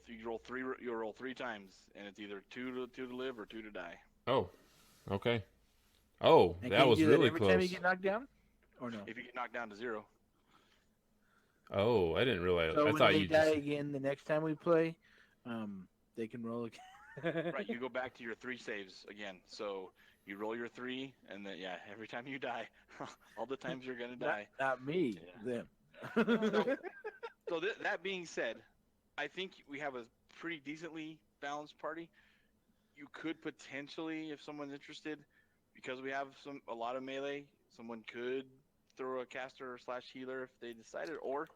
3 times, and it's either 2 to live or 2 to die. Oh, okay. Oh, And that can you was do that really every time you close. get knocked down? Or no? If you get knocked down to 0, Oh, I didn't realize. So I when thought they you die just. again the next time we play, they can roll again. Right, you go back to your 3 saves again. So you roll your 3, and then every time you die, all the times you're gonna die. Not me. Yeah. Them. So that being said, I think we have a pretty decently balanced party. You could potentially, if someone's interested, because we have a lot of melee, someone could throw a caster / healer if they decided, or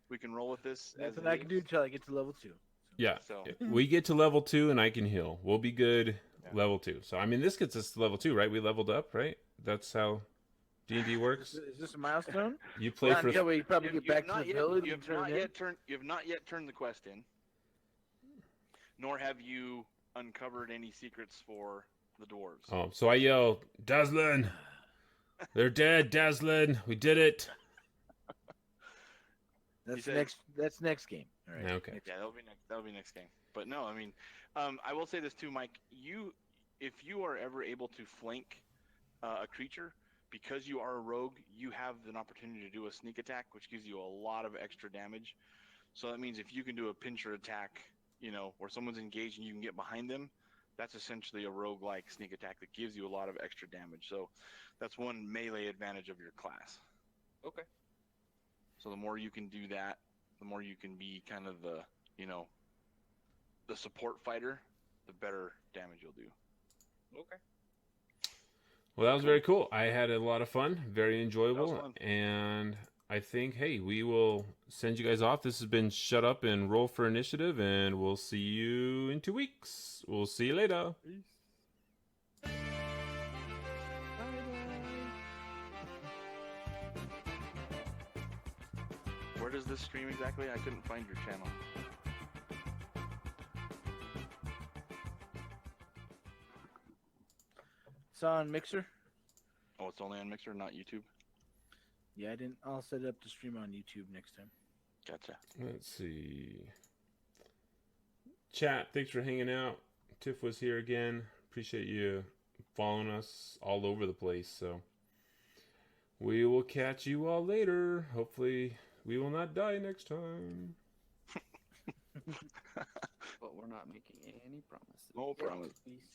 we can roll with this as Nothing I can do until I get to level 2. Yeah. So We get to level 2 and I can heal. We'll be good Yeah. level 2. So I mean, this gets us to level 2, right? We leveled up, right? That's how D&D works. Is this a milestone? You play Not for. until we probably get back to the village You and have turn not it in. yet turned. You have not yet turned the quest in, nor have you uncovered any secrets for the dwarves. Oh, so I yell, Dazzlin! They're dead, Dazzlin! We did it! That's said- next game. All right. Okay. Yeah, that'll be next game. But no, I mean, I will say this too, Mike. If you are ever able to flank a creature, because you are a rogue, you have an opportunity to do a sneak attack, which gives you a lot of extra damage. So that means if you can do a pincher attack, where someone's engaged and you can get behind them, that's essentially a rogue-like sneak attack that gives you a lot of extra damage. So that's one melee advantage of your class. Okay. So the more you can do that, the more you can be kind of the support fighter, the better damage you'll do. Okay. Well, that was very cool. I had a lot of fun. Very That enjoyable. was fun. And I think, hey, we will send you guys off. This has been Shut Up and Roll for Initiative, and we'll see you in 2 weeks. We'll see you later. Where does this stream exactly? I couldn't find your channel. It's on Mixer. Oh, it's only on Mixer, not YouTube? Yeah, I'll set it up to stream on YouTube next time. Gotcha. Let's see. Chat, thanks for hanging out. Tiff was here again. Appreciate you following us all over the place. So we will catch you all later. Hopefully we will not die next time. But we're not making any promises. No promise. Peace.